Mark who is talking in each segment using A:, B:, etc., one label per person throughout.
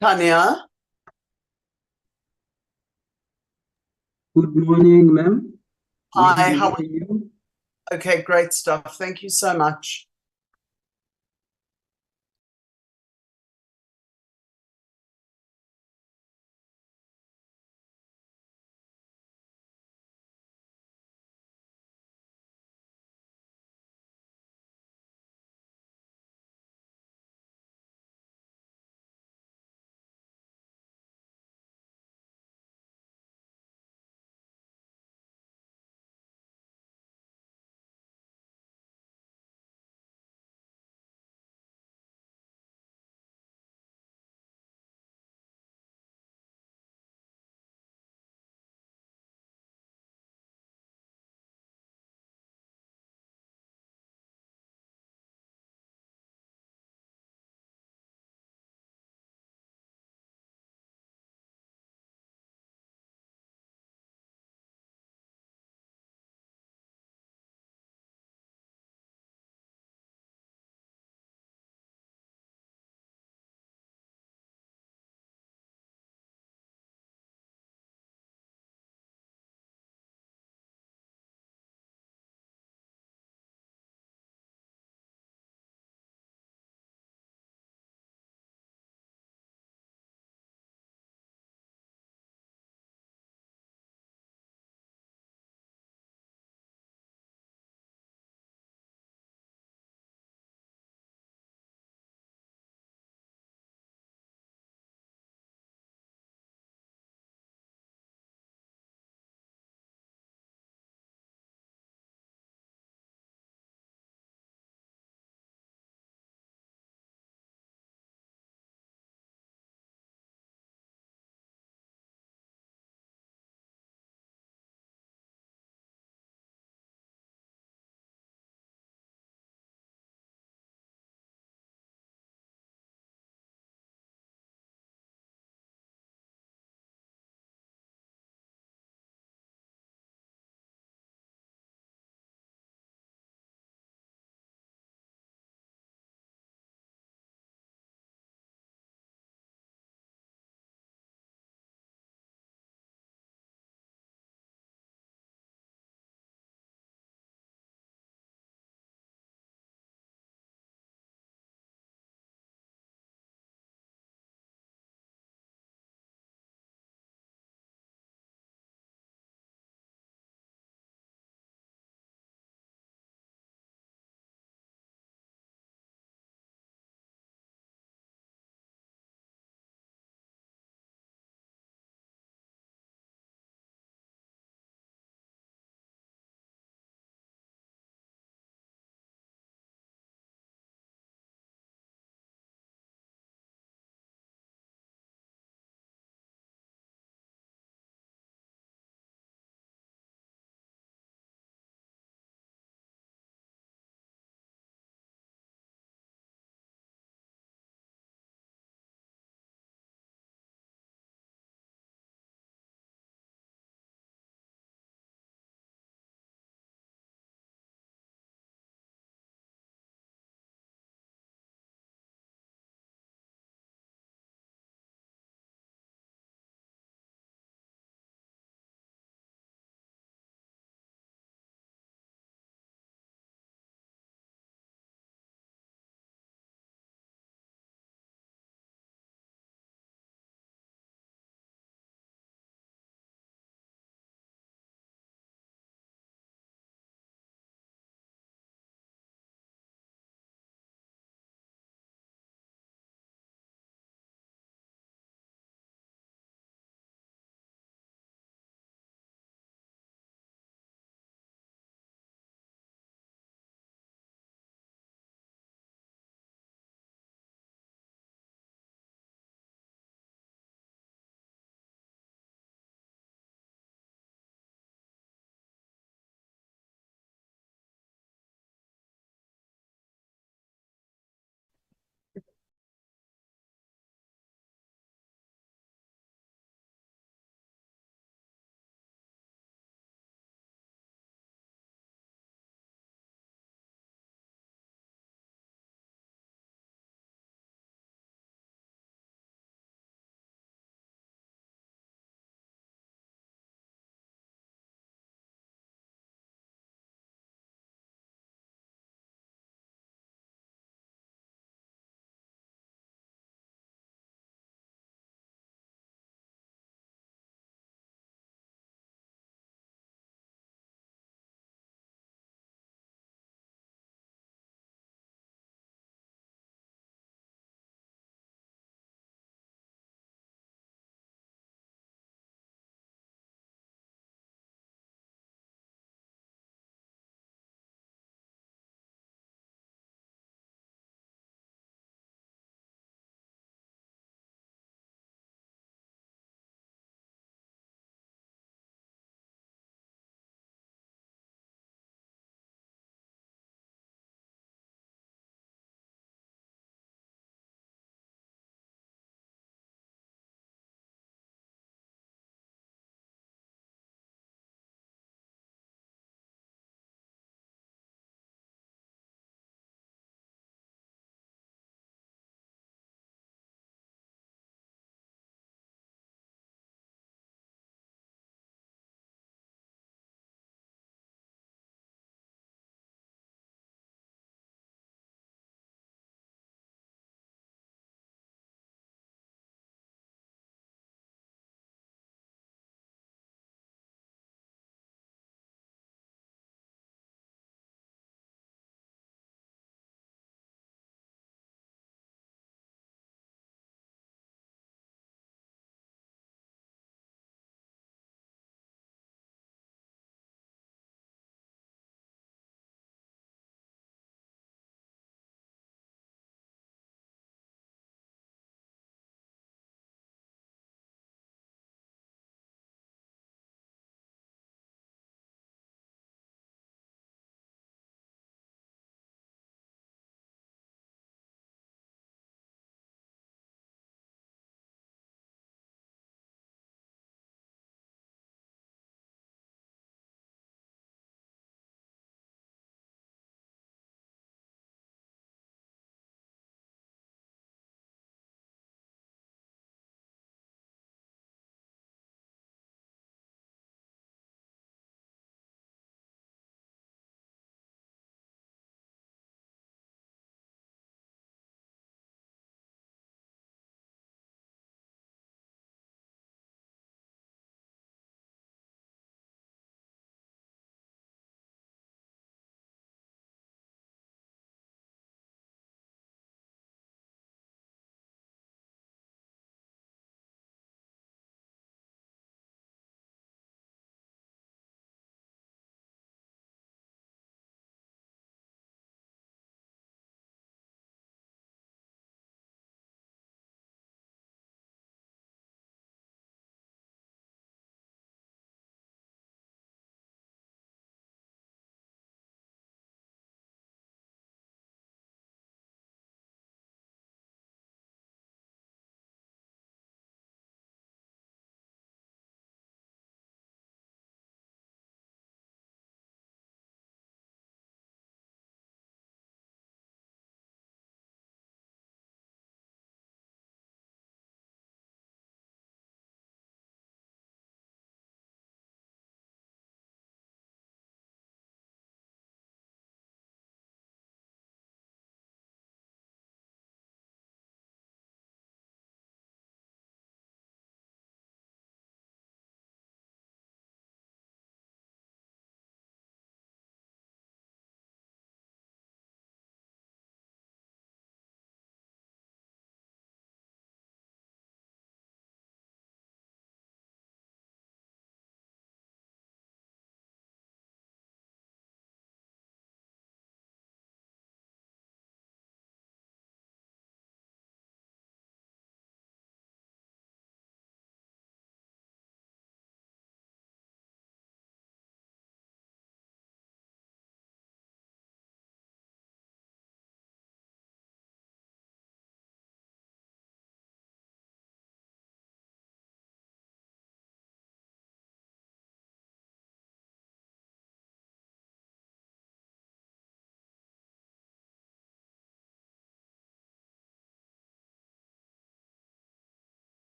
A: Tanya,
B: Good morning, ma'am. We
A: hi,
B: can
A: how
B: hear
A: are
B: you.
A: you? Okay, great stuff. Thank you so much.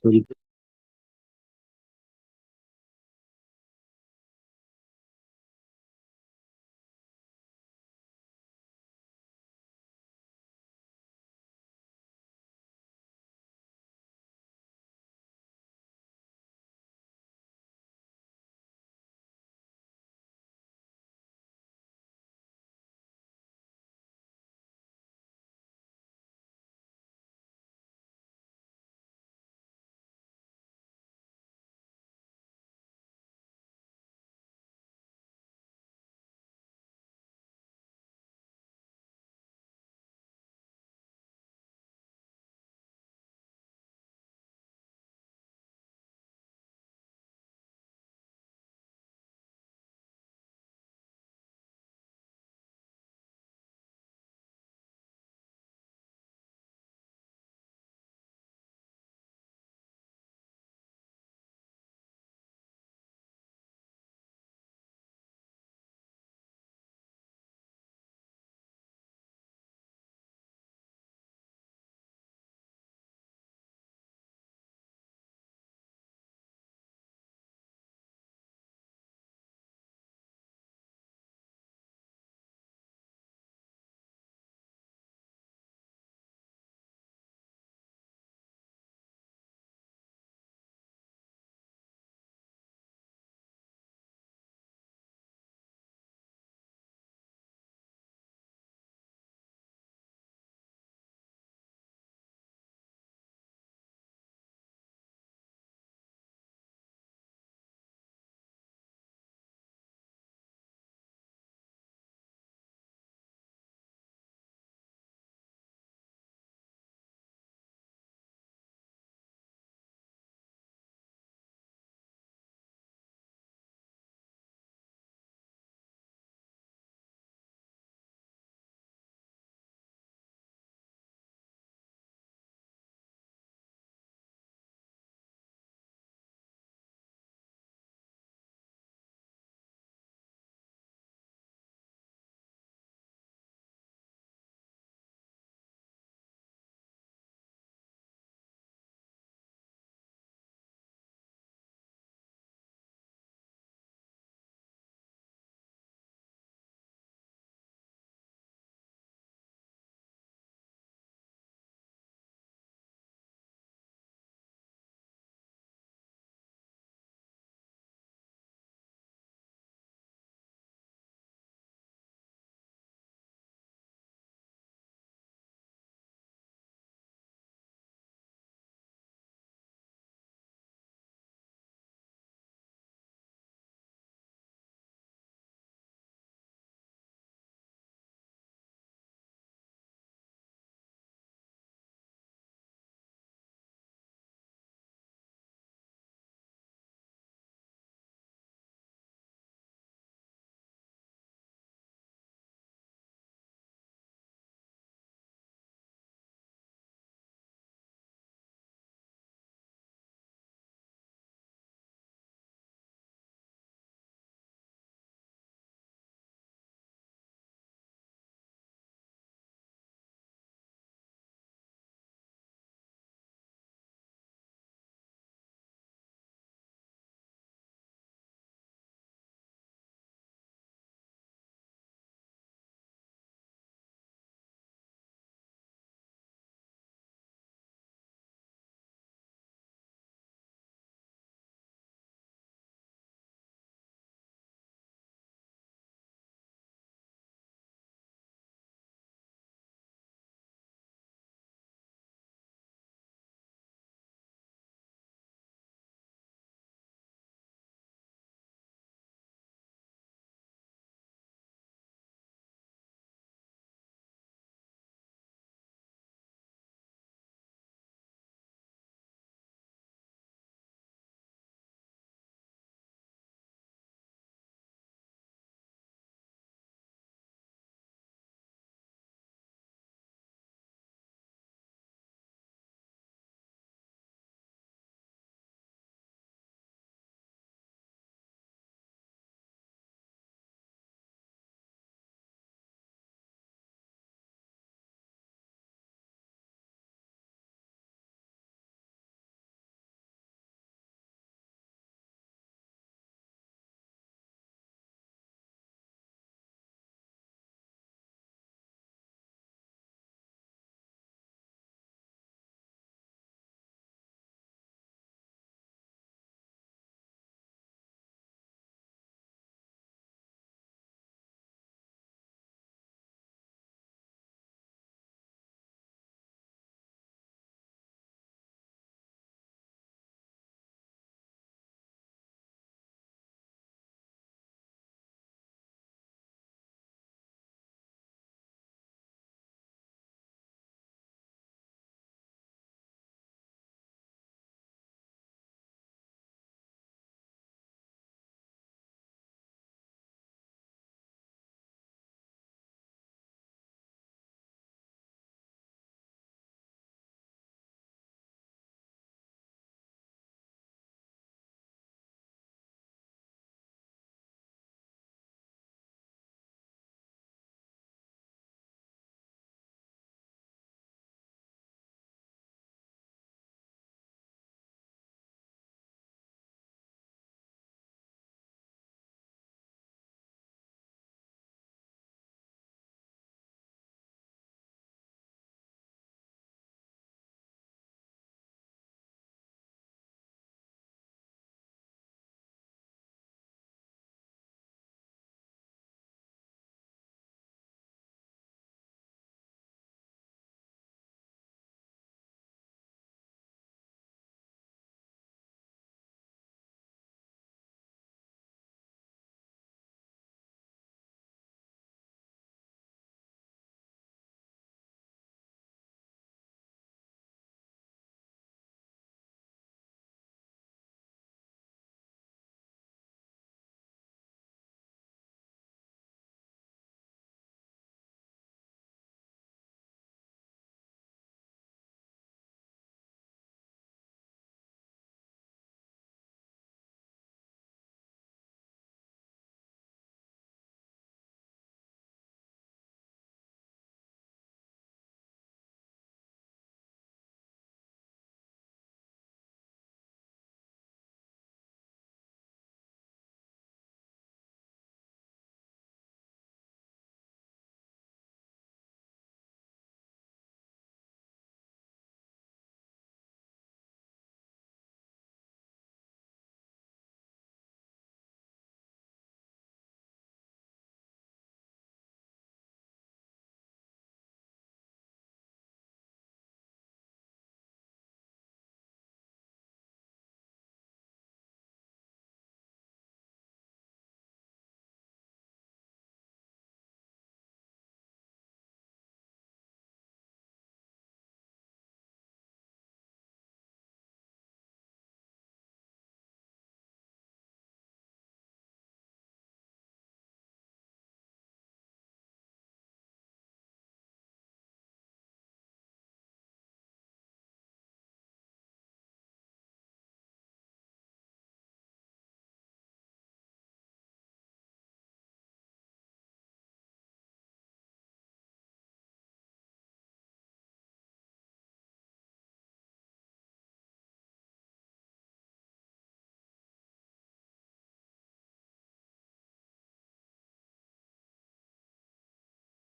B: So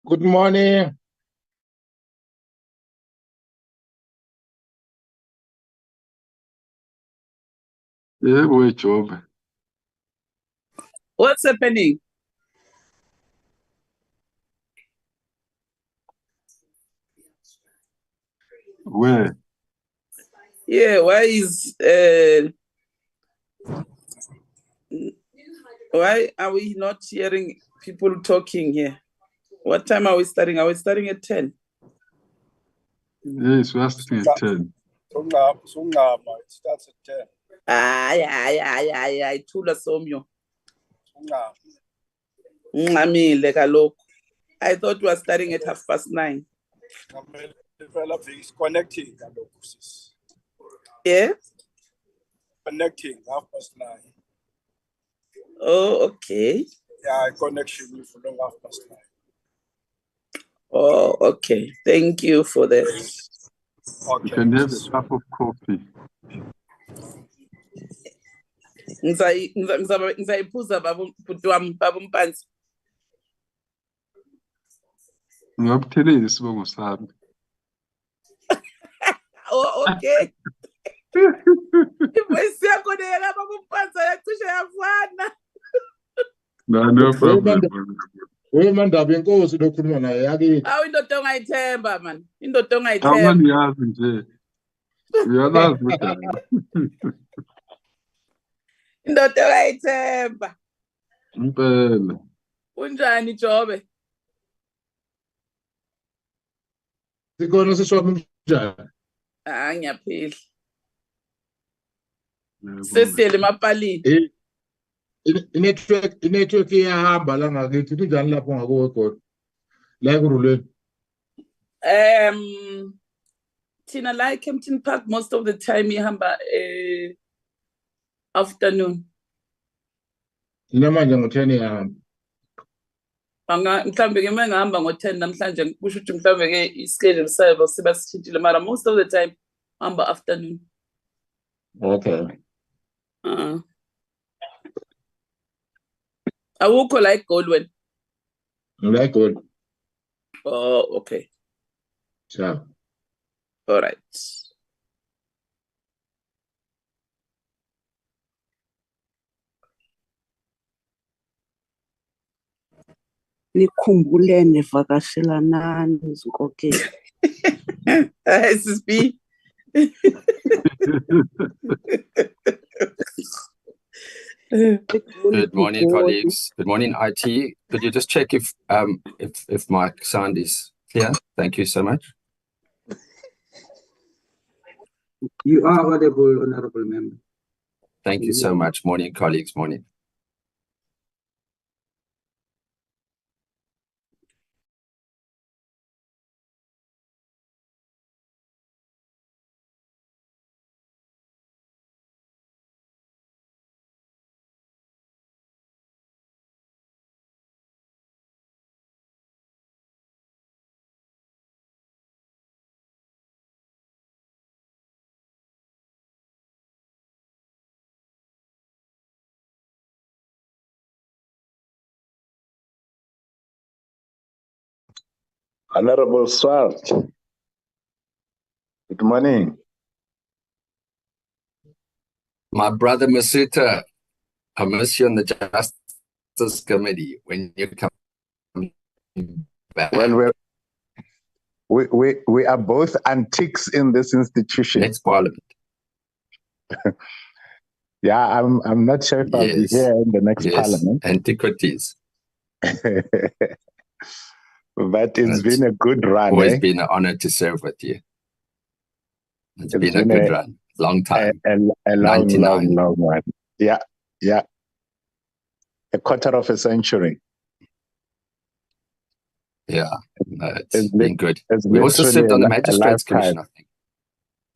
C: Good morning.
B: Yeah, boy, job.
A: What's happening?
B: Where?
A: Yeah, why are we not hearing people talking here? What time are we starting? Are we starting at 10?
B: Yes, we are starting at 10.
C: It starts at 10.
A: Ay, thula Somyo. Ngamile kaloku. I thought we were starting at 9:30.
C: It's connecting.
A: Yeah?
C: Connecting 9:30.
A: Oh, okay.
C: Yeah, connection with 9:30.
A: Oh, okay. Thank you for that.
B: You can have a cup of coffee.
A: Ngizayiphuza bhuti wami baba Mpanzi.
B: Ngiyakutheleli isibongo sami.
A: Oh, okay. Ivoice yakho neyaka baba Mpanzi ayacishe yafana.
B: No problem.
C: Wemandaba yenkosi lokhuluma naye yakithi.
A: Awu indoda ongayithemba man. Indoda ongayithemba.
B: Awungiyazi nje. Uyalazi udaba.
A: Indoda ongayithemba.
B: Impela.
A: Unjani Jobe?
C: Sikhona sishwaphi njani?
A: Ngiyaphila. Sesiyele emapalini.
C: Inetwork iyahamba la ngakithi kunjani lapho ngakuwe khona? La ekuruleni.
A: Tina la Kempton Park most of the time ihamba afternoon.
C: Namanje ngo-10 iyahamba.
A: Mhlambe ke mengahamba ngo-10 namhlanje kusho ukuthi mhlambe ke ischedule sayo siba sithintile mara most of the time hamba afternoon.
C: Okay.
A: Awukho la eGoldwyn.
C: La eGold.
A: Oh, okay.
C: Ciao.
A: All right.
D: Nikhumbulene vakashelanani izinkokeli.
A: SSB.
E: Good morning, colleagues. Good morning, IT. Could you just check if my sound is clear? Thank you so much.
B: You are audible, honorable member.
E: Thank you so much. Morning, colleagues. Morning.
F: Honorable Swart, good morning.
E: My brother Masuta, I miss you on the Justice Committee when you come back.
F: Well, we are both antiques in this institution.
E: Next Parliament.
F: Yeah, I'm not sure if I'll be here in the next Parliament.
E: Antiquities.
F: But it's been a good run.
E: Always been an honor to serve with you. It's been a good run. Long time.
F: A long run. Yeah. A quarter of a century.
E: Yeah, it's been good. We also served on the Magistrates Commission, I think.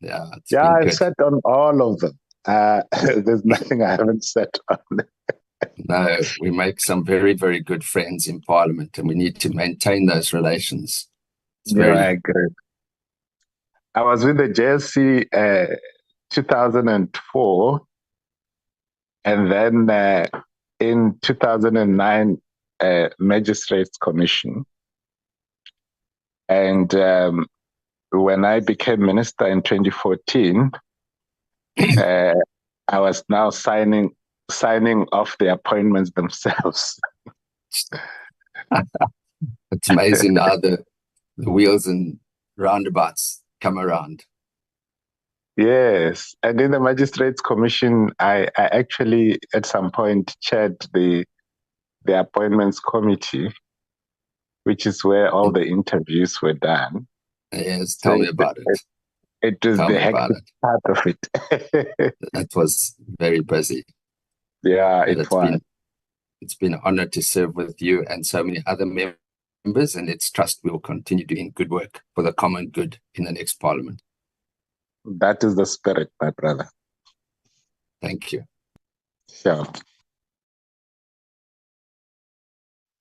E: Yeah, it's been good.
F: I sat on all of them. There's nothing I haven't sat on.
E: No, we make some very, very good friends in Parliament, and we need to maintain those relations.
F: I agree. I was with the JSC 2004, and then in 2009, Magistrates Commission. And when I became minister in 2014, I was now signing off the appointments themselves.
E: It's amazing how the wheels and roundabouts come around.
F: Yes, and in the Magistrates Commission, I actually at some point chaired the appointments committee, which is where all the interviews were done.
E: Yes, tell me about it.
F: It was the hectic part of it.
E: That was very busy.
F: Yeah, it was.
E: It's been an honor to serve with you and so many other members, and it's trust we will continue doing good work for the common good in the next parliament.
F: That is the spirit, my brother.
E: Thank you.
F: Sure.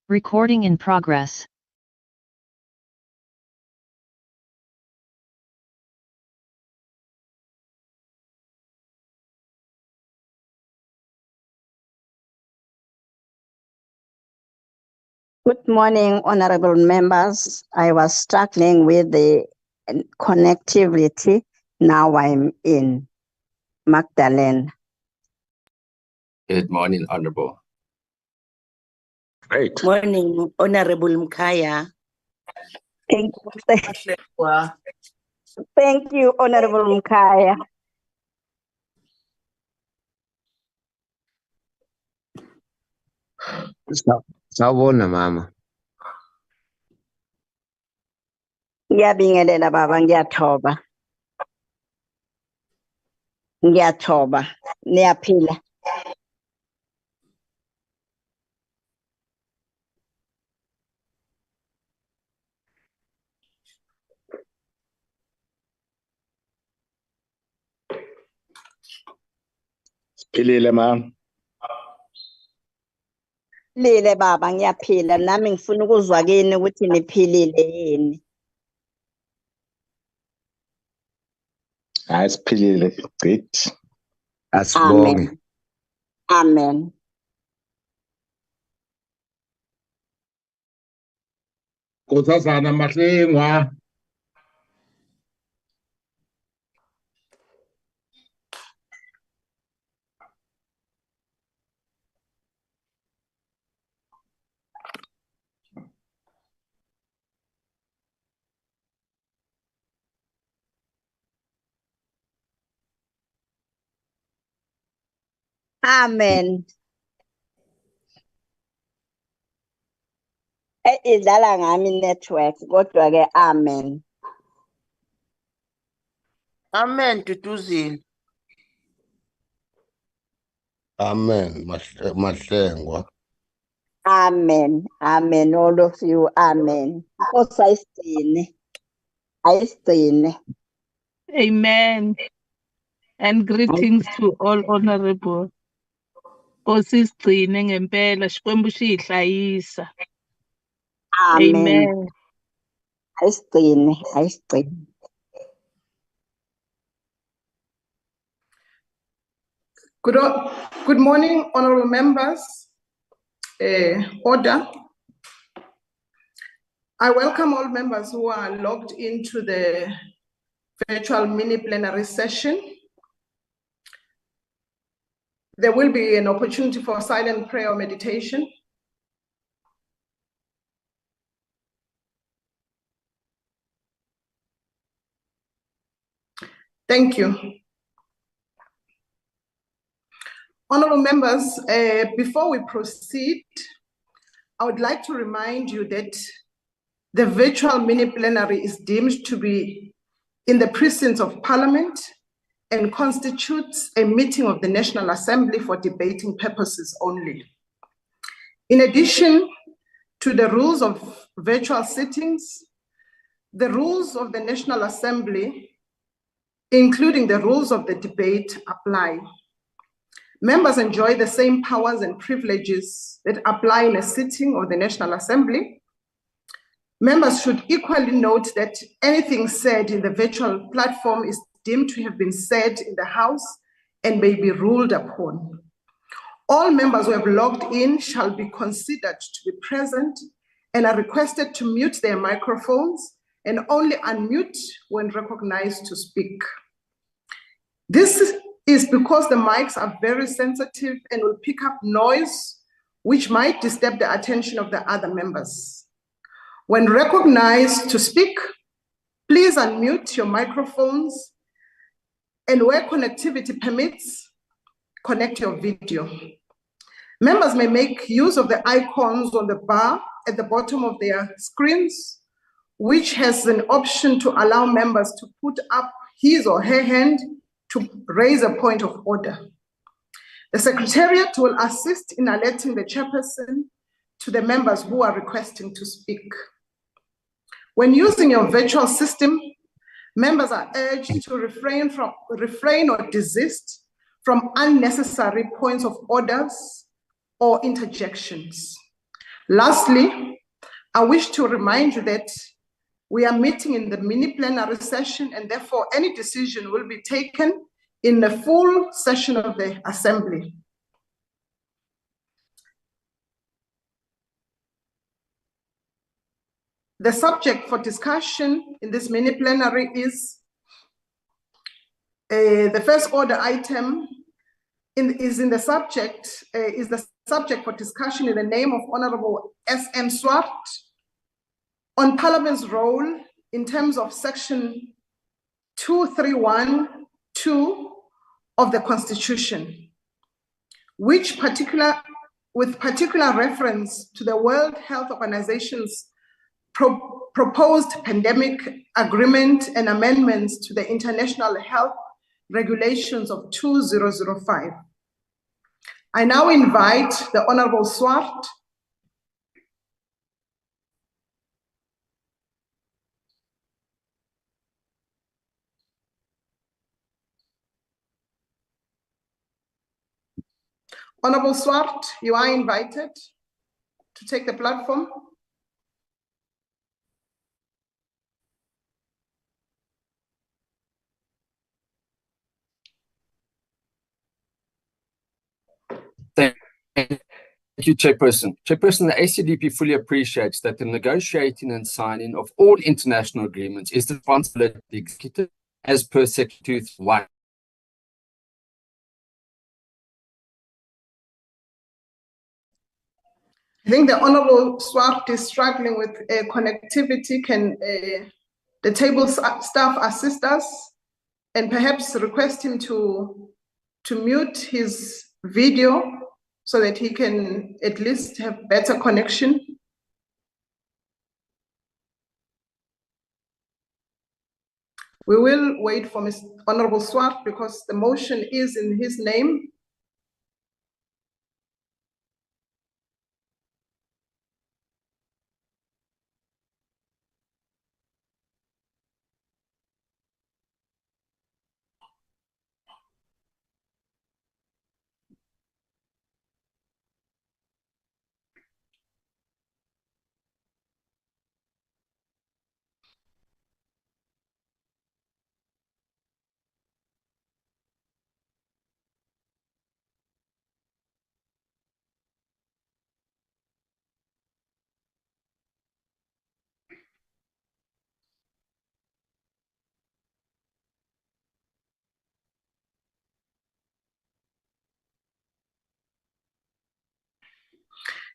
G: Recording in progress.
H: Good morning, honorable members. I was struggling with the connectivity. Now I'm in Magdalene.
E: Good morning, Honorable.
F: Great.
D: Morning, Honorable Mkaya.
H: Thank you, Honorable Mkaya.
I: Sawubona mama.
H: Ngiyabingelela baba, ngiyathoba. Ngiyathoba. Niyaphila.
F: Siphilile ma'am.
H: Lile baba, ngiyaphila. Nami ngifuna ukuzwa kini ukuthi niphilile yini.
F: Siphilile. Great.
I: Asibonge.
H: Amen.
C: Nkosazana Mahlengwa.
H: Amen. Idlala ngami network, kodwa ke amen.
D: Amen, Tutuzile.
I: Amen. Mahlengwa.
H: Amen. Amen. All of you, amen. Nkosi ayisigcine. Ayisigcine.
J: Amen. And greetings to all honorable. Nkosi isigcine ngempela, Xikwembu xi hi hlayisa. Amen.
H: Ayisigcine, ayisigcine.
K: Good morning, honorable members. Order. I welcome all members who are logged into the virtual mini-plenary session. There will be an opportunity for silent prayer or meditation. Thank you. Honorable members, before we proceed, I would like to remind you that the virtual mini-plenary is deemed to be in the precincts of Parliament and constitutes a meeting of the National Assembly for debating purposes only. In addition to the rules of virtual sittings, the rules of the National Assembly, including the rules of the debate, apply. Members enjoy the same powers and privileges that apply in a sitting of the National Assembly. Members should equally note that anything said in the virtual platform is deemed to have been said in the House and may be ruled upon. All members who have logged in shall be considered to be present and are requested to mute their microphones and only unmute when recognized to speak. This is because the mics are very sensitive and will pick up noise which might disturb the attention of the other members. When recognized to speak, please unmute your microphones, and where connectivity permits, connect your video. Members may make use of the icons on the bar at the bottom of their screens, which has an option to allow members to put up his or her hand to raise a point of order. The Secretariat will assist in alerting the chairperson to the members who are requesting to speak. When using your virtual system, members are urged to refrain or desist from unnecessary points of orders or interjections. Lastly, I wish to remind you that we are meeting in the mini-plenary session, and therefore any decision will be taken in the full session of the Assembly. The subject for discussion in this mini-plenary is the first order item is the subject for discussion in the name of Honorable S N Swart on Parliament's role in terms of Section 231(2) of the Constitution, with particular reference to the World Health Organization's proposed pandemic agreement and amendments to the International Health Regulations of 2005. I now invite the Honorable Swart Honorable Swart, you are invited to take the platform.
E: Thank you, Chairperson. Chairperson, the ACDP fully appreciates that the negotiating and signing of all international agreements is the responsibility of the executive as per Section 231.
K: I think the Honorable Swart is struggling with connectivity. Can the table staff assist us and perhaps request him to mute his video so that he can at least have better connection? We will wait for Mr. Honorable Swart because the motion is in his name.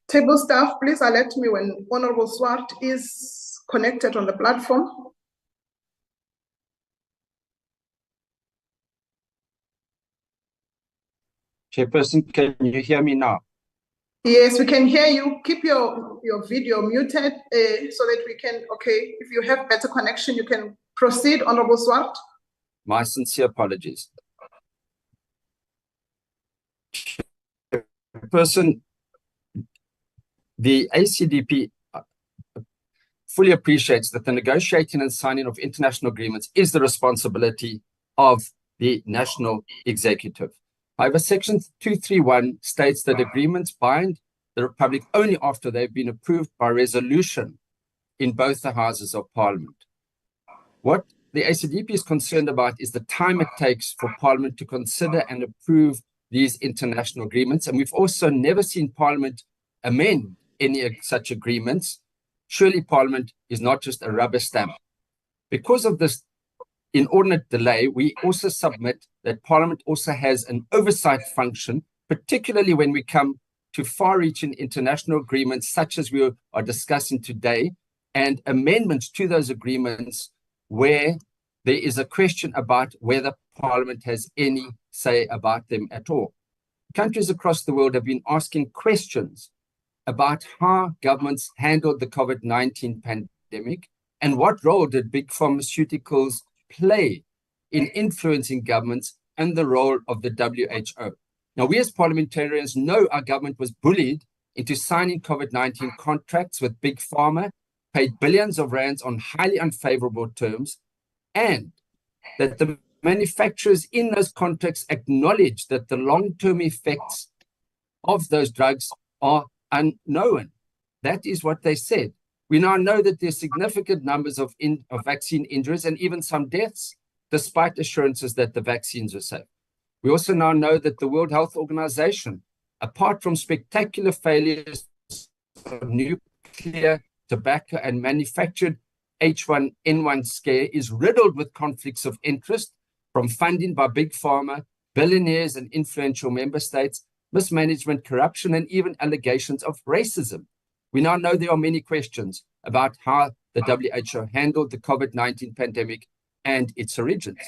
K: Table staff, please alert me when Honorable Swart is connected on the platform.
E: Chairperson, can you hear me now?
K: Yes, we can hear you. Keep your video muted so that we can, okay, if you have better connection, you can proceed, Honorable Swart.
E: My sincere apologies. Chairperson, the ACDP fully appreciates that the negotiating and signing of international agreements is the responsibility of the national executive. However, Section 231 states that agreements bind the Republic only after they've been approved by resolution in both the Houses of Parliament. What the ACDP is concerned about is the time it takes for Parliament to consider and approve these international agreements. And we've also never seen Parliament amend any such agreements. Surely Parliament is not just a rubber stamp Because of this inordinate delay, we also submit that Parliament also has an oversight function, particularly when we come to far-reaching international agreements such as we are discussing today, and amendments to those agreements where there is a question about whether Parliament has any say about them at all. Countries across the world have been asking questions about how governments handled the COVID-19 pandemic and what role did big pharmaceuticals play in influencing governments and the role of the WHO. Now, we as parliamentarians know our government was bullied into signing COVID-19 contracts with big pharma, paid billions of rands on highly unfavorable terms, and that the manufacturers in those contracts acknowledge that the long-term effects of those drugs are unknown. That is what they said. We now know that there's significant numbers of vaccine injuries and even some deaths, despite assurances that the vaccines are safe. We also now know that the World Health Organization, apart from spectacular failures of nuclear, tobacco, and manufactured H1N1 scare, is riddled with conflicts of interest from funding by big pharma, billionaires and influential member states, mismanagement, corruption, and even allegations of racism. We now know there are many questions about how the WHO handled the COVID-19 pandemic and its origins.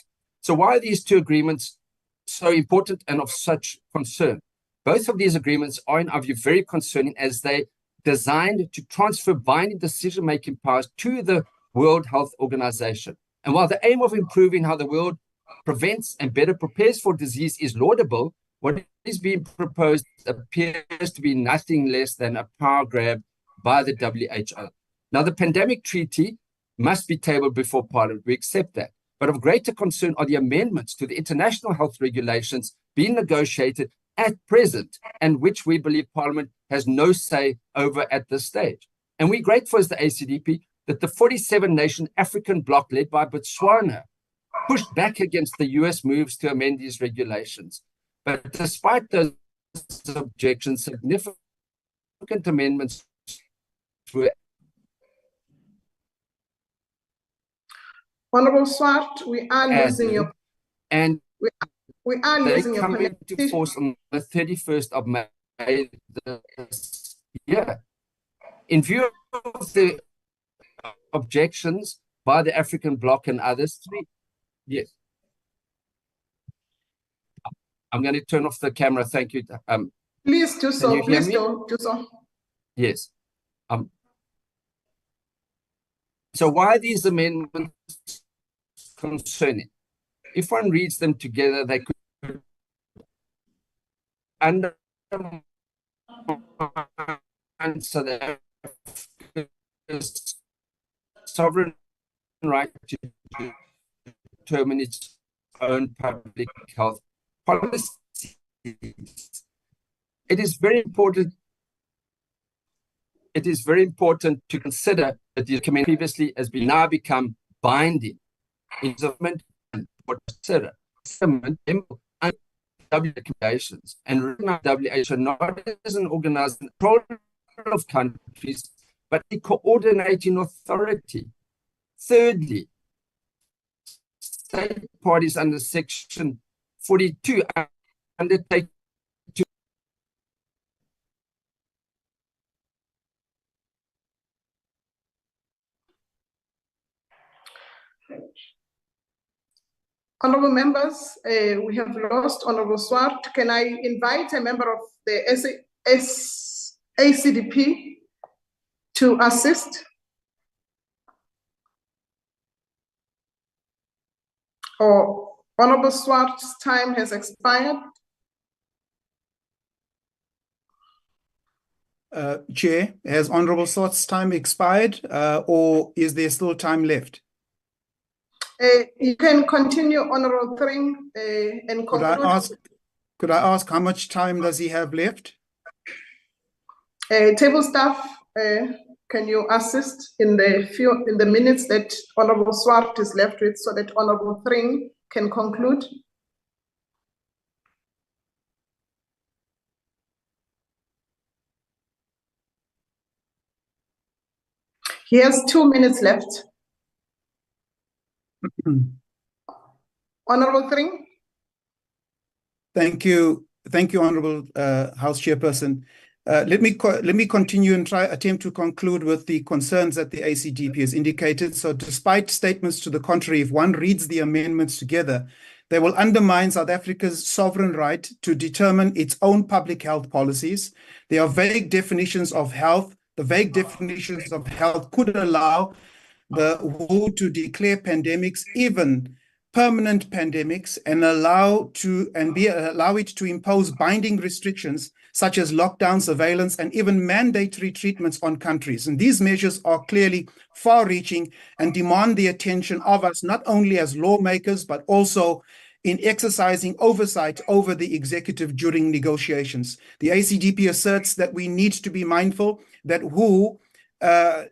E: So why are these two agreements so important and of such concern? Both of these agreements are, in our view, very concerning as they designed to transfer binding decision-making powers to the World Health Organization. And while the aim of improving how the world prevents and better prepares for disease is laudable, what is being proposed appears to be nothing less than a power grab by the WHO. Now, the pandemic treaty must be tabled before Parliament. We accept that. But of greater concern are the amendments to the international health regulations being negotiated at present, and which we believe Parliament has no say over at this stage. And we're grateful as the ACDP that the 47-nation African bloc led by Botswana pushed back against the US moves to amend these regulations. But despite those objections, significant amendments were...
K: Honorable Swart, we are losing your...
E: And
K: we are losing your
E: connection. They come into force on the 31st of May this year. In view of the objections by the African bloc and others, yes. I'm going to turn off the camera. Thank you.
K: Please do so. Please do so.
E: Yes. So why are these amendments concerning? If one reads them together, they could undermine South Africa's sovereign right to determine its own public health policies. It is very important. It is very important to consider that the committee previously has been now become binding in government and consider recommendations and recognize WHO not as an organizing of countries, but a coordinating authority. Thirdly, state parties under Section 42 undertake to
K: Honorable members, we have lost Honorable Swart. Can I invite a member of the ACDP to assist? Or Honorable Swart's time has expired.
L: Chair, has Honorable Swart's time expired, or is there still time left?
K: You can continue, Honorable Thring, and conclude.
L: Could I ask how much time does he have left?
K: Table staff, can you assist in the minutes that Honorable Swart is left with, so that Honorable Thring can conclude? He has 2 minutes left. Honorable Thring.
L: Thank you, Honorable House Chairperson. Let me continue and attempt to conclude with the concerns that the ACDP has indicated. So, despite statements to the contrary, if one reads the amendments together, they will undermine South Africa's sovereign right to determine its own public health policies. There are vague definitions of health. The vague definitions of health could allow the WHO to declare pandemics, even permanent pandemics, and allow it to impose binding restrictions such as lockdown, surveillance, and even mandatory treatments on countries. And these measures are clearly far-reaching and demand the attention of us, not only as lawmakers, but also in exercising oversight over the executive during negotiations. The ACDP asserts that we need to be mindful that WHO, the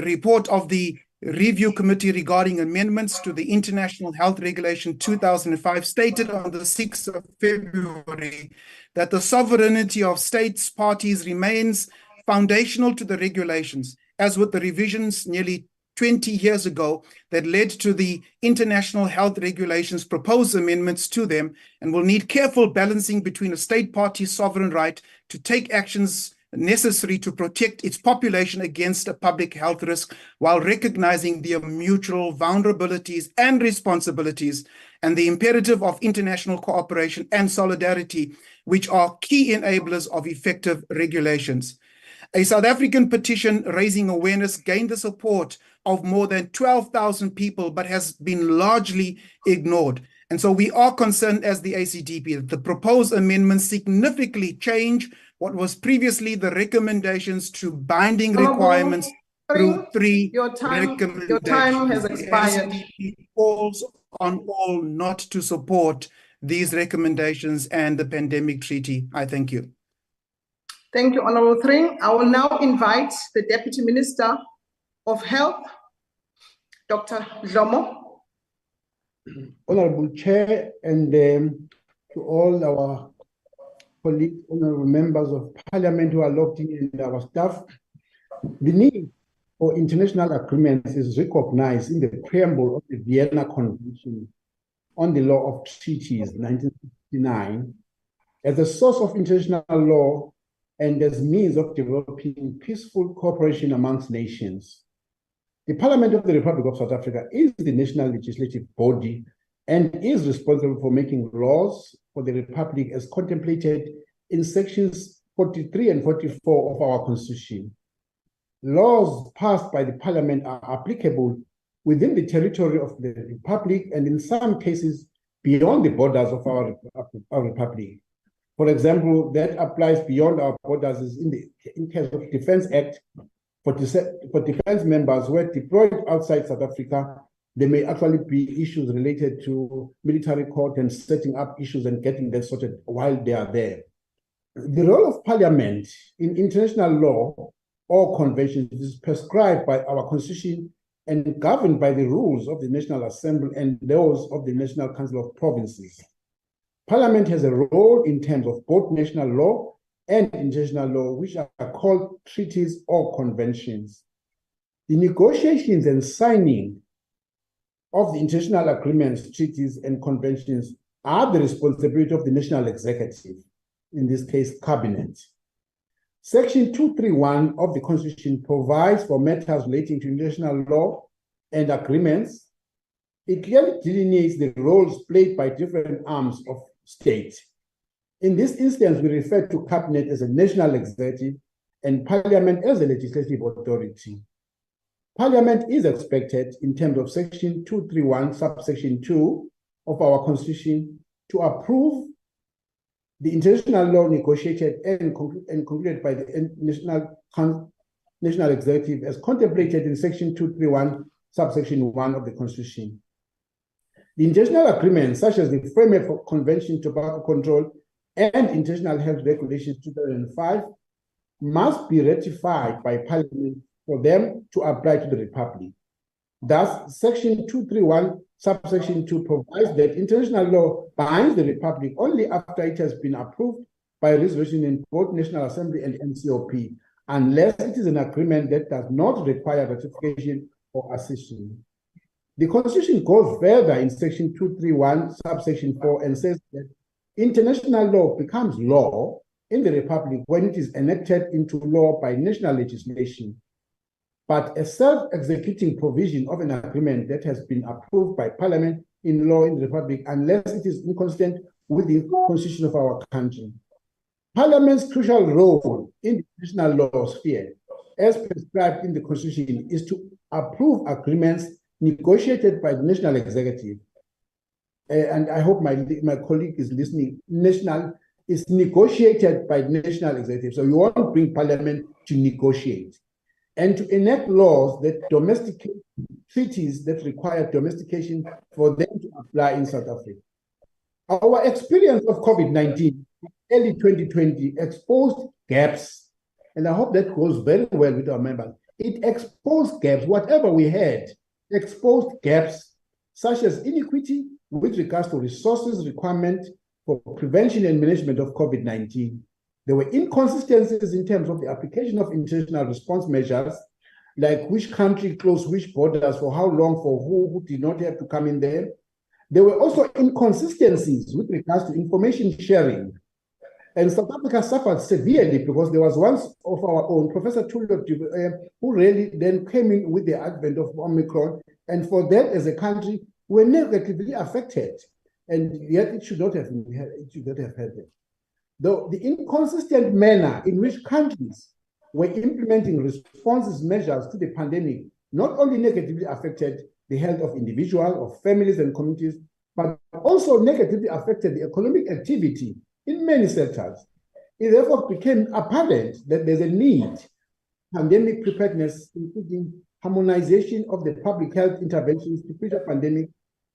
L: report of the Review Committee regarding amendments to the International Health Regulation 2005 stated on the 6th of February that the sovereignty of states parties remains foundational to the regulations, as with the revisions nearly 20 years ago that led to the International Health Regulations proposed amendments to them, and will need careful balancing between a state party's sovereign right to take actions necessary to protect its population against a public health risk while recognizing their mutual vulnerabilities and responsibilities, and the imperative of international cooperation and solidarity, which are key enablers of effective regulations. A South African petition raising awareness gained the support of more than 12,000 people, but has been largely ignored. And so we are concerned as the ACDP that the proposed amendments significantly change what was previously the recommendations to binding requirements through three recommendations.
K: Your time has expired.
L: The ACDP calls on all not to support these recommendations and the pandemic treaty. I thank you.
K: Thank you, Honorable Thring. I will now invite the Deputy Minister of Health, Dr. Dlomo.
M: Honorable Chair, and to all our colleagues, honorable members of Parliament who are logged in, and our staff, the need for international agreements is recognized in the preamble of the Vienna Convention on the Law of Treaties, 1969, as a source of international law and as means of developing peaceful cooperation amongst nations. The Parliament of the Republic of South Africa is the national legislative body and is responsible for making laws for the Republic as contemplated in sections 43 and 44 of our Constitution. Laws passed by the Parliament are applicable within the territory of the Republic and in some cases beyond the borders of our Republic. For example, that applies beyond our borders is in case of Defence Act. For defence members who are deployed outside South Africa, there may actually be issues related to military court and setting up issues and getting them sorted while they are there. The role of Parliament in international law or conventions is prescribed by our Constitution and governed by the rules of the National Assembly and those of the National Council of Provinces. Parliament has a role in terms of both national law and international law, which are called treaties or conventions. The negotiations and signing of the international agreements, treaties, and conventions are the responsibility of the national executive, in this case, cabinet. Section 231 of the Constitution provides for matters relating to international law and agreements. It clearly delineates the roles played by different arms of state. In this instance, we refer to cabinet as a national executive and Parliament as a legislative authority. Parliament is expected, in terms of Section 231, subsection 2 of our Constitution, to approve the international law negotiated and concluded by the national executive as contemplated in Section 231, subsection 1 of the Constitution. The international agreements, such as the Framework Convention on Tobacco Control and International Health Regulations 2005, must be ratified by Parliament for them to apply to the Republic. Thus, Section 231, subsection 2 provides that international law binds the Republic only after it has been approved by resolution in both National Assembly and NCOP, unless it is an agreement that does not require ratification or accession. The Constitution goes further in Section 231, subsection 4, and says that international law becomes law in the Republic when it is enacted into law by national legislation. But a self-executing provision of an agreement that has been approved by Parliament in law in the Republic, unless it is inconsistent with the Constitution of our country. Parliament's crucial role in the national law sphere, as prescribed in the Constitution, is to approve agreements negotiated by the national executive. And I hope my colleague is listening. National is negotiated by the national executive. So you want to bring Parliament to negotiate and to enact laws that domesticate treaties that require domestication for them to apply in South Africa. Our experience of COVID-19 early 2020 exposed gaps, and I hope that goes very well with our members. It exposed gaps, whatever we had, exposed gaps such as inequity with regards to resources requirement for prevention and management of COVID-19. There were inconsistencies in terms of the application of international response measures, like which country closed which borders for how long, for who did not have to come in there. There were also inconsistencies with regards to information sharing. And South Africa suffered severely because there was one of our own, Professor Tulio, who really then came in with the advent of Omicron. And for that, as a country, we're negatively affected. And yet it should not have had it. Though the inconsistent manner in which countries were implementing responses measures to the pandemic not only negatively affected the health of individuals, of families and communities, but also negatively affected the economic activity in many sectors. It therefore became apparent that there's a need for pandemic preparedness, including harmonization of the public health interventions to future pandemic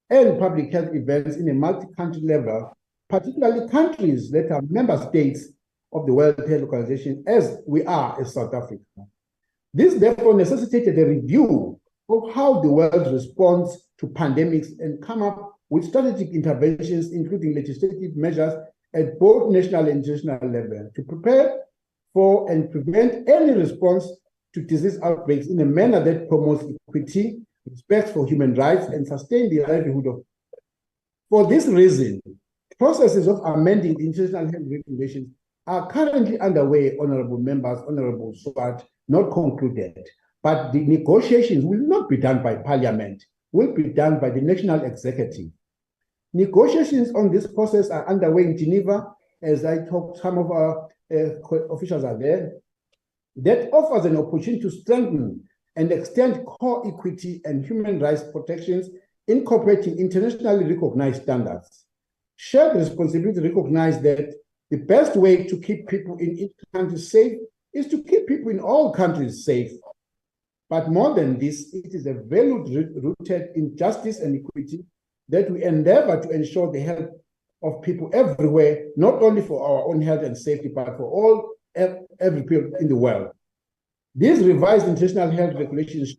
M: and public health events in a multi-country level, particularly countries that are member states of the World Health Organization, as we are as South Africa. This therefore necessitated a review of how the world responds to pandemics and come up with strategic interventions, including legislative measures at both national and international level to prepare for and prevent any response to disease outbreaks in a manner that promotes equity, respect for human rights, and sustain the livelihood of. For this reason, processes of amending the international health regulations are currently underway, honorable members, honorable Swart, not concluded. But the negotiations will not be done by Parliament, will be done by the national executive. Negotiations on this process are underway in Geneva, as I talked, some of our officials are there. That offers an opportunity to strengthen and extend core equity and human rights protections, incorporating internationally recognized standards. Shared responsibility recognizes that the best way to keep people in each country safe is to keep people in all countries safe. But more than this, it is a value rooted in justice and equity that we endeavor to ensure the health of people everywhere, not only for our own health and safety, but for every people in the world. These revised international health regulations,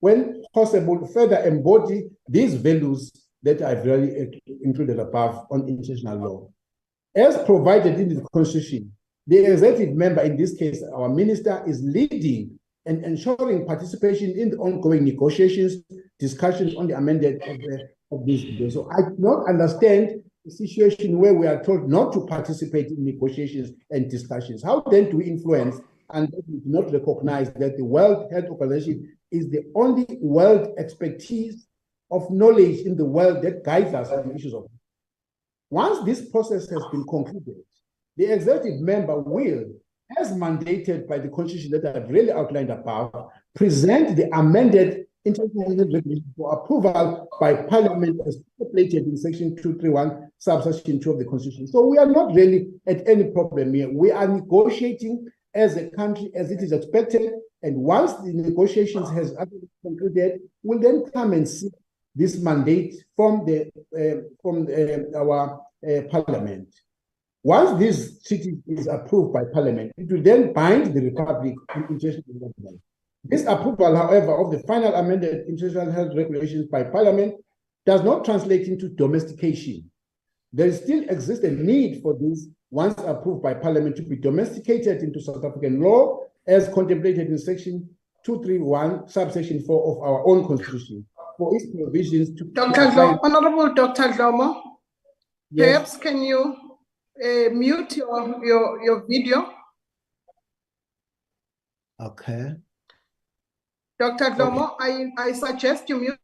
M: when possible, further embody these values that I've really included above on international law. As provided in the Constitution, the executive member, in this case, our minister, is leading and ensuring participation in the ongoing negotiations, discussions on the amendment of this bill. So I do not understand the situation where we are told not to participate in negotiations and discussions. How then do we influence and we do not recognize that the World Health Organization is the only world expertise of knowledge in the world that guides us on the issues of health? Once this process has been concluded, the executive member will, as mandated by the Constitution that I've really outlined above, present the amended international regulation for approval by Parliament as stipulated in Section 231, subsection 2 of the Constitution. So we are not really at any problem here. We are negotiating as a country as it is expected, and once the negotiations has concluded, we'll then come and see this mandate from our Parliament. Once this treaty is approved by Parliament, it will then bind the Republic in international government. This approval, however, of the final amended international health regulations by Parliament does not translate into domestication. There still exists a need for this, once approved by Parliament, to be domesticated into South African law as contemplated in Section 231, subsection 4 of our own Constitution. for its provisions to
K: Honorable Dr. Dlomo,
M: Yes.
K: perhaps can you mute your video?
M: Okay.
K: Dr. Dlomo, I suggest you mute.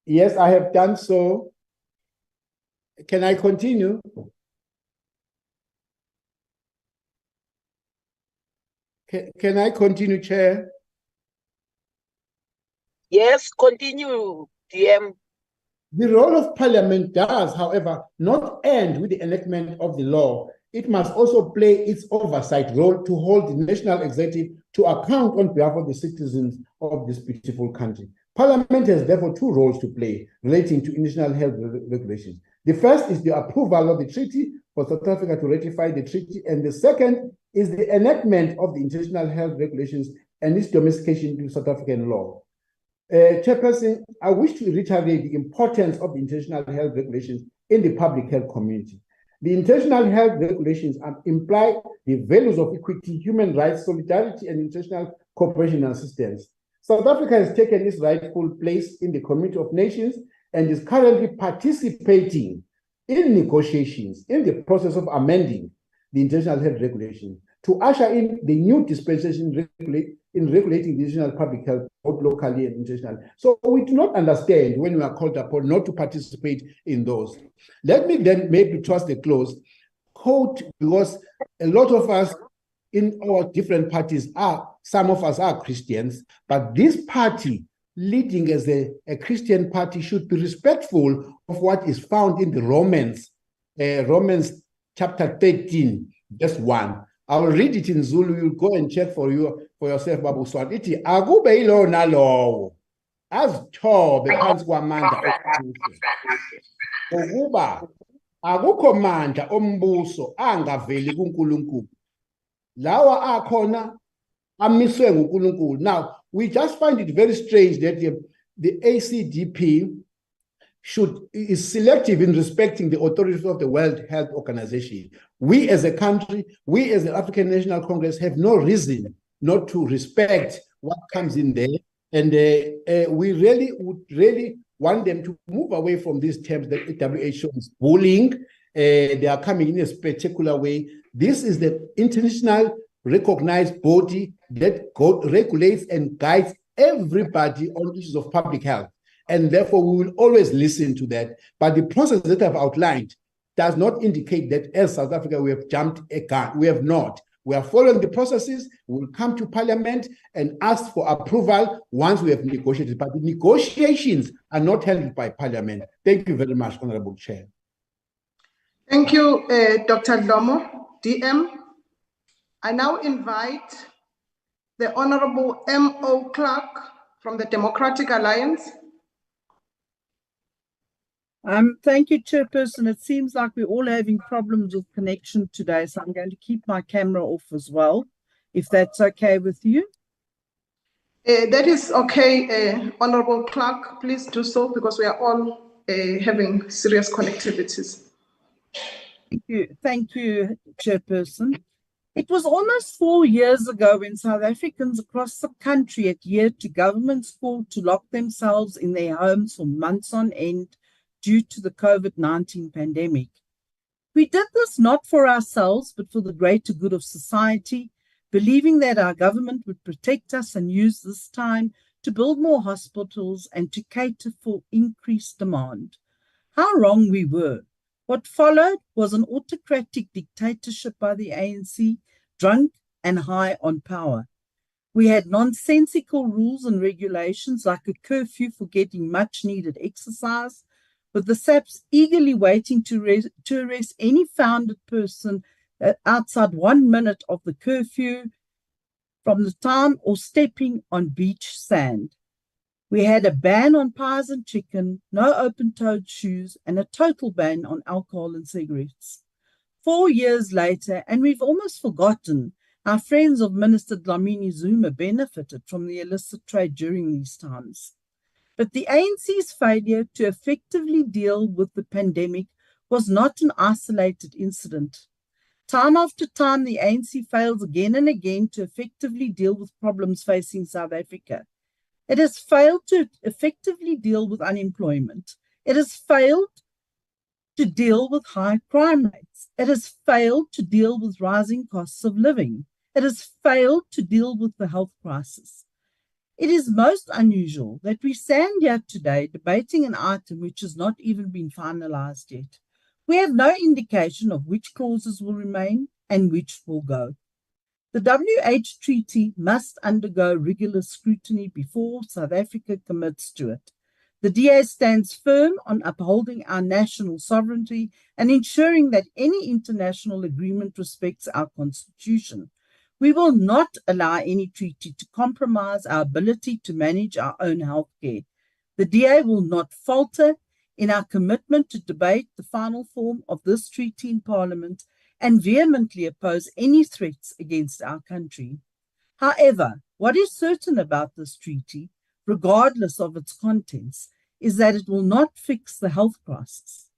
M: Yes, I have done so. Can I continue? Can I continue, Chair?
D: Yes, continue, DM.
M: The role of Parliament does, however, not end with the enactment of the law. It must also play its oversight role to hold the national executive to account on behalf of the citizens of this beautiful country. Parliament has therefore two roles to play relating to international health regulations. The first is the approval of the treaty for South Africa to ratify the treaty, and the second is the enactment of the international health regulations and its domestication to South African law. Chairperson, I wish to reiterate the importance of the international health regulations in the public health community. The international health regulations imply the values of equity, human rights, solidarity, and international cooperation and assistance. South Africa has taken its rightful place in the community of nations and is currently participating in negotiations in the process of amending the international health regulations to usher in the new dispensation in regulating the international public health, both locally and internationally. So we do not understand when we are called upon not to participate in those. Let me then maybe towards the close quote, because a lot of us in our different parties some of us are Christians, but this party leading as a Christian party should be respectful of what is found in the Romans chapter 13, verse 1. I will read it in Zulu. You'll go and check for yourself, Babu Swart. Iti akube ilo nalowo azithobe phansi kwamandla ukuba akukho mandla ombuso angaveli kuNkulunkulu. Lawa akhona amiswe nguNkulunkulu. Now, we just find it very strange that the ACDP is selective in respecting the authorities of the World Health Organization. We as a country, we as the African National Congress have no reason not to respect what comes in there. And we would want them to move away from these terms that WHO is bullying. They are coming in a particular way. This is the international recognized body that regulates and guides everybody on issues of public health. And therefore, we will always listen to that. But the process that I've outlined does not indicate that as South Africa, we have jumped a gun. We have not. We are following the processes. We will come to Parliament and ask for approval once we have negotiated. But the negotiations are not handled by Parliament. Thank you very much, Honorable Chair.
K: Thank you, Dr. Dlomo. DM, I now invite the Honorable M.O. Clark from the Democratic Alliance.
N: Thank you, Chairperson. It seems like we're all having problems with connection today, so I'm going to keep my camera off as well, if that's okay with you.
K: That is okay, Honorable Clark. Please do so, because we are all having serious connectivities.
N: Thank you, Chairperson. It was almost 4 years ago when South Africans across the country adhered to government's call to lock themselves in their homes for months on end due to the COVID-19 pandemic. We did this not for ourselves, but for the greater good of society, believing that our government would protect us and use this time to build more hospitals and to cater for increased demand. How wrong we were. What followed was an autocratic dictatorship by the ANC, drunk and high on power. We had nonsensical rules and regulations like a curfew for getting much needed exercise, with the SAPs eagerly waiting to arrest any founded person outside 1 minute of the curfew from the town or stepping on beach sand. We had a ban on pies and chicken, no open-toed shoes, and a total ban on alcohol and cigarettes. 4 years later, and we've almost forgotten, our friends of Minister Dlamini Zuma benefited from the illicit trade during these times. But the ANC's failure to effectively deal with the pandemic was not an isolated incident. Time after time, the ANC fails again and again to effectively deal with problems facing South Africa. It has failed to effectively deal with unemployment. It has failed to deal with high crime rates. It has failed to deal with rising costs of living. It has failed to deal with the health crisis. It is most unusual that we stand here today debating an item which has not even been finalized yet. We have no indication of which clauses will remain and which will go. The WH Treaty must undergo rigorous scrutiny before South Africa commits to it. The DA stands firm on upholding our national sovereignty and ensuring that any international agreement respects our constitution. We will not allow any treaty to compromise our ability to manage our own healthcare. The DA will not falter in our commitment to debate the final form of this treaty in Parliament and vehemently oppose any threats against our country. However, what is certain about this treaty, regardless of its contents, is that it will not fix the health crisis.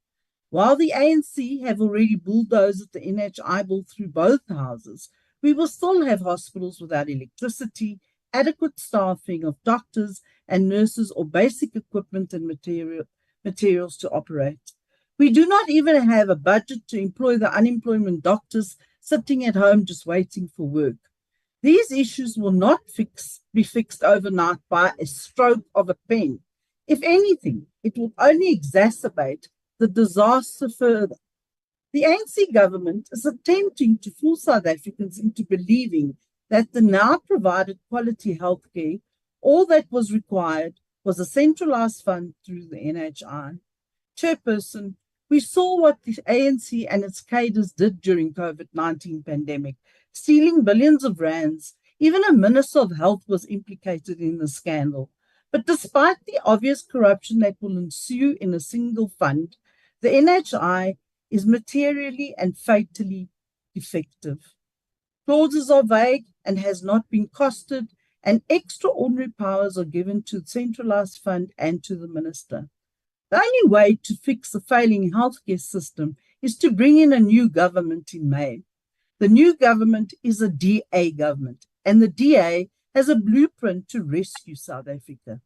N: While the ANC have already bulldozed the NHI bill through both houses, we will still have hospitals without electricity, adequate staffing of doctors and nurses, or basic equipment and materials to operate. We do not even have a budget to employ the unemployment doctors sitting at home just waiting for work. These issues will not be fixed overnight by a stroke of a pen. If anything, it will only exacerbate the disaster further. The ANC government is attempting to fool South Africans into believing that the now provided quality health care, all that was required was a centralized fund through the NHI. Chairperson, we saw what the ANC and its cadres did during COVID-19 pandemic, stealing billions of rands. Even a minister of health was implicated in the scandal. But despite the obvious corruption that will ensue in a single fund, the NHI is materially and fatally defective. Clauses are vague and has not been costed, and extraordinary powers are given to the centralized fund and to the minister. The only way to fix the failing healthcare system is to bring in a new government in May. The new government is a DA government, and the DA has a blueprint to rescue South Africa.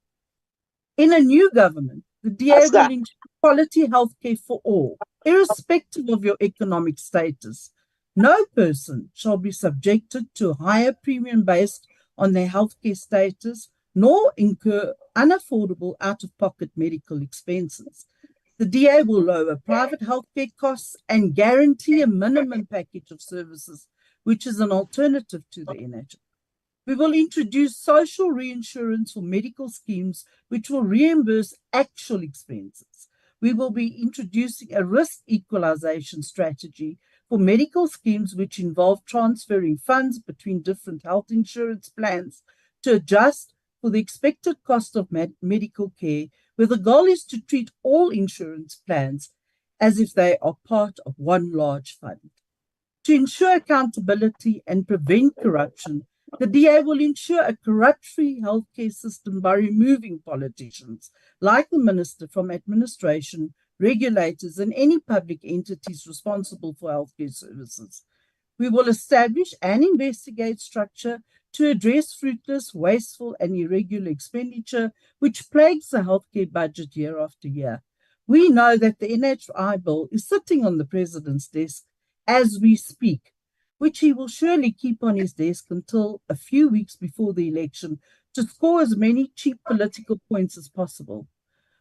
N: In a new government, the DA will ensure quality healthcare for all, irrespective of your economic status. No person shall be subjected to a higher premium based on their healthcare status, nor incur unaffordable out-of-pocket medical expenses. The DA will lower private healthcare costs and guarantee a minimum package of services, which is an alternative to the NHI. We will introduce social reinsurance for medical schemes, which will reimburse actual expenses. We will be introducing a risk equalization strategy for medical schemes, which involve transferring funds between different health insurance plans to adjust for the expected cost of medical care, where the goal is to treat all insurance plans as if they are part of one large fund. To ensure accountability and prevent corruption, the DA will ensure a corrupt-free healthcare system by removing politicians, like the minister, from administration, regulators, and any public entities responsible for healthcare services. We will establish and investigate structure to address fruitless, wasteful, and irregular expenditure which plagues the healthcare budget year after year. We know that the NHI bill is sitting on the president's desk as we speak, which he will surely keep on his desk until a few weeks before the election to score as many cheap political points as possible.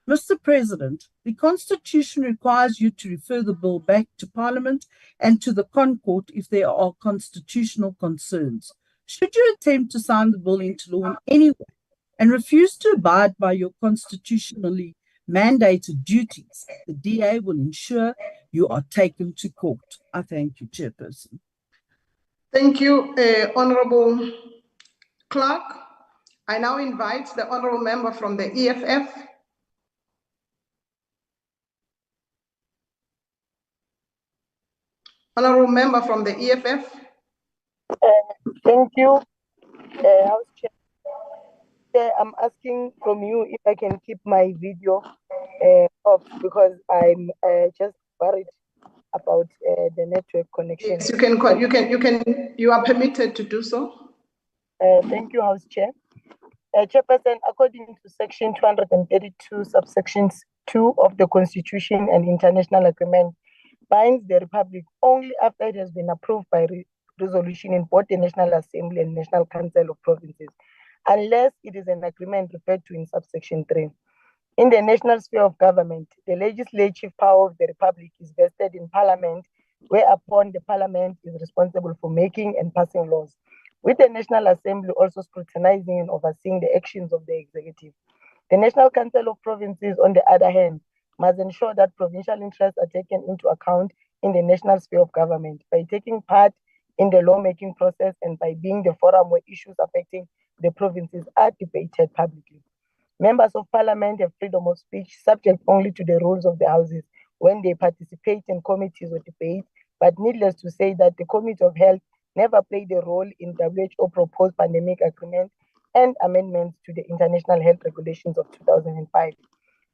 N: Mr. President, the Constitution requires you to refer the bill back to Parliament and to the Concourt if there are constitutional concerns. Should you attempt to sign the bill into law in any way and refuse to abide by your constitutionally mandated duties, the DA will ensure you are taken to court. I thank you, Chairperson.
K: Thank you, Honorable Clerk. I now invite the Honorable Member from the EFF. Honorable Member from the EFF.
D: Thank you, House Chair. I'm asking from you if I can keep my video off because I'm just worried about the network connection.
K: Yes, you are permitted to do so.
D: Thank you, House Chair. Chairperson, according to Section 232, subsections 2 of the Constitution and international agreement, binds the Republic only after it has been approved by resolution in both the National Assembly and National Council of Provinces, unless it is an agreement referred to in subsection 3. In the national sphere of government, the legislative power of the Republic is vested in Parliament, whereupon the Parliament is responsible for making and passing laws, with the National Assembly also scrutinizing and overseeing the actions of the executive. The National Council of Provinces, on the other hand, must ensure that provincial interests are taken into account in the national sphere of government by taking part in the lawmaking process and by being the forum where issues affecting the provinces are debated publicly. Members of Parliament have freedom of speech subject only to the rules of the houses when they participate in committees or debates, but needless to say that the Committee of Health never played a role in WHO proposed pandemic agreement and amendments to the International Health Regulations of 2005.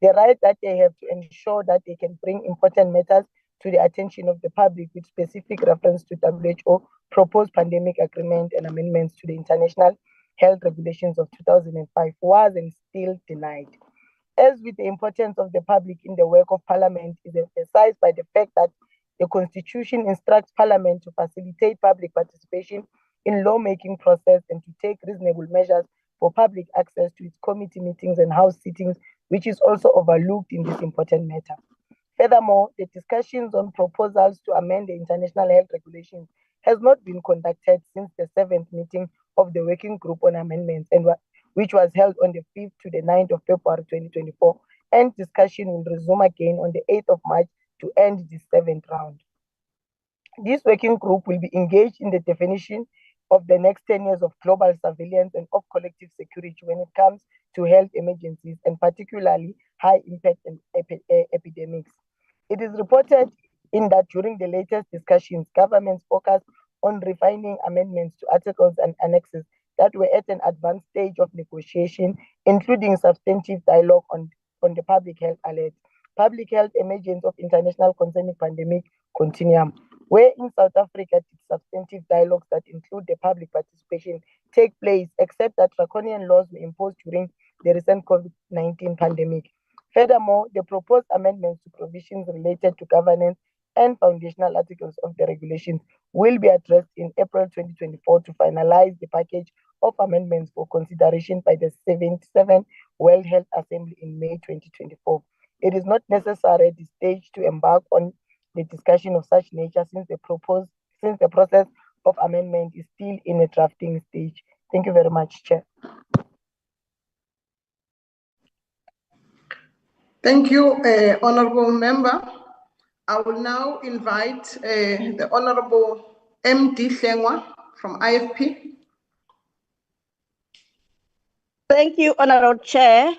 D: The right that they have to ensure that they can bring important matters to the attention of the public with specific reference to WHO proposed pandemic agreement and amendments to the International Health Regulations of 2005 was and still denied. As with the importance of the public in the work of Parliament is emphasized by the fact that the Constitution instructs Parliament to facilitate public participation in lawmaking process and to take reasonable measures for public access to its committee meetings and house sittings, which is also overlooked in this important matter. Furthermore, the discussions on proposals to amend the International Health Regulations has not been conducted since the 7th meeting of the Working Group on Amendments, and which was held on the 5th to the 9th of February 2024, and discussion will resume again on the 8th of March to end the 7th round. This working group will be engaged in the definition of the next 10 years of global surveillance and of collective security when it comes to health emergencies and particularly high impact and epidemics. It is reported in that during the latest discussions, governments focused on refining amendments to articles and annexes that were at an advanced stage of negotiation, including substantive dialogue on the public health alert, public health emergence of international concerning pandemic continuum, where in South Africa, substantive dialogues that include the public participation take place, except that draconian laws were imposed during the recent COVID-19 pandemic. Furthermore, the proposed amendments to provisions related to governance and foundational articles of the regulations will be addressed in April 2024 to finalize the package of amendments for consideration by the 77th World Health Assembly in May 2024. It is not necessary at this stage to embark on the discussion of such nature since the process of amendment is still in a drafting stage. Thank you very much, Chair.
K: Thank you, Honorable Member. I will now invite the Honorable M.D. Hlengwa from IFP.
H: Thank you, Honorable Chair.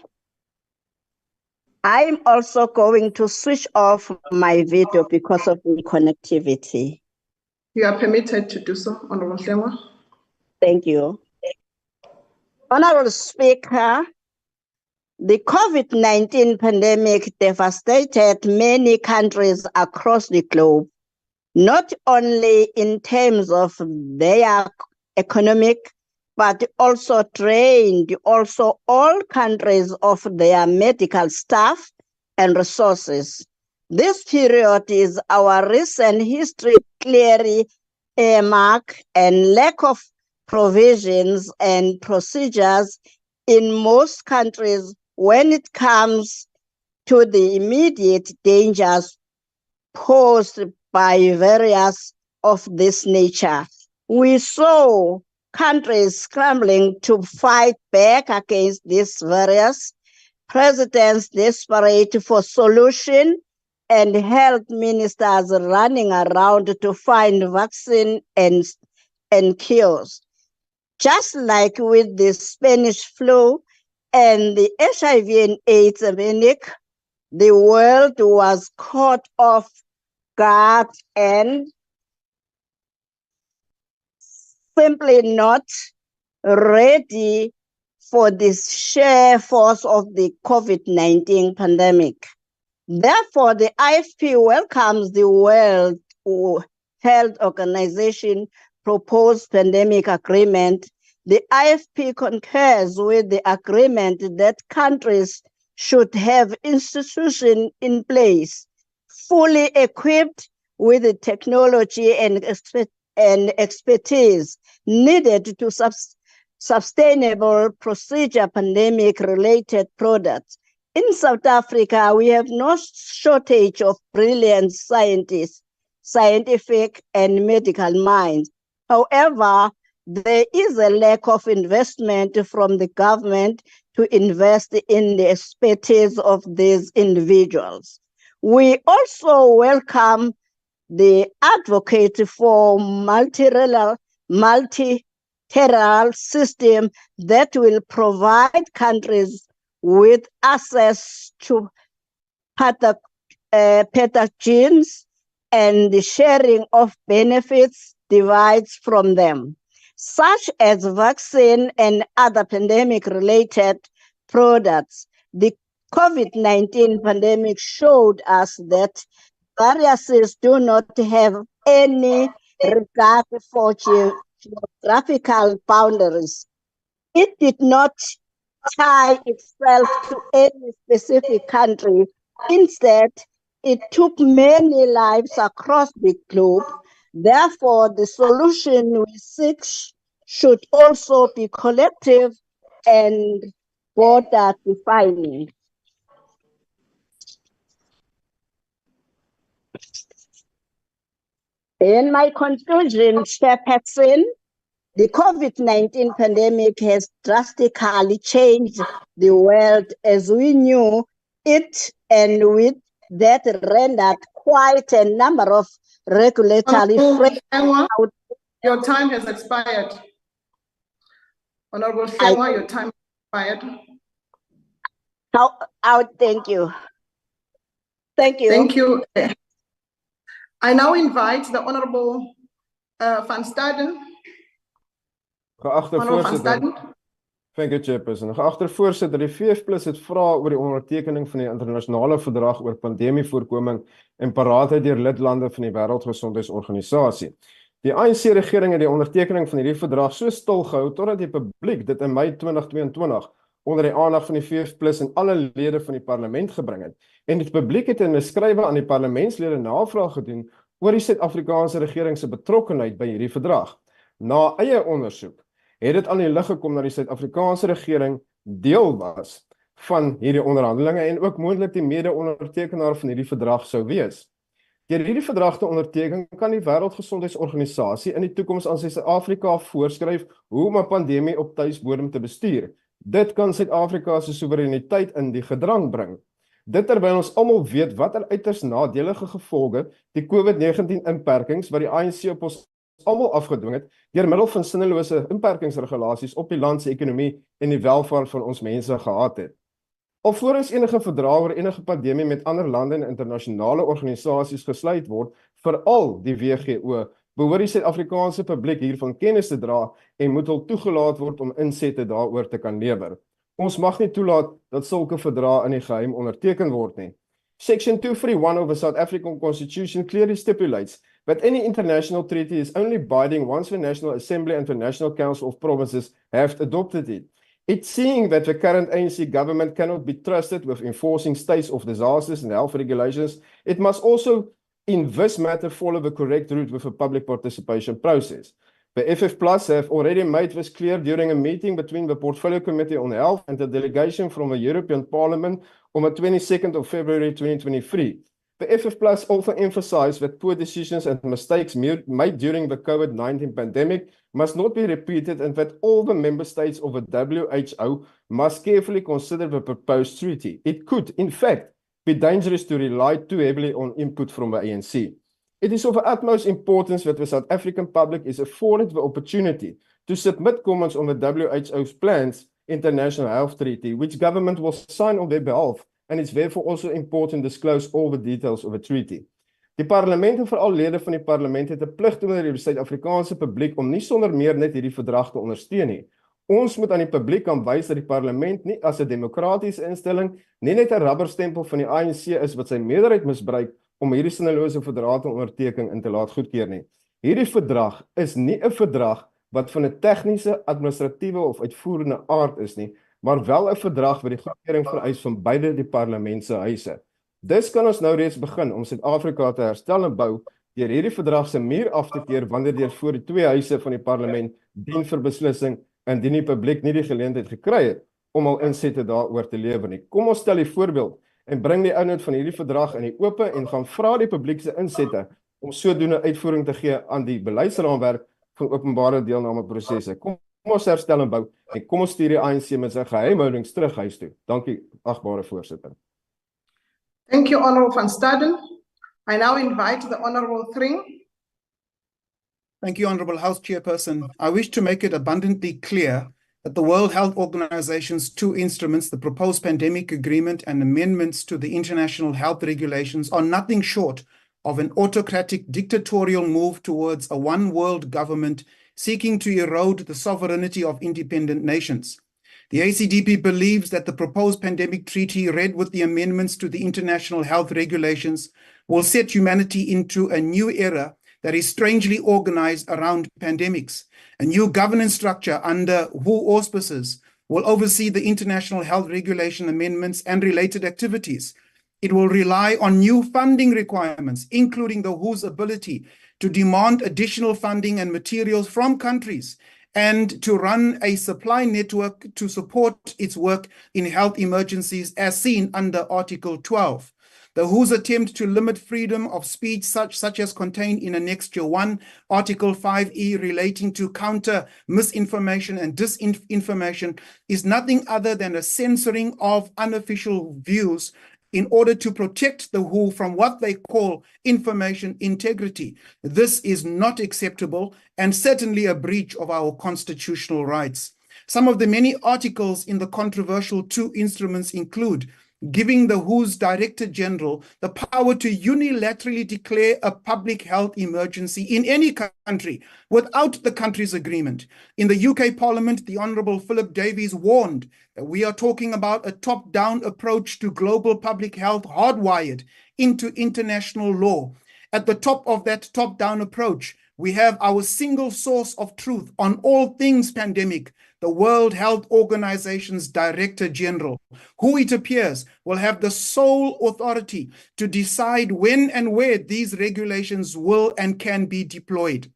H: I'm also going to switch off my video because of the connectivity.
K: You are permitted to do so, Honorable Hlengwa.
H: Thank you. Honorable Speaker, the COVID-19 pandemic devastated many countries across the globe, not only in terms of their economic, but also drained all countries of their medical staff and resources. This period is our recent history clearly earmarked and lack of provisions and procedures in most countries when it comes to the immediate dangers posed by various of this nature. We saw countries scrambling to fight back against these various, presidents desperate for solution, and health ministers running around to find vaccine and cures. Just like with the Spanish flu and the HIV and AIDS epidemic, the world was caught off guard and simply not ready for this sheer force of the COVID-19 pandemic. Therefore, the IFP welcomes the World Health Organization proposed pandemic agreement The IFP concurs with the agreement that countries should have institutions in place, fully equipped with the technology and expertise needed to sustainable procedure pandemic-related products. In South Africa, we have no shortage of brilliant scientists, scientific and medical minds. However, there is a lack of investment from the government to invest in the expertise of these individuals. We also welcome the advocate for multilateral system that will provide countries with access to pathogens and the sharing of benefits derives from them, such as vaccine and other pandemic-related products. The COVID-19 pandemic showed us that viruses do not have any regard for geographical boundaries. It did not tie itself to any specific country. Instead, it took many lives across the globe. Therefore, the solution we seek should also be collective and border defining. In my conclusion, Chairperson, the COVID-19 pandemic has drastically changed the world as we knew it, and with that rendered quite a number of regulatory frameworks.
K: Your time has expired. Honorable Sengwa, your time has expired.
H: Thank you. Thank you.
K: Thank you. I now invite the Honorable Van Staden.
O: Geachte voorsitter, thank you, Chairperson. Geachte voorsitter, die VF+ het vra oor die ondertekening van die internasionale verdrag oor pandemievoorkoming en paraatheid deur lidlande van die Wêreldgesondheidsorganisasie. Die ANC-regering het die ondertekening van hierdie verdrag so stil gehou totdat die publiek dit in Mei 2022 onder die aandag van die VF+ en alle lede van die parlement gebring het. En die publiek het in 'n skrywe aan die parlementslede navraag gedoen oor die Suid-Afrikaanse regering se betrokkenheid by hierdie verdrag. Na eie ondersoek het dit aan die lig gekom dat die Suid-Afrikaanse regering deel was van hierdie onderhandelinge en ook moontlik die mede-ondertekenaar van hierdie verdrag sou wees. Deur hierdie verdrag te onderteken kan die Wêreldgesondheidsorganisasie in die toekoms aan Suid-Afrika voorskryf hoe om 'n pandemie op tuisbodem te bestuur. Dit kan Suid-Afrika se soewereiniteit in die gedrang bring. Dit terwyl ons almal weet watter uiters nadelige gevolge die COVID-19 inperkings wat die ANC op ons almal afgedwing het deur middel van sinnelose inperkingsregulasies op die land se ekonomie en die welvaart van ons mense gehad het. Alvorens enige verdrag oor enige pandemie met ander lande en internasionale organisasies gesluit word, veral die WGO, behoort die Suid-Afrikaanse publiek hiervan kennis te dra en moet hul toegelaat word om insette daaroor te kan lewer. Ons mag nie toelaat dat sulke verdrae in die geheim onderteken word nie. Section 231 of the South African Constitution clearly stipulates that any international treaty is only binding once the National Assembly and the National Council of Provinces have adopted it. It's seeing that the current ANC government cannot be trusted with enforcing states of disasters and health regulations, it must also, in this matter, follow the correct route with a public participation process. The FF+ have already made this clear during a meeting between the Portfolio Committee on Health and the delegation from the European Parliament on the 22nd of February 2023. The FF+ also emphasized that poor decisions and mistakes made during the COVID-19 pandemic must not be repeated and that all the member states of the WHO must carefully consider the proposed treaty. It could, in fact, be dangerous to rely too heavily on input from the ANC. It is of the utmost importance that the South African public is afforded the opportunity to submit comments on the WHO's planned international health treaty, which government will sign on their behalf, and it's therefore also important to disclose all the details of the treaty. Die parlement en veral lede van die parlement het 'n plig teenoor die Suid-Afrikaanse publiek om nie sonder meer net hierdie verdrag te ondersteun nie. Ons moet aan die publiek kan wys dat die parlement nie as 'n demokratiese instelling nie net 'n rubberstempel van die ANC is wat sy meerderheid misbruik om hierdie sinnelose verdrag te onderteken en te laat goedkeur nie. Hierdie verdrag is nie 'n verdrag wat van 'n tegniese, administratiewe of uitvoerende aard is nie, maar wel 'n verdrag wat die goedkeuring vereis van beide die parlement se huise. Dus kan ons nou reeds begin om Suid-Afrika te herstel en bou deur hierdie verdrag se muur af te keer wanneer deur voor die twee huise van die parlement dien vir beslissing indien die publiek nie die geleentheid gekry het om al insette daaroor te lewer nie. Kom ons stel die voorbeeld en bring die inhoud van hierdie verdrag in die ope en gaan vra die publiek se insette om sodoende uitvoering te gee aan die beleidsraamwerk van openbare deelnameprosesse. Kom ons herstel en bou en kom ons stuur die ANC met sy geheimhoudings terug huis toe. Dankie, agbare voorsitter.
K: Thank you, Honourable van Staden. I now invite the Honourable Thring.
L: Thank you, Honourable House Chairperson. I wish to make it abundantly clear that the World Health Organization's two instruments, the proposed pandemic agreement and amendments to the international health regulations, are nothing short of an autocratic dictatorial move towards a one world government seeking to erode the sovereignty of independent nations. The ACDP believes that the proposed pandemic treaty, read with the amendments to the international health regulations, will set humanity into a new era that is strangely organized around pandemics. A new governance structure under WHO auspices will oversee the international health regulation amendments and related activities. It will rely on new funding requirements, including the WHO's ability to demand additional funding and materials from countries and to run a supply network to support its work in health emergencies as seen under Article 12. The WHO's attempt to limit freedom of speech such as contained in Annexure 1, Article 5E relating to counter misinformation and disinformation is nothing other than a censoring of unofficial views in order to protect the WHO from what they call information integrity. This is not acceptable and certainly a breach of our constitutional rights. Some of the many articles in the controversial two instruments include giving the WHO's Director General the power to unilaterally declare a public health emergency in any country without the country's agreement. In the UK Parliament, the Honourable Philip Davies warned that we are talking about a top-down approach to global public health hardwired into international law. At the top of that top-down approach, we have our single source of truth on all things pandemic, the World Health Organization's Director General, who it appears will have the sole authority to decide when and where these regulations will and can be deployed.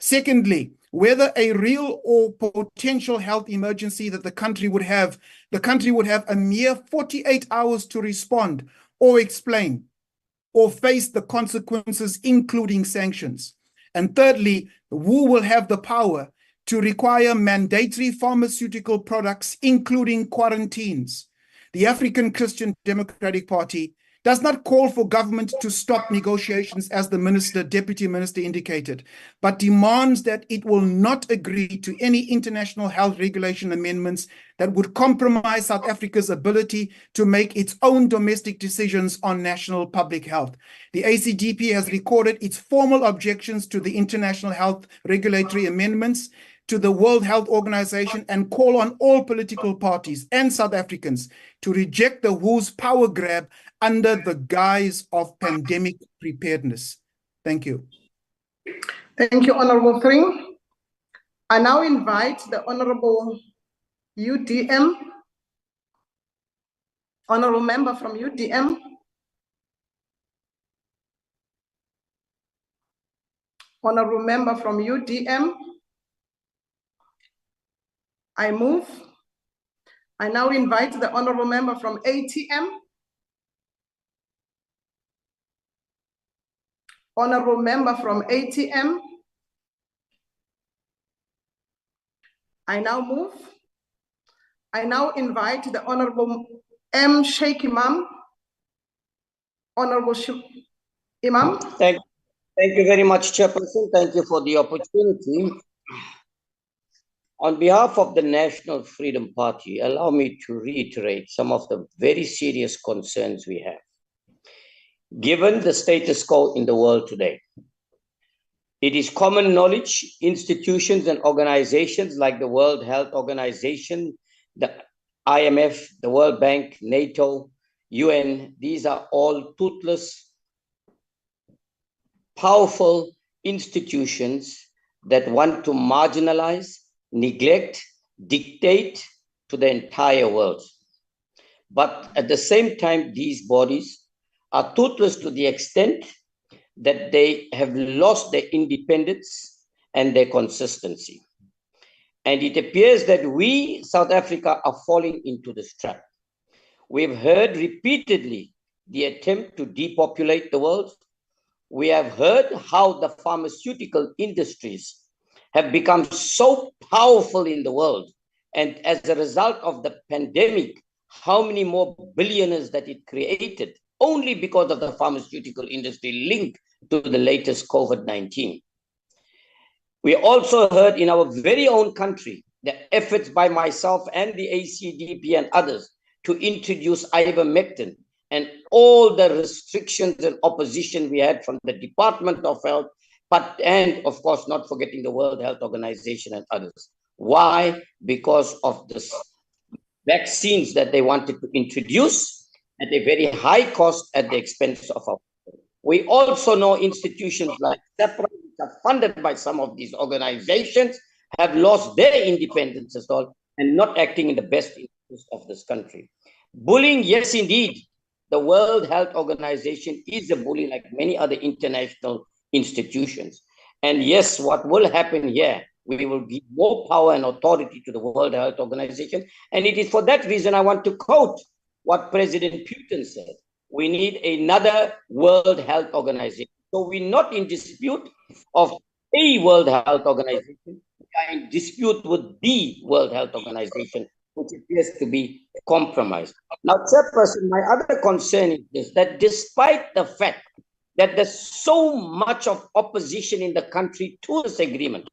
L: Secondly, whether a real or potential health emergency that the country would have a mere 48 hours to respond or explain or face the consequences, including sanctions. And thirdly, WHO will have the power to require mandatory pharmaceutical products, including quarantines. The African Christian Democratic Party does not call for government to stop negotiations, as the Deputy Minister indicated, but demands that it will not agree to any international health regulation amendments that would compromise South Africa's ability to make its own domestic decisions on national public health. The ACDP has recorded its formal objections to the international health regulatory amendments to the World Health Organization and call on all political parties and South Africans to reject the WHO's power grab under the guise of pandemic preparedness. Thank you.
K: Thank you, Honourable Thring. I now invite the Honourable UDM, Honourable Member from UDM. Honourable Member from UDM. I move. I now invite the Honourable Member from ATM. Honourable Member from ATM. I now move. I now invite the Honourable M. Sheikh Imam. Honourable Imam.
P: Thank you very much, Chairperson. Thank you for the opportunity. On behalf of the National Freedom Party, allow me to reiterate some of the very serious concerns we have. Given the status quo in the world today, it is common knowledge institutions and organizations like the World Health Organization, the IMF, the World Bank, NATO, UN, these are all toothless, powerful institutions that want to marginalize, neglect, dictate to the entire world. But at the same time, these bodies are toothless to the extent that they have lost their independence and their consistency. And it appears that we, South Africa, are falling into this trap. We've heard repeatedly the attempt to depopulate the world. We have heard how the pharmaceutical industries have become so powerful in the world. And as a result of the pandemic, how many more billionaires that it created only because of the pharmaceutical industry linked to the latest COVID-19. We also heard in our very own country the efforts by myself and the ACDP and others to introduce ivermectin and all the restrictions and opposition we had from the Department of Health, and of course, not forgetting the World Health Organization and others. Why? Because of the vaccines that they wanted to introduce at a very high cost at the expense of our people. We also know institutions like SEPRA, which are funded by some of these organizations, have lost their independence as well and not acting in the best interest of this country. Bullying, yes, indeed. The World Health Organization is a bully like many other international institutions. And yes, what will happen here, we will give more power and authority to the World Health Organization. And it is for that reason I want to quote what President Putin said. We need another World Health Organization. So we're not in dispute of a World Health Organization. We are in dispute with the World Health Organization, which appears to be compromised. Now, Chairperson, my other concern is this, that despite the fact that there's so much of opposition in the country to this agreement,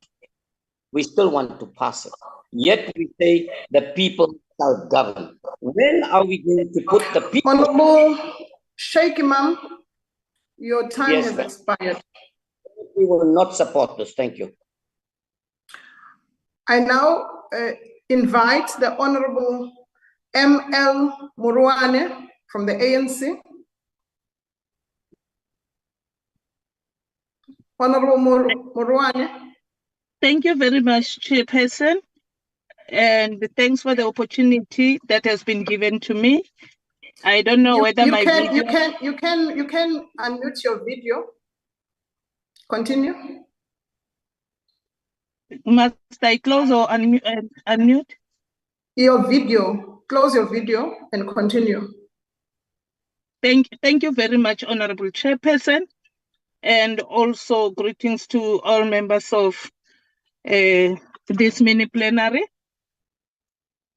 P: we still want to pass it. Yet we say the people shall govern. When are we going to put the people?
K: Honorable Sheikh Imam, your time has expired.
P: We will not support this. Thank you.
K: I now invite the Honorable M.L. Muruane from the ANC. Honorable Muruane.
J: Thank you very much, Chairperson, and thanks for the opportunity that has been given to me. I don't know whether
K: you
J: my
K: can unmute your video. Continue.
J: Must I close or unmute?
K: Your video. Close your video and continue.
J: Thank you very much, Honorable Chairperson, and also greetings to all members of this mini-plenary.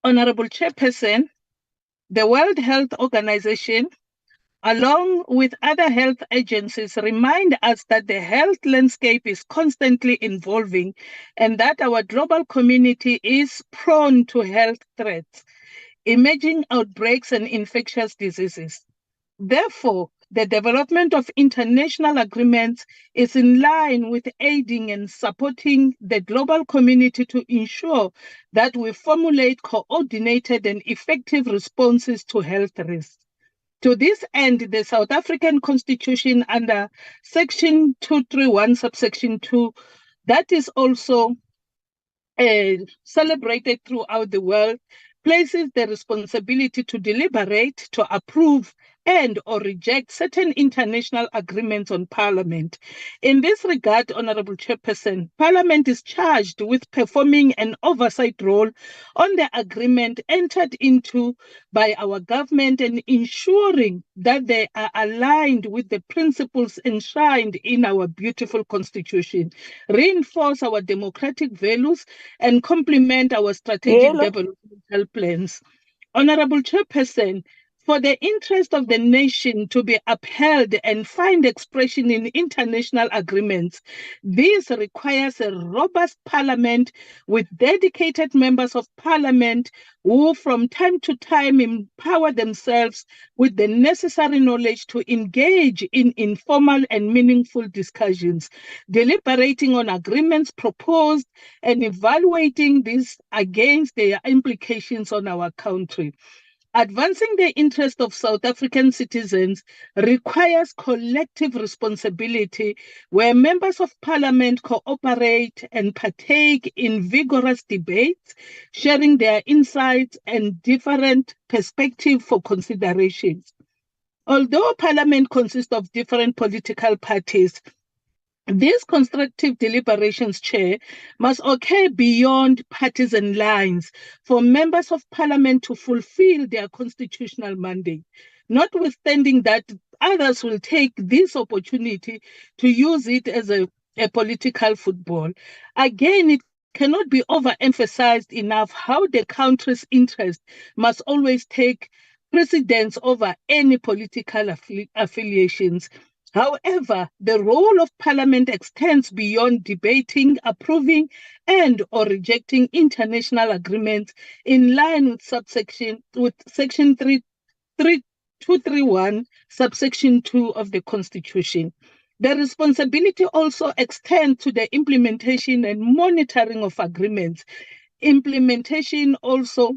J: Honorable Chairperson, the World Health Organization, along with other health agencies, remind us that the health landscape is constantly evolving and that our global community is prone to health threats, emerging outbreaks and infectious diseases. Therefore, the development of international agreements is in line with aiding and supporting the global community to ensure that we formulate coordinated and effective responses to health risks. To this end, the South African Constitution under Section 231, subsection 2, that is also celebrated throughout the world, places the responsibility to deliberate, to approve, and or reject certain international agreements on Parliament. In this regard, Honourable Chairperson, Parliament is charged with performing an oversight role on the agreement entered into by our government and ensuring that they are aligned with the principles enshrined in our beautiful Constitution, reinforce our democratic values, and complement our strategic developmental plans. Honourable Chairperson, for the interest of the nation to be upheld and find expression in international agreements, this requires a robust parliament with dedicated members of parliament who from time to time empower themselves with the necessary knowledge to engage in informal and meaningful discussions, deliberating on agreements proposed and evaluating these against their implications on our country. Advancing the interest of South African citizens requires collective responsibility where members of parliament cooperate and partake in vigorous debates, sharing their insights and different perspectives for considerations. Although parliament consists of different political parties, these constructive deliberations, Chair, must occur beyond partisan lines for members of parliament to fulfill their constitutional mandate, notwithstanding that others will take this opportunity to use it as a political football. Again, it cannot be overemphasized enough how the country's interest must always take precedence over any political affiliations. However, the role of Parliament extends beyond debating, approving, and or rejecting international agreements in line with Section 231, subsection 2 of the Constitution. The responsibility also extends to the implementation and monitoring of agreements. Implementation also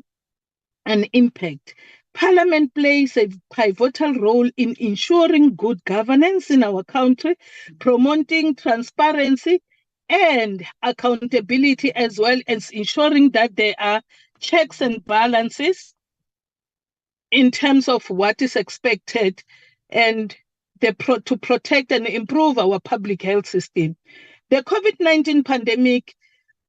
J: an impact. Parliament plays a pivotal role in ensuring good governance in our country, promoting transparency and accountability, as well as ensuring that there are checks and balances in terms of what is expected and to protect and improve our public health system. The COVID-19 pandemic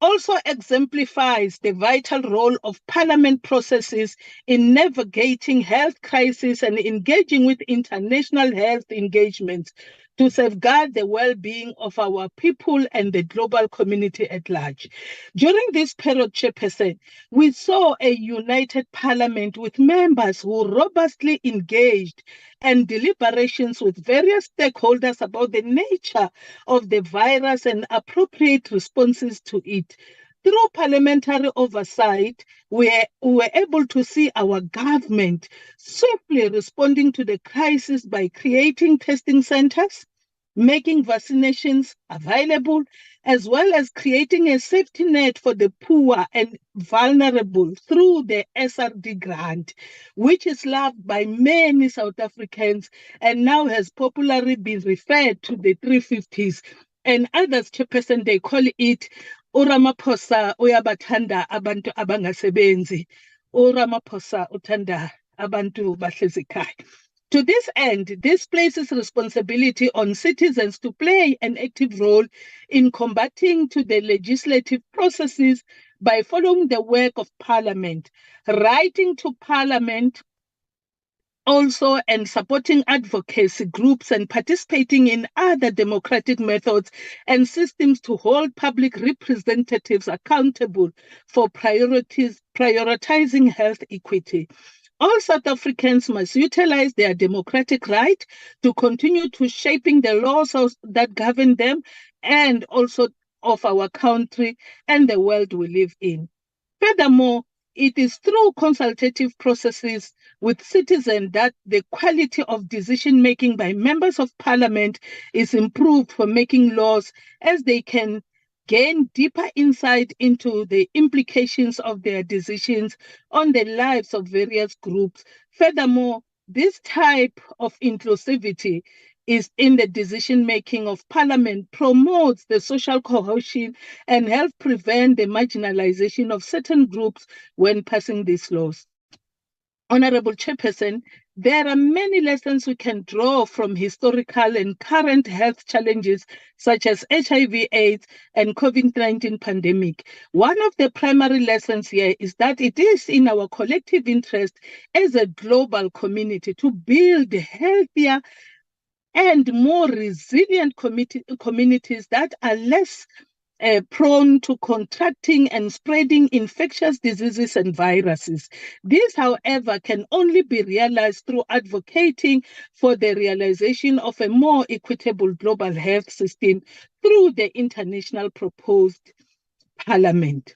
J: also exemplifies the vital role of parliament processes in navigating health crises and engaging with international health engagements to safeguard the well-being of our people and the global community at large. During this period, Chairperson, we saw a united parliament with members who robustly engaged and deliberations with various stakeholders about the nature of the virus and appropriate responses to it. Through parliamentary oversight, we were able to see our government swiftly responding to the crisis by creating testing centers, making vaccinations available, as well as creating a safety net for the poor and vulnerable through the SRD grant, which is loved by many South Africans and now has popularly been referred to the 350s. And others, Chairperson, they call it uRamaphosa uyabathanda abantu abangasebenzi. uRamaphosa uthanda abantu bahlezi ekhaya. To this end, this places responsibility on citizens to play an active role in combating to the legislative processes by following the work of Parliament, writing to Parliament also, and supporting advocacy groups and participating in other democratic methods and systems to hold public representatives accountable for prioritizing health equity. All South Africans must utilize their democratic right to continue to shaping the laws that govern them and also of our country and the world we live in. Furthermore, it is through consultative processes with citizens that the quality of decision-making by members of parliament is improved for making laws, as they can gain deeper insight into the implications of their decisions on the lives of various groups. Furthermore, this type of inclusivity is in the decision-making of Parliament, promotes the social cohesion and help prevent the marginalization of certain groups when passing these laws. Honorable Chairperson, there are many lessons we can draw from historical and current health challenges such as HIV/AIDS and COVID-19 pandemic. One of the primary lessons here is that it is in our collective interest as a global community to build healthier and more resilient communities that are less prone to contracting and spreading infectious diseases and viruses. This, however, can only be realized through advocating for the realization of a more equitable global health system through the international proposed parliament.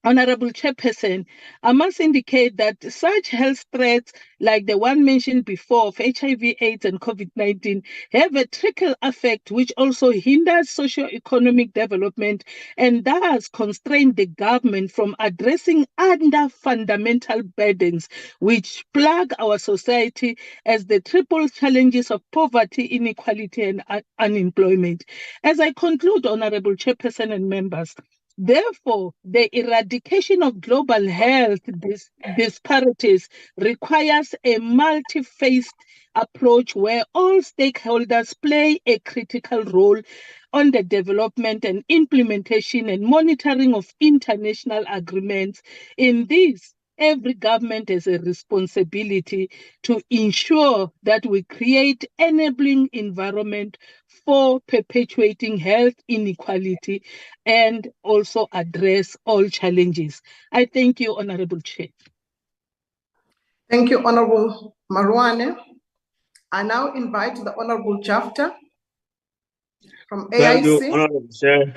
J: Honorable Chairperson, I must indicate that such health threats like the one mentioned before of HIV, AIDS, and COVID-19 have a trickle effect which also hinders socio-economic development and thus constrain the government from addressing other fundamental burdens which plague our society as the triple challenges of poverty, inequality, and unemployment. As I conclude, Honorable Chairperson and members, therefore, the eradication of global health disparities requires a multi-phased approach where all stakeholders play a critical role on the development and implementation and monitoring of international agreements. In this, every government has a responsibility to ensure that we create enabling environment for perpetuating health inequality and also address all challenges. I thank you, Honorable Chair.
K: Thank you, Honorable Marwane. I now invite the Honorable Jafta from AIC.
Q: Thank you, Honorable Chair.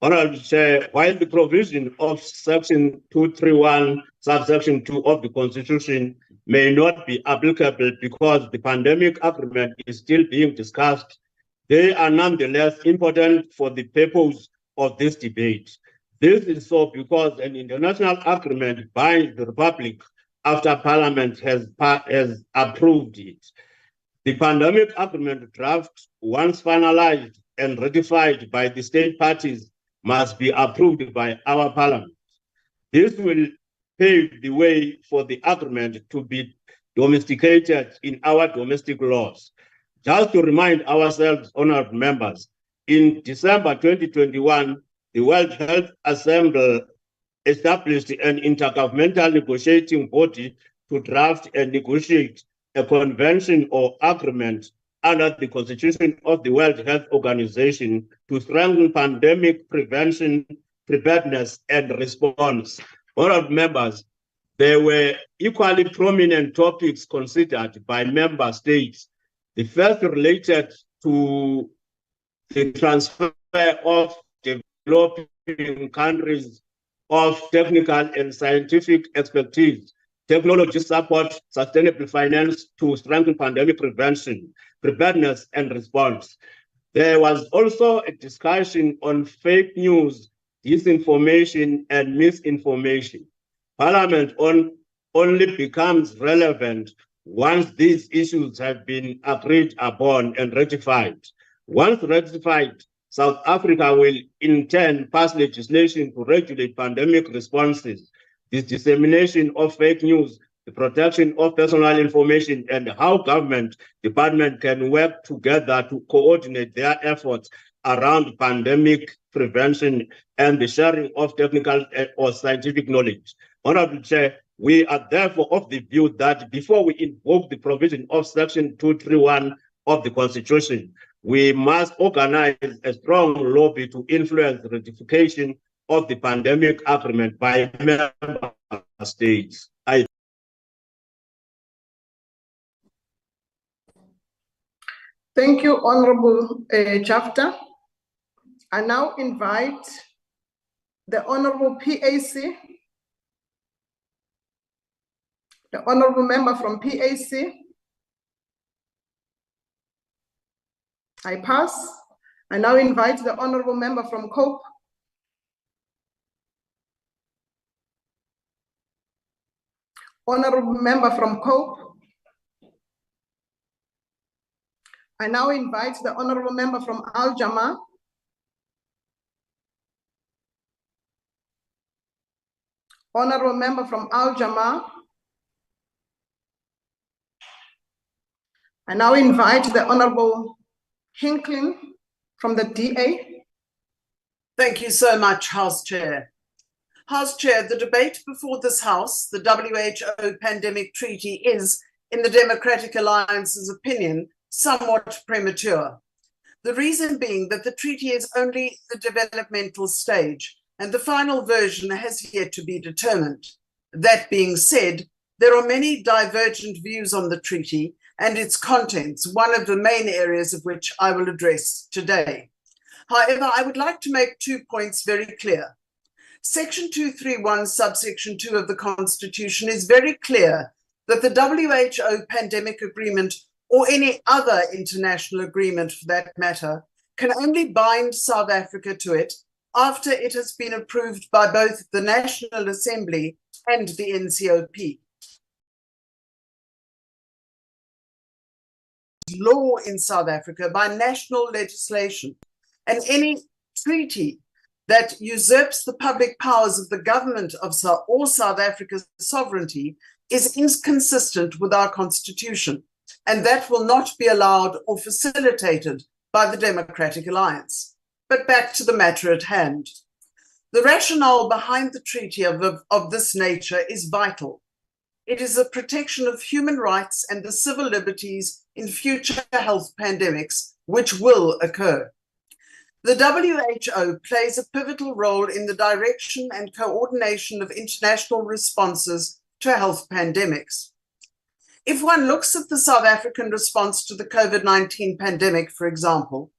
Q: Honorable Chair, while the provision of Section 231, subsection 2 of the Constitution may not be applicable because the pandemic agreement is still being discussed, they are nonetheless important for the purpose of this debate. This is so because an international agreement binds the Republic after Parliament has approved it. The pandemic agreement draft, once finalized and ratified by the state parties, must be approved by our Parliament. This will pave the way for the agreement to be domesticated in our domestic laws. Just to remind ourselves, honourable members, in December 2021, the World Health Assembly established an intergovernmental negotiating body to draft and negotiate a convention or agreement under the Constitution of the World Health Organization to strengthen pandemic prevention, preparedness, and response. Honourable members, there were equally prominent topics considered by member states. The first related to the transfer of developing countries of technical and scientific expertise, technology support, sustainable finance to strengthen pandemic prevention, preparedness, and response. There was also a discussion on fake news, disinformation, and misinformation. Parliament only becomes relevant once these issues have been agreed upon and ratified. Once ratified, South Africa will in turn pass legislation to regulate pandemic responses, the dissemination of fake news, the protection of personal information, and how government departments can work together to coordinate their efforts around pandemic prevention and the sharing of technical or scientific knowledge. Honorable Chair, we are therefore of the view that before we invoke the provision of Section 231 of the Constitution, we must organize a strong lobby to influence the ratification of the pandemic agreement by member states.
K: Thank you, Honorable Jafta. I now invite the Honorable PAC, the Honorable Member from PAC. I pass. I now invite the Honorable Member from COPE. Honorable Member from COPE. I now invite the Honorable Member from Al Jama. Honorable Member from Al Jama. I now invite the Honorable Hinkling from the DA.
R: Thank you so much, House Chair. House Chair, the debate before this House, the WHO Pandemic Treaty, is, in the Democratic Alliance's opinion, somewhat premature. The reason being that the treaty is only the developmental stage and the final version has yet to be determined. That being said, there are many divergent views on the treaty and its contents, one of the main areas of which I will address today. However, I would like to make 2 points very clear. Section 231, subsection 2 of the Constitution is very clear that the WHO pandemic agreement, or any other international agreement for that matter, can only bind South Africa to it after it has been approved by both the National Assembly and the NCOP. Law in South Africa by national legislation, and any treaty that usurps the public powers of the government of South Africa's sovereignty is inconsistent with our constitution, and that will not be allowed or facilitated by the Democratic Alliance. But back to the matter at hand. The rationale behind the treaty of this nature is vital. It is a protection of human rights and the civil liberties in future health pandemics, which will occur. The WHO plays a pivotal role in the direction and coordination of international responses to health pandemics. If one looks at the South African response to the COVID-19 pandemic, for example,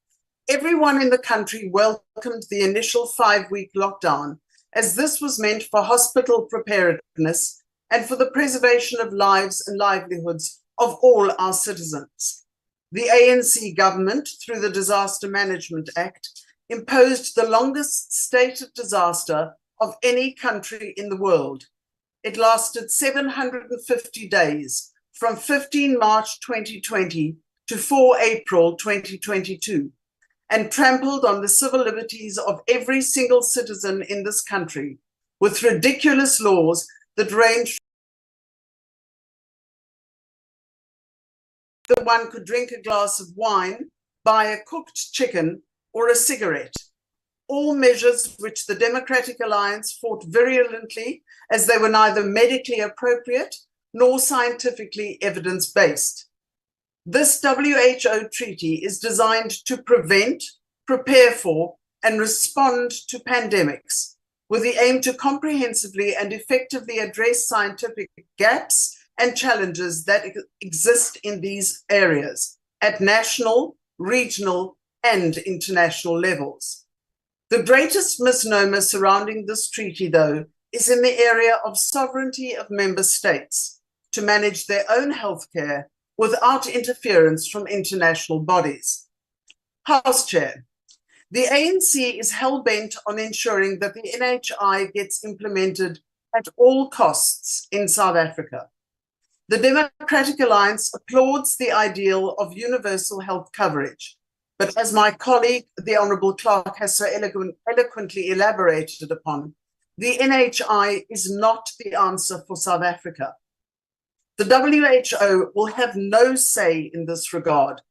R: everyone in the country welcomed the initial 5-week lockdown, as this was meant for hospital preparedness and for the preservation of lives and livelihoods of all our citizens. The ANC government, through the Disaster Management Act, imposed the longest state of disaster of any country in the world. It lasted 750 days, from 15 March 2020 to 4 April 2022, and trampled on the civil liberties of every single citizen in this country, with ridiculous laws that range that one could drink a glass of wine, buy a cooked chicken, or a cigarette. All measures which the Democratic Alliance fought virulently, as they were neither medically appropriate nor scientifically evidence-based. This WHO treaty is designed to prevent, prepare for, and respond to pandemics, with the aim to comprehensively and effectively address scientific gaps and challenges that exist in these areas at national, regional, and international levels. The greatest misnomer surrounding this treaty, though, is in the area of sovereignty of member states to manage their own healthcare without interference from international bodies. House Chair, the ANC is hell-bent on ensuring that the NHI gets implemented at all costs in South Africa. The Democratic Alliance applauds the ideal of universal health coverage, but as my colleague, the Honourable Clark, has so eloquently elaborated upon, the NHI is not the answer for South Africa. The WHO will have no say in this regard,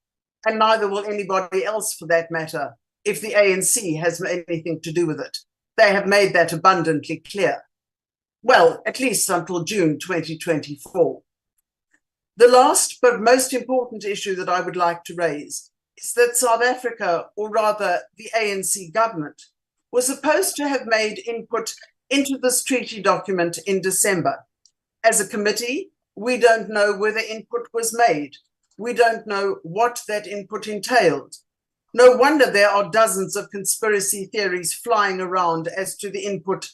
R: and neither will anybody else for that matter, if the ANC has anything to do with it. They have made that abundantly clear. Well, at least until June 2024. The last but most important issue that I would like to raise is that South Africa, or rather the ANC government, was supposed to have made input into this treaty document in December. As a committee, we don't know whether input was made. We don't know what that input entailed. No wonder there are dozens of conspiracy theories flying around as to the input,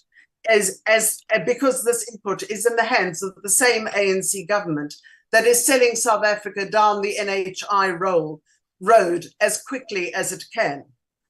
R: because this input is in the hands of the same ANC government that is selling South Africa down the NHI road as quickly as it can.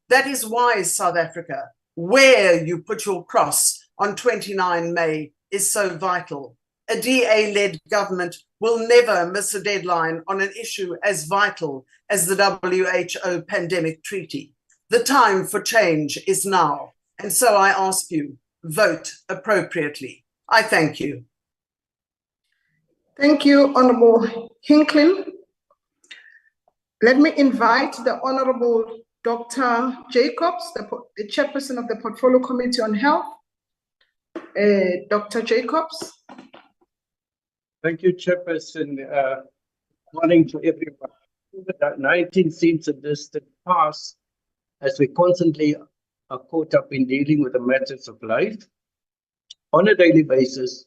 R: That is why South Africa, where you put your cross on 29 May, is so vital. A DA-led government will never miss a deadline on an issue as vital as the WHO pandemic treaty. The time for change is now, and so I ask you, vote appropriately. I thank you.
K: Thank you, Honourable Hinckley. Let me invite the Honourable Dr. Jacobs, the Chairperson of the Portfolio Committee on Health. Dr. Jacobs.
S: Thank you, Chairperson. Morning to everyone. COVID-19 seems a distant past as we constantly are caught up in dealing with the matters of life on a daily basis.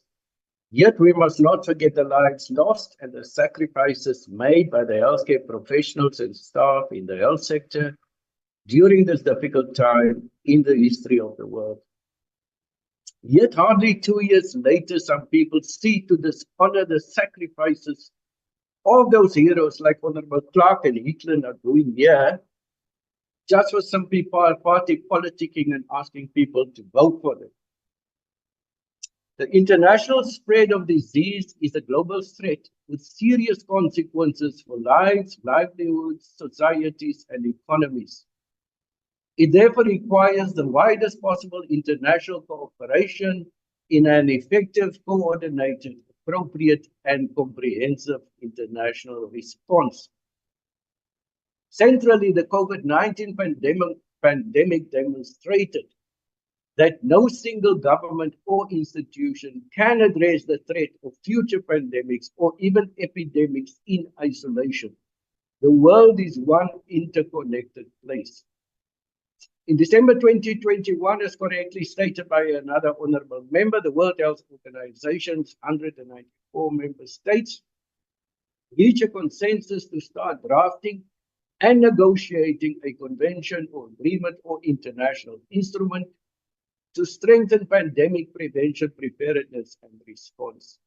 S: Yet we must not forget the lives lost and the sacrifices made by the healthcare professionals and staff in the health sector during this difficult time in the history of the world. Yet hardly 2 years later, some people seek to dishonor the sacrifices of those heroes like Honorable Clark and Hitler are doing here, just for some people are party politicking and asking people to vote for them. The international spread of disease is a global threat with serious consequences for lives, livelihoods, societies, and economies. It therefore requires the widest possible international cooperation in an effective, coordinated, appropriate, and comprehensive international response. Centrally, the COVID-19 pandemic demonstrated that no single government or institution can address the threat of future pandemics or even epidemics in isolation. The world is one interconnected place. In December 2021, as correctly stated by another honorable member, the World Health Organization's 194 member states reached a consensus to start drafting and negotiating a convention or agreement or international instrument to strengthen pandemic prevention, preparedness, and response.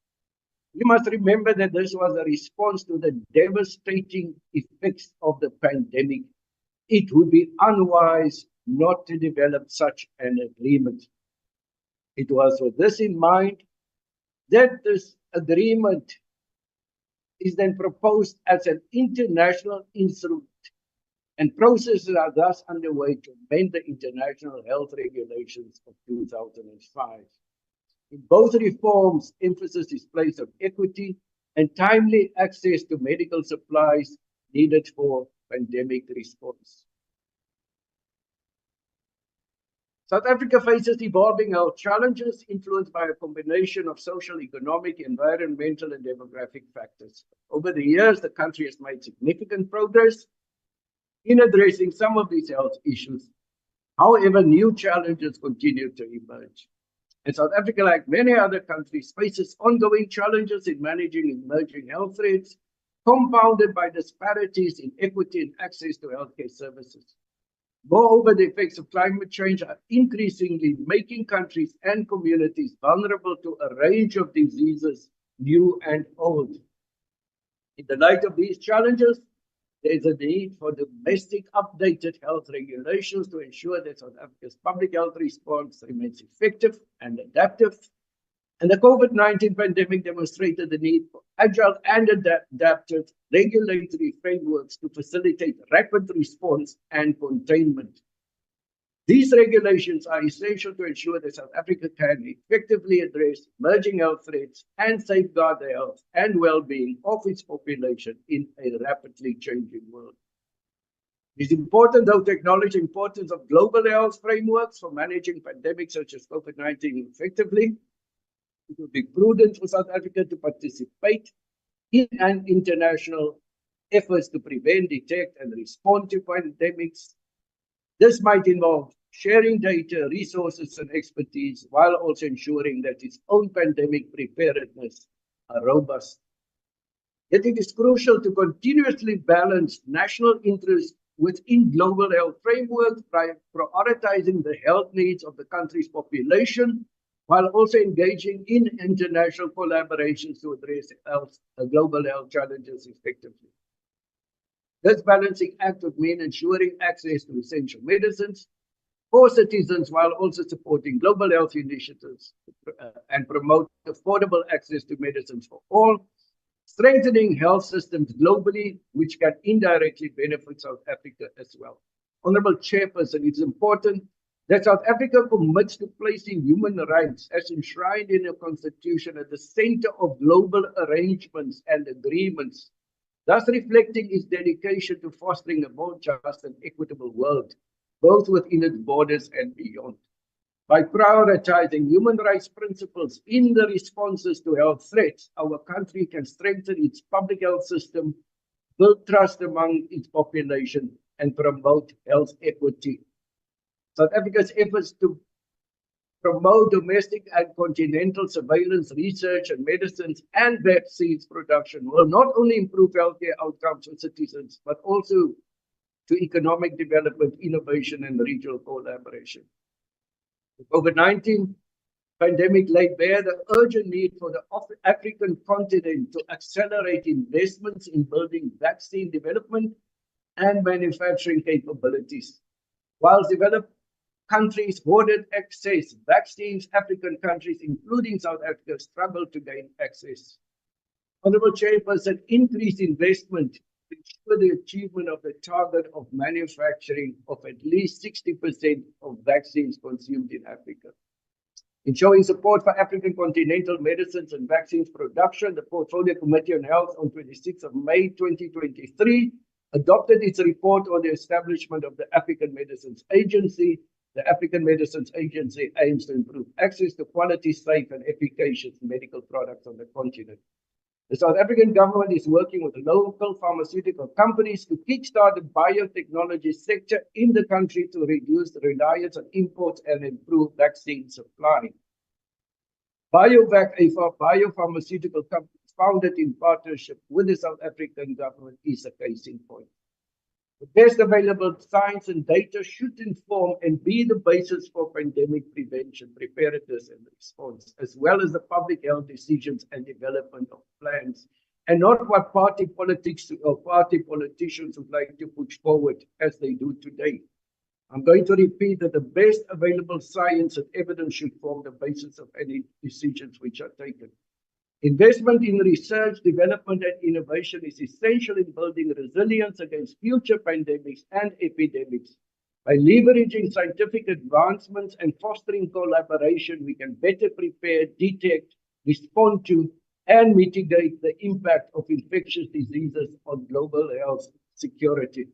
S: You must remember that this was a response to the devastating effects of the pandemic. It would be unwise not to develop such an agreement. It was with this in mind that this agreement is then proposed as an international instrument, and processes are thus underway to amend the international health regulations of 2005. In both reforms, emphasis is placed on equity and timely access to medical supplies needed for pandemic response. South Africa faces evolving health challenges influenced by a combination of social, economic, environmental, and demographic factors. Over the years, the country has made significant progress in addressing some of these health issues. However, new challenges continue to emerge. And South Africa, like many other countries, faces ongoing challenges in managing emerging health threats, compounded by disparities in equity and access to healthcare services. Moreover, the effects of climate change are increasingly making countries and communities vulnerable to a range of diseases, new and old. In the light of these challenges, there is a need for domestic updated health regulations to ensure that South Africa's public health response remains effective and adaptive. And the COVID-19 pandemic demonstrated the need for agile and adapted regulatory frameworks to facilitate rapid response and containment. These regulations are essential to ensure that South Africa can effectively address emerging health threats and safeguard the health and well-being of its population in a rapidly changing world. It is important, though, to acknowledge the importance of global health frameworks for managing pandemics such as COVID-19 effectively. It would be prudent for South Africa to participate in an international efforts to prevent, detect, and respond to pandemics. This might involve sharing data, resources, and expertise, while also ensuring that its own pandemic preparedness are robust. Yet it is crucial to continuously balance national interests within global health frameworks by prioritizing the health needs of the country's population, while also engaging in international collaborations to address global health challenges effectively. This balancing act would mean ensuring access to essential medicines for citizens while also supporting global health initiatives and promote affordable access to medicines for all, strengthening health systems globally, which can indirectly benefit South Africa as well. Honorable Chairperson, it's important that South Africa commits to placing human rights as enshrined in the Constitution at the center of global arrangements and agreements, thus reflecting its dedication to fostering a more just and equitable world, both within its borders and beyond. By prioritizing human rights principles in the responses to health threats, our country can strengthen its public health system, build trust among its population, and promote health equity. South Africa's efforts to promote domestic and continental surveillance research and medicines and vaccines production will not only improve healthcare outcomes for citizens, but also to economic development, innovation, and regional collaboration. COVID-19 pandemic laid bare the urgent need for the African continent to accelerate investments in building vaccine development and manufacturing capabilities. Whilst developed countries hoarded excess vaccines, African countries, including South Africa, struggled to gain access. Honorable Chairperson, increased investment to ensure the achievement of the target of manufacturing of at least 60% of vaccines consumed in Africa. In showing support for African continental medicines and vaccines production, the Portfolio Committee on Health on 26th of May 2023 adopted its report on the establishment of the African Medicines Agency. The African Medicines Agency aims to improve access to quality, safe, and efficacious medical products on the continent. The South African government is working with local pharmaceutical companies to kickstart the biotechnology sector in the country to reduce the reliance on imports and improve vaccine supply. BioVac, a biopharmaceutical company founded in partnership with the South African government, is a case in point. The best available science and data should inform and be the basis for pandemic prevention, preparedness, and response, as well as the public health decisions and development of plans, and not what party politics or party politicians would like to push forward as they do today. I'm going to repeat that the best available science and evidence should form the basis of any decisions which are taken. Investment in research, development, and innovation is essential in building resilience against future pandemics and epidemics. By leveraging scientific advancements and fostering collaboration, we can better prepare, detect, respond to, and mitigate the impact of infectious diseases on global health security.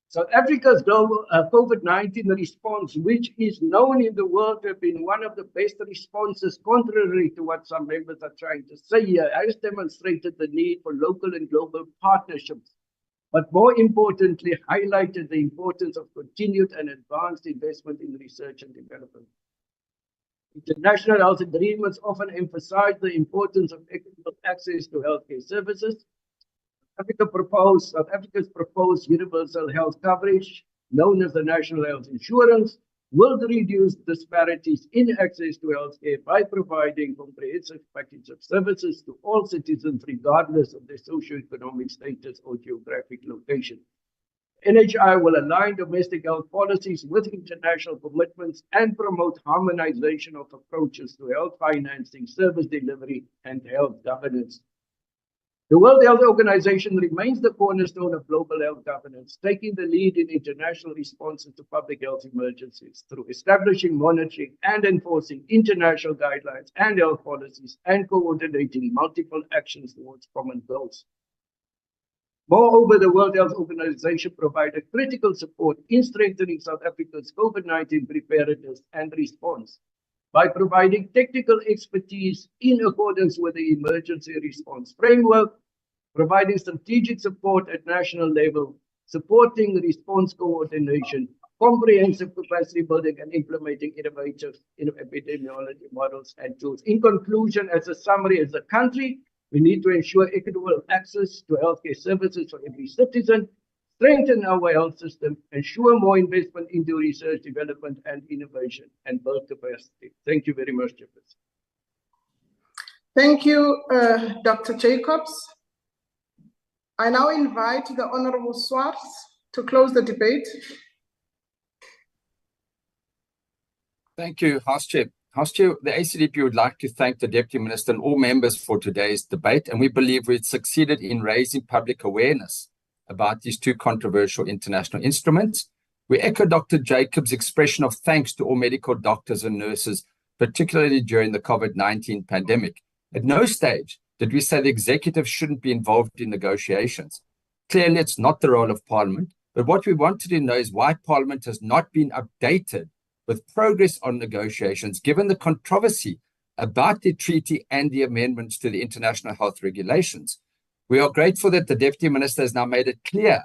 S: South Africa's global COVID-19 response, which is known in the world to have been one of the best responses, contrary to what some members are trying to say here, has demonstrated the need for local and global partnerships, but more importantly, highlighted the importance of continued and advanced investment in research and development. International health agreements often emphasize the importance of equitable access to healthcare services. South Africa's proposed universal health coverage, known as the National Health Insurance, will reduce disparities in access to healthcare by providing comprehensive package of services to all citizens, regardless of their socioeconomic status or geographic location. NHI will align domestic health policies with international commitments and promote harmonization of approaches to health financing, service delivery, and health governance. The World Health Organization remains the cornerstone of global health governance, taking the lead in international responses to public health emergencies through establishing, monitoring, and enforcing international guidelines and health policies and coordinating multiple actions towards common goals. Moreover, the World Health Organization provided critical support in strengthening South Africa's COVID-19 preparedness and response by providing technical expertise in accordance with the emergency response framework, providing strategic support at national level, supporting response coordination, comprehensive capacity building, and implementing innovative epidemiology models and tools. In conclusion, as a summary, as a country, we need to ensure equitable access to healthcare services for every citizen, strengthen our health system, ensure more investment into research, development, and innovation, and build capacity. Thank you very much, Chairperson.
K: Thank you, Dr. Jacobs. I now invite the Honorable Swart to close the debate.
E: Thank you, House Chair. House Chair, the ACDP would like to thank the Deputy Minister and all members for today's debate, and we believe we've succeeded in raising public awareness about these two controversial international instruments. We echo Dr. Jacobs' expression of thanks to all medical doctors and nurses, particularly during the COVID-19 pandemic. At no stage did we say the executive shouldn't be involved in negotiations. Clearly, it's not the role of Parliament, but what we wanted to know is why Parliament has not been updated with progress on negotiations, given the controversy about the treaty and the amendments to the international health regulations. We are grateful that the Deputy Minister has now made it clear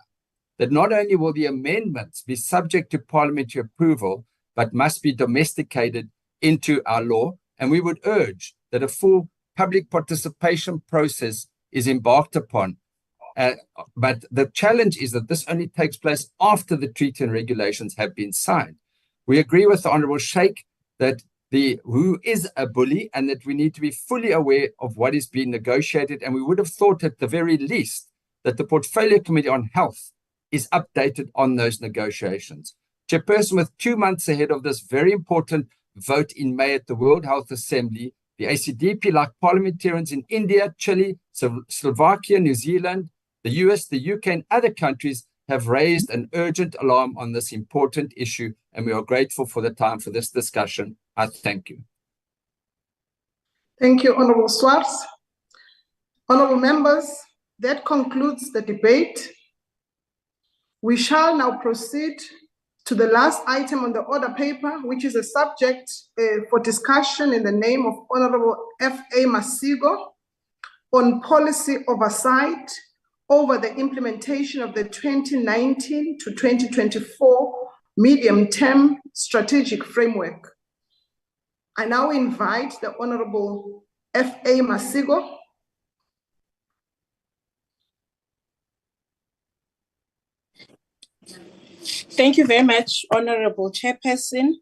E: that not only will the amendments be subject to parliamentary approval, but must be domesticated into our law, and we would urge that a full public participation process is embarked upon. But the challenge is that this only takes place after the treaty and regulations have been signed. We agree with the Honourable Sheikh that who is a bully, and that we need to be fully aware of what is being negotiated. And we would have thought at the very least that the Portfolio Committee on Health is updated on those negotiations. Chairperson, with 2 months ahead of this very important vote in May at the World Health Assembly, the ACDP, like parliamentarians in India, Chile, Slovakia, New Zealand, the US, the UK, and other countries, have raised an urgent alarm on this important issue, and we are grateful for the time for this discussion. I thank you.
K: Thank you, Honorable Swart. Honorable members, that concludes the debate. We shall now proceed to the last item on the order paper, which is a subject for discussion in the name of Honorable F A Masiko on policy oversight over the implementation of the 2019 to 2024 medium-term strategic framework. I now invite the Honorable F A Masiko.
T: Thank you very much, Honorable Chairperson.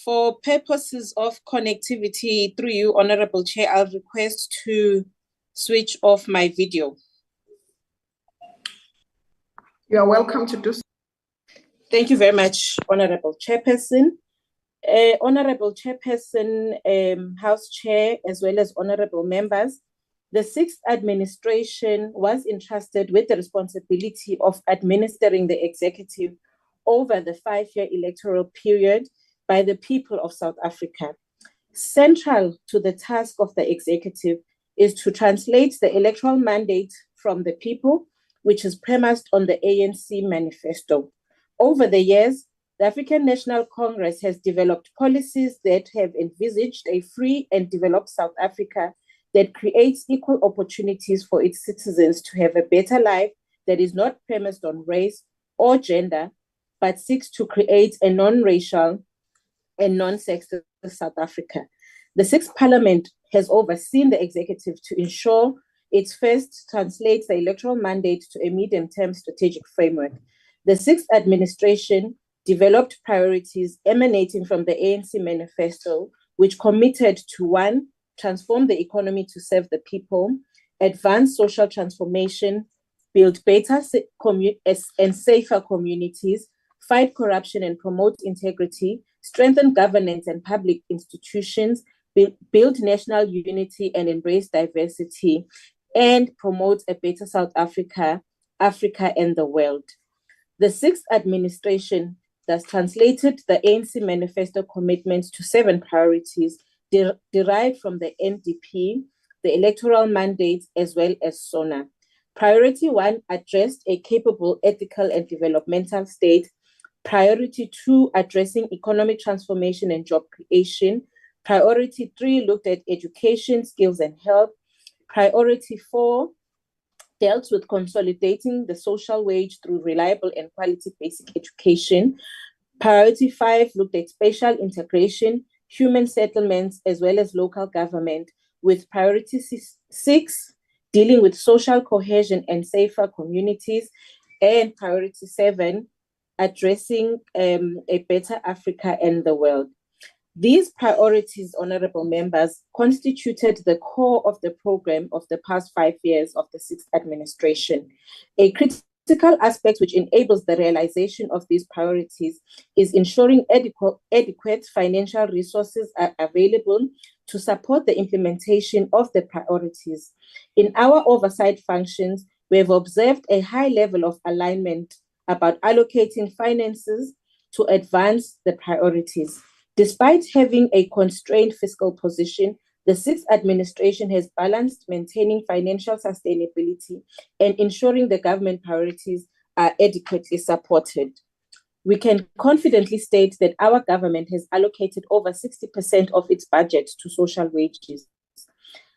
T: For purposes of connectivity through you, Honorable Chair, I'll request to switch off my video.
K: You are welcome to do so.
T: Thank you very much, Honorable Chairperson. Honorable Chairperson, House Chair, as well as honorable members, the 6th administration was entrusted with the responsibility of administering the executive over the 5-year electoral period by the people of South Africa. Central to the task of the executive is to translate the electoral mandate from the people, which is premised on the ANC manifesto. Over the years, the African National Congress has developed policies that have envisaged a free and developed South Africa that creates equal opportunities for its citizens to have a better life that is not premised on race or gender, but seeks to create a non-racial and non-sexist South Africa. The 6th Parliament has overseen the executive to ensure it first translates the electoral mandate to a medium-term strategic framework. The 6th administration developed priorities emanating from the ANC manifesto, which committed to 1, transform the economy to serve the people, advance social transformation, build better and safer communities, fight corruption and promote integrity, strengthen governance and public institutions, build national unity and embrace diversity, and promote a better South Africa, Africa and the world. The 6th administration thus translated the ANC manifesto commitments to 7 priorities derived from the NDP, the electoral mandate, as well as SONA. Priority 1 addressed a capable, ethical, and developmental state. Priority 2, addressing economic transformation and job creation. Priority 3 looked at education, skills, and health. Priority 4 dealt with consolidating the social wage through reliable and quality basic education. Priority 5 looked at spatial integration, human settlements, as well as local government, with priority 6 dealing with social cohesion and safer communities, and priority 7 addressing a better Africa and the world. These priorities, honorable members, constituted the core of the program of the past 5 years of the 6th administration. A critical aspect which enables the realization of these priorities is ensuring adequate financial resources are available to support the implementation of the priorities. In our oversight functions, we have observed a high level of alignment about allocating finances to advance the priorities. Despite having a constrained fiscal position, the 6th administration has balanced maintaining financial sustainability and ensuring the government priorities are adequately supported. We can confidently state that our government has allocated over 60% of its budget to social wages.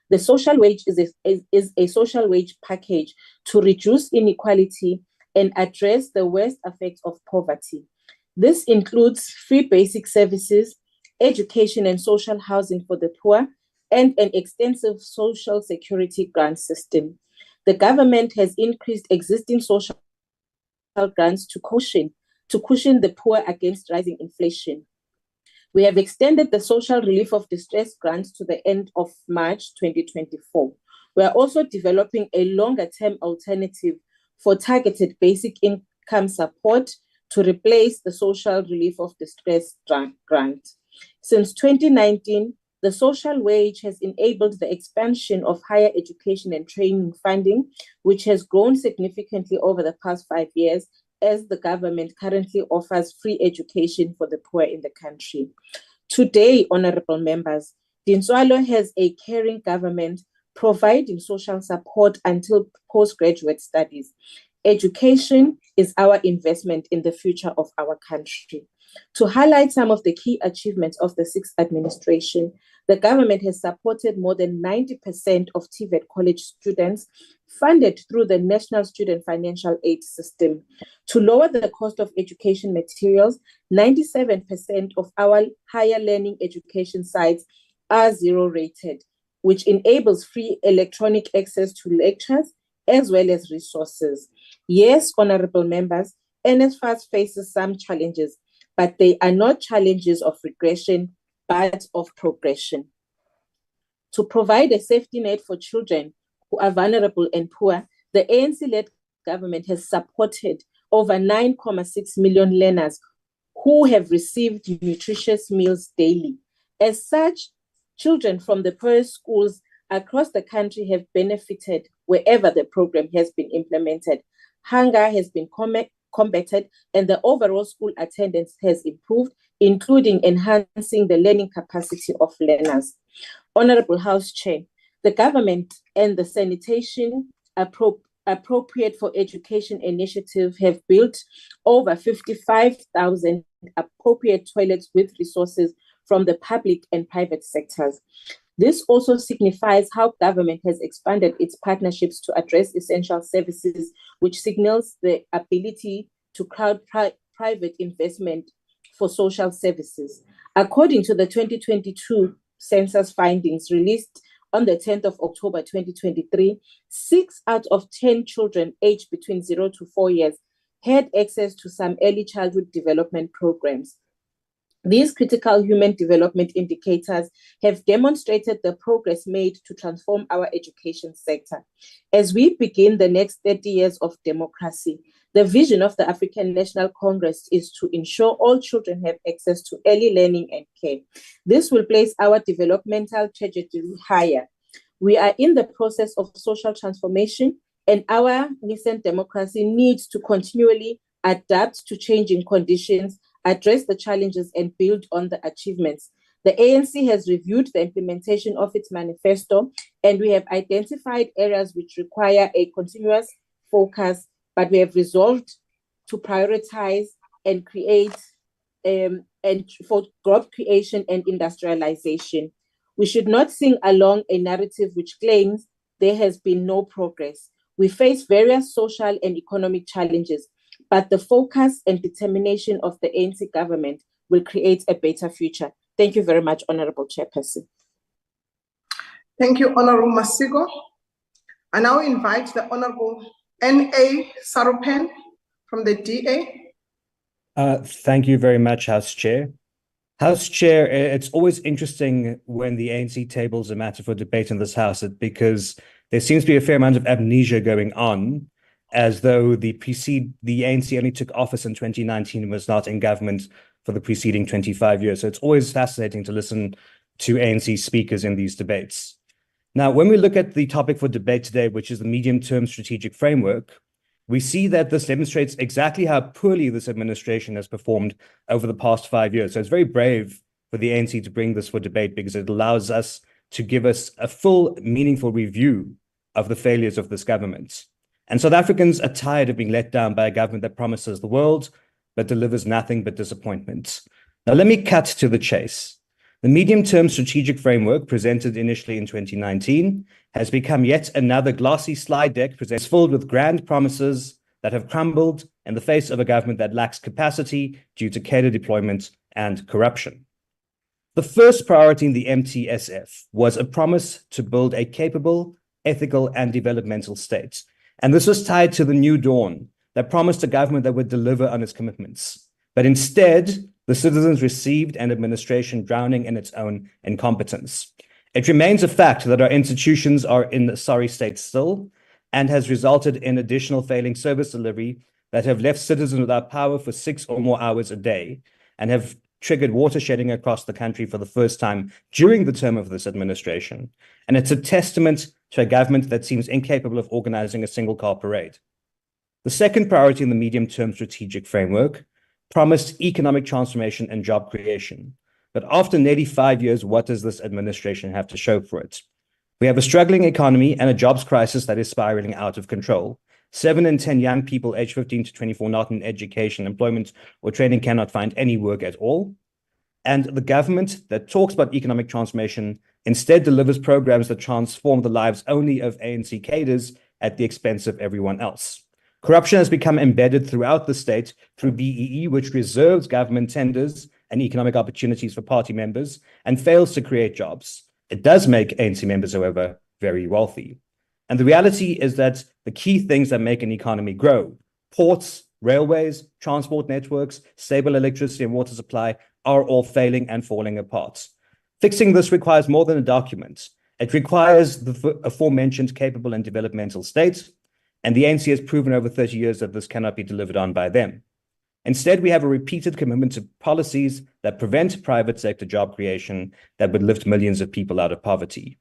T: The social wage is a social wage package to reduce inequality and address the worst effects of poverty. This includes free basic services, education and social housing for the poor, and an extensive social security grant system. The government has increased existing social grants to cushion the poor against rising inflation. We have extended the social relief of distress grants to the end of March 2024. We are also developing a longer-term alternative for targeted basic income support to replace the social relief of distress grant. Since 2019, the social wage has enabled the expansion of higher education and training funding, which has grown significantly over the past 5 years, as the government currently offers free education for the poor in the country. Today, honorable members, Dintswalo has a caring government providing social support until postgraduate studies. Education is our investment in the future of our country. To highlight some of the key achievements of the sixth administration, the government has supported more than 90% of TVET college students funded through the National Student Financial Aid System. To lower the cost of education materials, 97% of our higher learning education sites are zero-rated, which enables free electronic access to lectures as well as resources. Yes, honorable members, NSFAS faces some challenges, but they are not challenges of regression, but of progression. To provide a safety net for children who are vulnerable and poor, the ANC-led government has supported over 9.6 million learners who have received nutritious meals daily. As such, children from the poorest schools across the country have benefited wherever the program has been implemented. Hunger has been combated and the overall school attendance has improved, including enhancing the learning capacity of learners. Honorable House Chair, the government and the Sanitation Appropriate for Education initiative have built over 55,000 appropriate toilets with resources from the public and private sectors. This also signifies how government has expanded its partnerships to address essential services, which signals the ability to crowd private investment for social services. According to the 2022 census findings released on the 10th of October 2023, 6 out of 10 children aged between 0 to 4 years had access to some early childhood development programs. These critical human development indicators have demonstrated the progress made to transform our education sector. As we begin the next 30 years of democracy, the vision of the African National Congress is to ensure all children have access to early learning and care. This will place our developmental trajectory higher. We are in the process of social transformation, and our nascent democracy needs to continually adapt to changing conditions, address the challenges, and build on the achievements. The ANC has reviewed the implementation of its manifesto, and we have identified areas which require a continuous focus, but we have resolved to prioritize and create and for job creation and industrialization. We should not sing along a narrative which claims there has been no progress. We face various social and economic challenges, but the focus and determination of the ANC government will create a better future. Thank you very much, Honorable Chairperson.
K: Thank you, Honorable Masiko. I now invite the Honorable N.A. Sarupen from the DA.
U: Thank you very much, House Chair. House Chair, it's always interesting when the ANC tables a matter for debate in this House because there seems to be a fair amount of amnesia going on, as though the ANC only took office in 2019 and was not in government for the preceding 25 years. So it's always fascinating to listen to ANC speakers in these debates. Now, when we look at the topic for debate today, which is the medium-term strategic framework, we see that this demonstrates exactly how poorly this administration has performed over the past 5 years. So it's very brave for the ANC to bring this for debate because it allows us to give us a full, meaningful review of the failures of this government. And South Africans are tired of being let down by a government that promises the world, but delivers nothing but disappointment. Now, let me cut to the chase. The medium-term strategic framework presented initially in 2019 has become yet another glossy slide deck filled with grand promises that have crumbled in the face of a government that lacks capacity due to cadre deployment and corruption. The first priority in the MTSF was a promise to build a capable, ethical, and developmental state. And this was tied to the new dawn that promised a government that would deliver on its commitments. But instead, the citizens received and administration drowning in its own incompetence. It remains a fact that our institutions are in a sorry state still, and has resulted in additional failing service delivery that have left citizens without power for 6 or more hours a day, and have triggered watershedding across the country for the first time during the term of this administration. And it's a testament to a government that seems incapable of organizing a single car parade. The second priority in the medium-term strategic framework promised economic transformation and job creation. But after nearly 5 years, what does this administration have to show for it? We have a struggling economy and a jobs crisis that is spiraling out of control. 7 in 10 young people aged 15 to 24 not in education, employment, or training cannot find any work at all. And the government that talks about economic transformation instead delivers programs that transform the lives only of ANC cadres at the expense of everyone else. Corruption has become embedded throughout the state through BEE, which reserves government tenders and economic opportunities for party members and fails to create jobs. It does make ANC members, however, very wealthy. And the reality is that the key things that make an economy grow, ports, railways, transport networks, stable electricity and water supply, are all failing and falling apart. Fixing this requires more than a document. It requires the aforementioned capable and developmental state, and the ANC has proven over 30 years that this cannot be delivered on by them. Instead, we have a repeated commitment to policies that prevent private sector job creation that would lift millions of people out of poverty.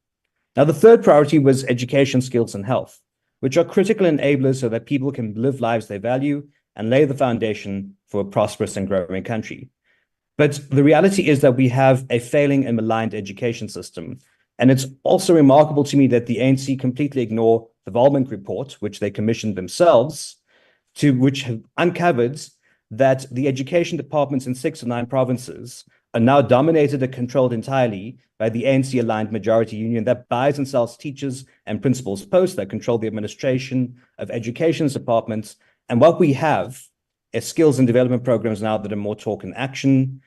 U: Now, the third priority was education, skills, and health, which are critical enablers so that people can live lives they value and lay the foundation for a prosperous and growing country. But the reality is that we have a failing and maligned education system. And it's also remarkable to me that the ANC completely ignore the Volmink report, which they commissioned themselves, which have uncovered that the education departments in 6 of 9 provinces are now dominated and controlled entirely by the ANC-aligned majority union that buys and sells teachers and principals posts that control the administration of education departments. And what we have is skills and development programs now that are more talk and action,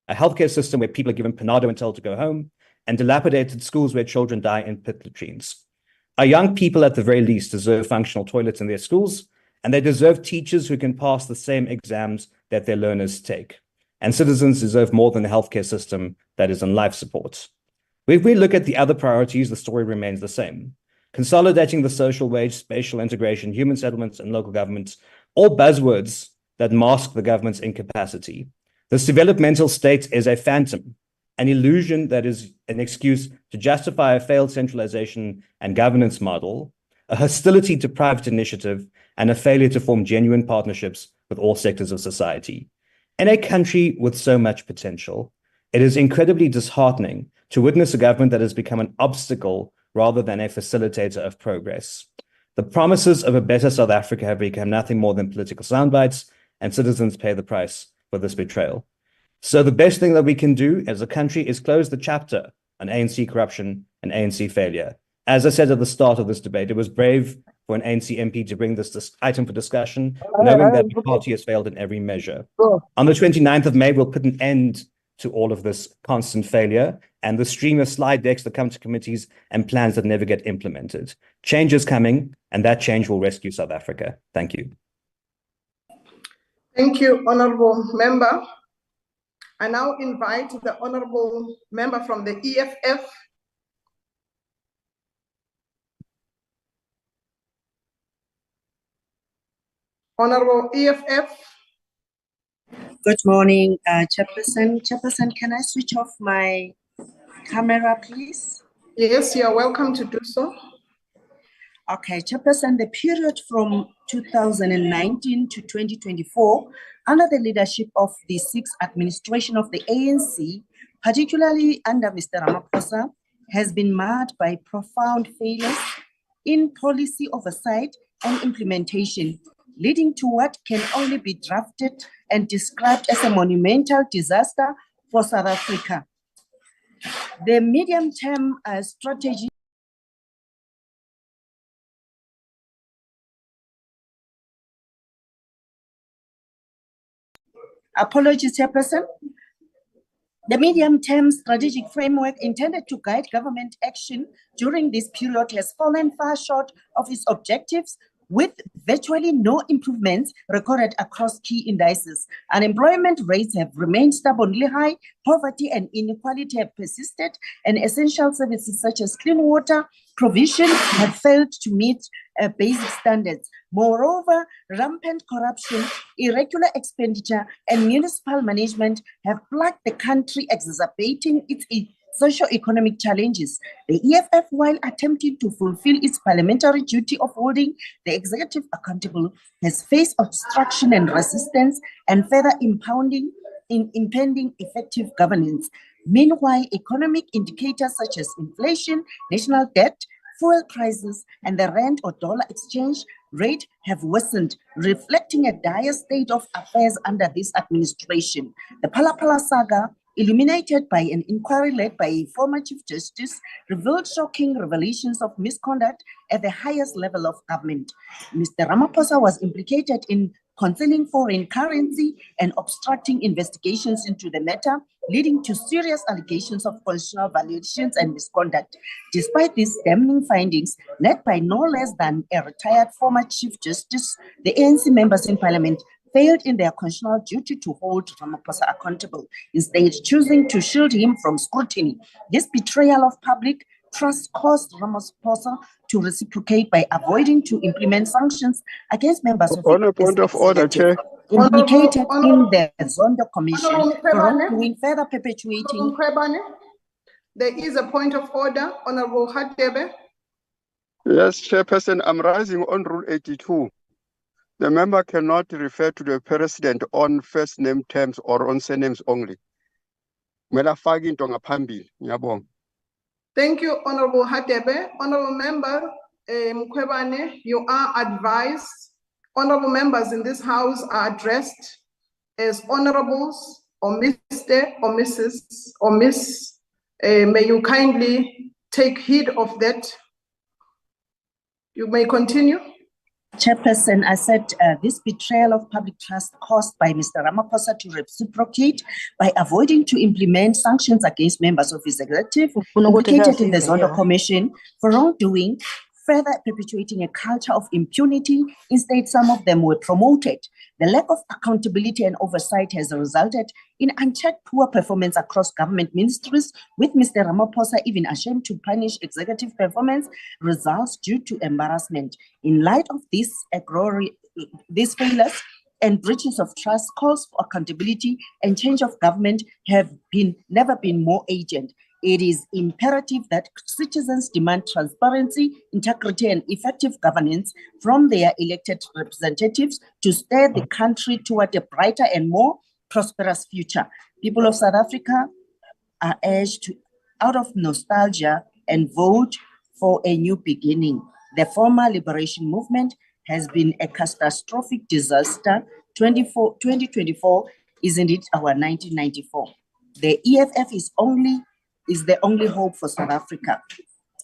U: a healthcare system where people are given Panado and told to go home, and dilapidated schools where children die in pit latrines. Our young people, at the very least, deserve functional toilets in their schools, and they deserve teachers who can pass the same exams that their learners take. And citizens deserve more than a healthcare system that is on life support. If we look at the other priorities, the story remains the same. Consolidating the social wage, spatial integration, human settlements, and local governments, all buzzwords that mask the government's incapacity. This developmental state is a phantom, an illusion that is an excuse to justify a failed centralization and governance model, a hostility to private initiative, and a failure to form genuine partnerships with all sectors of society. In a country with so much potential, it is incredibly disheartening to witness a government that has become an obstacle rather than a facilitator of progress. The promises of a better South Africa have become nothing more than political soundbites, and citizens pay the price for this betrayal. So the best thing that we can do as a country is close the chapter on ANC corruption and ANC failure. As I said at the start of this debate, it was brave for an ANC MP to bring this item for discussion, knowing that the party has failed in every measure. On the 29th of May, we'll put an end to all of this constant failure and the stream of slide decks that come to committees and plans that never get implemented. Change is coming, and that change will rescue South Africa. Thank you.
K: Thank you, Honorable Member. I now invite the Honorable Member from the EFF. Honorable EFF.
A: Good morning, Chairperson. Chairperson, can I switch off my camera, please?
K: Yes, you are welcome to do so.
A: Okay, Chairperson, the period from 2019 to 2024, under the leadership of the 6th administration of the ANC, particularly under Mr. Ramaphosa, has been marred by profound failures in policy oversight and implementation, leading to what can only be drafted and described as a monumental disaster for South Africa. The medium-term strategy Apologies, Chairperson. The medium-term strategic framework intended to guide government action during this period has fallen far short of its objectives, with virtually no improvements recorded across key indices. Unemployment rates have remained stubbornly high, poverty and inequality have persisted, and essential services such as clean water provision have failed to meet basic standards. Moreover, rampant corruption, irregular expenditure, and municipal management have plagued the country, exacerbating its socio-economic challenges. The EFF, while attempting to fulfill its parliamentary duty of holding the executive accountable, has faced obstruction and resistance and further impending effective governance. Meanwhile, economic indicators such as inflation, national debt, fuel prices, and the rand or dollar exchange rate have worsened, reflecting a dire state of affairs under this administration. The Phala saga, illuminated by an inquiry led by a former Chief Justice, revealed shocking revelations of misconduct at the highest level of government. Mr. Ramaphosa was implicated in concealing foreign currency and obstructing investigations into the matter, leading to serious allegations of constitutional violations and misconduct. Despite these damning findings, led by no less than a retired former Chief Justice, the ANC members in Parliament failed in their constitutional duty to hold Ramaphosa accountable, instead choosing to shield him from scrutiny. This betrayal of public trust caused Ramaphosa to reciprocate by avoiding to implement sanctions against members of
B: On a point of order, Chair.
A: implicated in the Zondo Commission for wrongdoing, further perpetuating.
K: There is a point of order, Honorable Hadebe.
B: Yes, Chairperson, I'm rising on Rule 82. The member cannot refer to the president on first name terms or on surnames only.
K: Thank you, Honorable Hadebe. Honorable Member Mkhwebane, you are advised. Honorable members in this house are addressed as honorables or Mr. or Mrs. or Miss. May you kindly take heed of that. You may continue.
A: Chairperson, I said this betrayal of public trust caused by Mr. Ramaphosa to reciprocate by avoiding to implement sanctions against members of his executive implicated in the Zondo Commission for wrongdoing, further perpetuating a culture of impunity. Instead, some of them were promoted. The lack of accountability and oversight has resulted in unchecked poor performance across government ministries, with Mr. Ramaphosa even ashamed to punish executive performance results due to embarrassment. In light of these failures and breaches of trust, calls for accountability and change of government have never been more urgent. It is imperative that citizens demand transparency, integrity, and effective governance from their elected representatives to steer the country toward a brighter and more prosperous future. People of South Africa are urged to, out of nostalgia, and vote for a new beginning. The former liberation movement has been a catastrophic disaster. 2024 is indeed our 1994. The EFF is the only hope for South Africa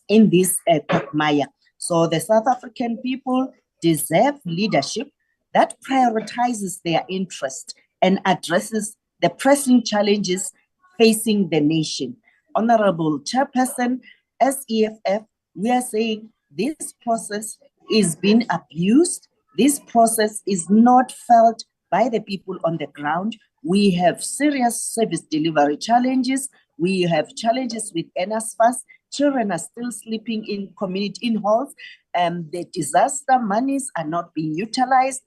A: in this quagmire. So the South African people deserve leadership that prioritizes their interest and addresses the pressing challenges facing the nation. Honorable Chairperson, as EFF, we are saying this process is being abused. This process is not felt by the people on the ground. We have serious service delivery challenges. We have challenges with NSFAS. Children are still sleeping in community halls. The disaster monies are not being utilized.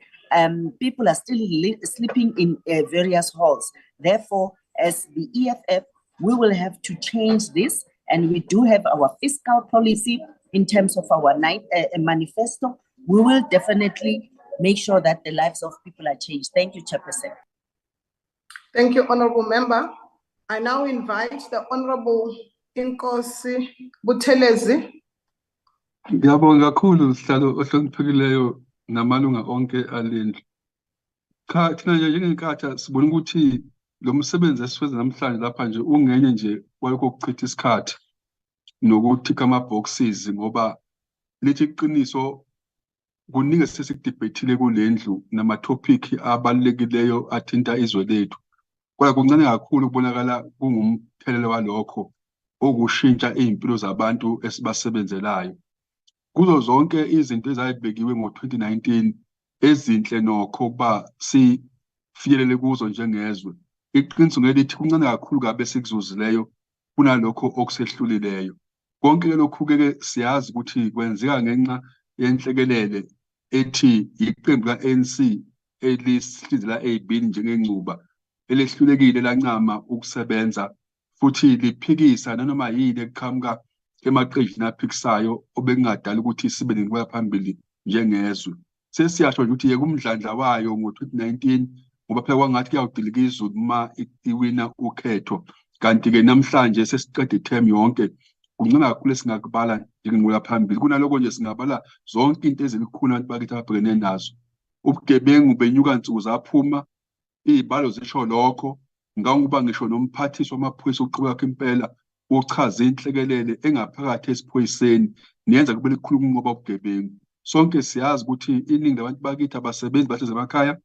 A: People are still sleeping in various halls. Therefore, as the EFF, we will have to change this, and we do have our fiscal policy in terms of our manifesto. We will definitely make sure that the lives of people are changed. Thank you, Chairperson.
K: Thank you, Honorable Member. I now invite the Honorable Inkosi Buthelezi.
V: Ngiyabonga kakhulu sihlalo ohloniphekileyo namalunga onke alendlu. Cha thina nje njengenkatha sibona ukuthi lo msebenzi esiwenza namhlanje lapha nje ungenye nje wayokuchitha isikhathi nokuthi kama-boxes ngoba lithi iqiniso kuningi sesikudebhetile kulendlu nama-topic abalulekileyo athinta izwe lethu. Kodwa kuncane kakhulu kubonakala kungumthelelo walokho okushintsha iy'mpilo zabantu esibasebenzelayo. kuzo zonke izinto ezayibekiwe ngo-2019 ezinhle nokho ukuba sifinyelele kuzo njengezwe. Iqiniso ngelithi kuncane kakhulu kabe sikuzuzileyo kunalokho okusehlulileyo. Konke lokhu-ke siyazi ukuthi kwenzeka ngenxa yenhlekelele ethi iqembu ka-ANC elihlizela ey'bini njengengcuba elehlulekile lancama ukusebenza futhi liphikisa nanoma yini eqhamuka emaqenjini aphikisayo obekungadala ukuthi sibe nenqubekela phambili njengezwe. Sesiyasho nje ukuthi yeke umdlandla wayo ngo-2019 ngoba phela kwangathi kuyawudilika izulu uma iwina ukhetho, kanti-ke namhlanje sesiqeda i-term yonke kuncane kakhulu esingakubala njengenqubekela phambili. Kunaloko nje singabala zonke into ezilikhulu abantu bakithi ababhekene nazo. Ubugebengu benyuka nsuku zaphuma, iy'balo zisho lokho, ngangokuba ngisho nomphathiswa wamaphoyisa uqhubeka impela uchaza inhlekelele engaphakathi esiphoyiseni niyenza kube likhulu ukunqoba ubugebengu. Sonke siyazi ukuthi iningi labantu bakithi abasebenzi bahlezi emakhaya,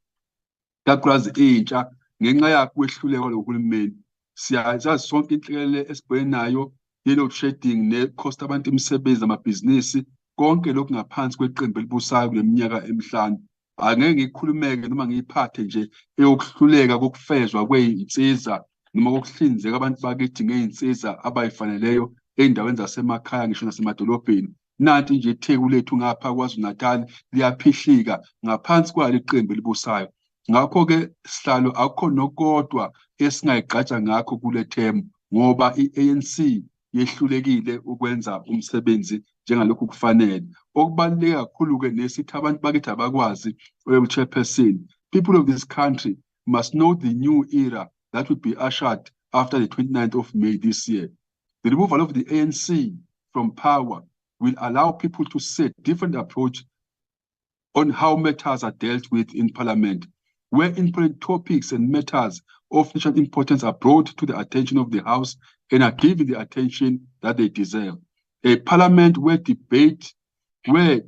V: kakhulukazi intsha, ngenxa yakho ukwehlulekalohulumeni. Siyazazi sonke inhlekelele esibhekene nayo, i-load shedding ne-cost abantu imisebenzi amabhizinisi, konke lokhu ngaphansi kweqembu elibusayo kule minyaka emihlanu. Angeke ngikhulumeke noma ngiyiphathe nje eyokuhluleka kokufezwa kwey'nsiza noma kokuhlinzeka abantu bakithi ngey'nsiza abay'faneleyo ey'ndaweni zasemakhaya ngisho nasemadolobheni. Nanti nje itheku lethu ngapha KwaZulu-Natal liyaphihlika ngaphansi kwalo iqembu elibusayo. Ngakho-ke sihlalo akukho nokodwa esingayigqaja ngakho kule themu ngoba i-ANC yehlulekile ukwenza umsebenzi njengalokhu kufanele. Okubaluleke kakhulu-ke nesithi abantu bakithi abakwazi, Chairperson, people of this country must know the new era that will be ushered after the 29th of May this year. The removal of the ANC from power will allow people to set different approach on how matters are dealt with in Parliament, where important topics and matters of national importance are brought to the attention of the House and are given the attention that they deserve. A Parliament where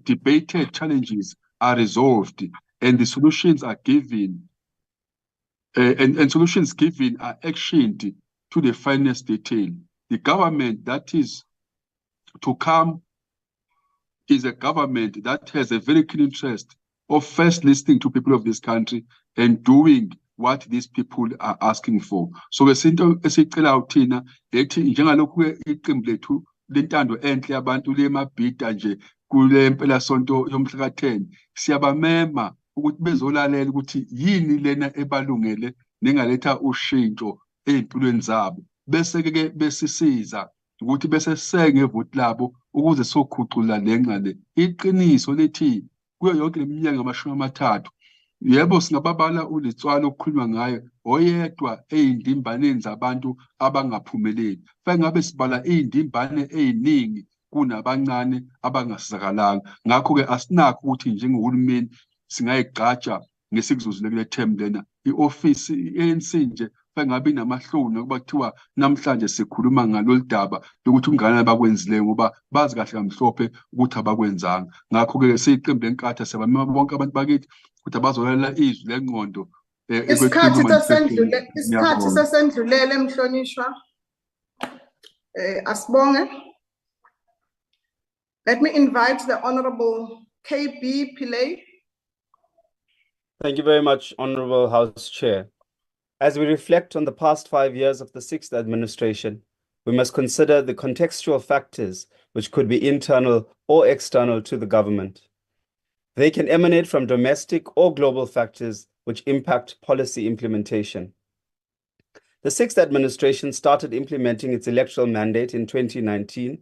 V: debated challenges are resolved and the solutions are given, and solutions given are actioned to the finest detail. The government that is to come is a government that has a very keen interest of first listening to people of this country and doing what these people are asking for. So isinto esicela uthina ethi njengalokhu iqembu lethu lentando enhle yabantu lemabhida nje kule mpela sonto yomhla ka-10 siyabamema ukuthi bezolalela ukuthi yini lena ebalungele nengaletha ushintsho ey'mpilweni zabo, bese-ke besisiza ukuthi bese senge ivoti labo ukuze sokhucula lengane. Iqiniso lethi kuyo yonke leminyaka 30, yebo singababala ulitswalo okukhulunywa ngayo oyedwa ey'ndimbaneni zabantu abangaphumeleli. Fanele ngabe sibala iy'ndimbane ey'ningi kunabancane abangasizakalanga. Ngakho-ke asinakho ukuthi njengohulumeni singayigqaja ngesikuzuzile kule term lena. I-ofisi i-ANC nje fangabe inamahloni ukuba kuthiwa namhlanje sikhuluma ngalolu daba lokuthi kungakanani abakwenzileyo ngoba bazi kahle kamhlophe ukuthi abakwenzanga. Ngakho-ke siyiqembu lenkatha siyabamema bonke abantu bakithi ukuthi abazolalela izwi lengqondo.
K: Isikhathi sesendlulele mhlonishwa. Asibonge. Let me invite the Honorable KB Pillay.
F: Thank you very much, Honorable House Chair. As we reflect on the past 5 years of the 6th administration, we must consider the contextual factors which could be internal or external to the government. They can emanate from domestic or global factors which impact policy implementation. The 6th administration started implementing its electoral mandate in 2019,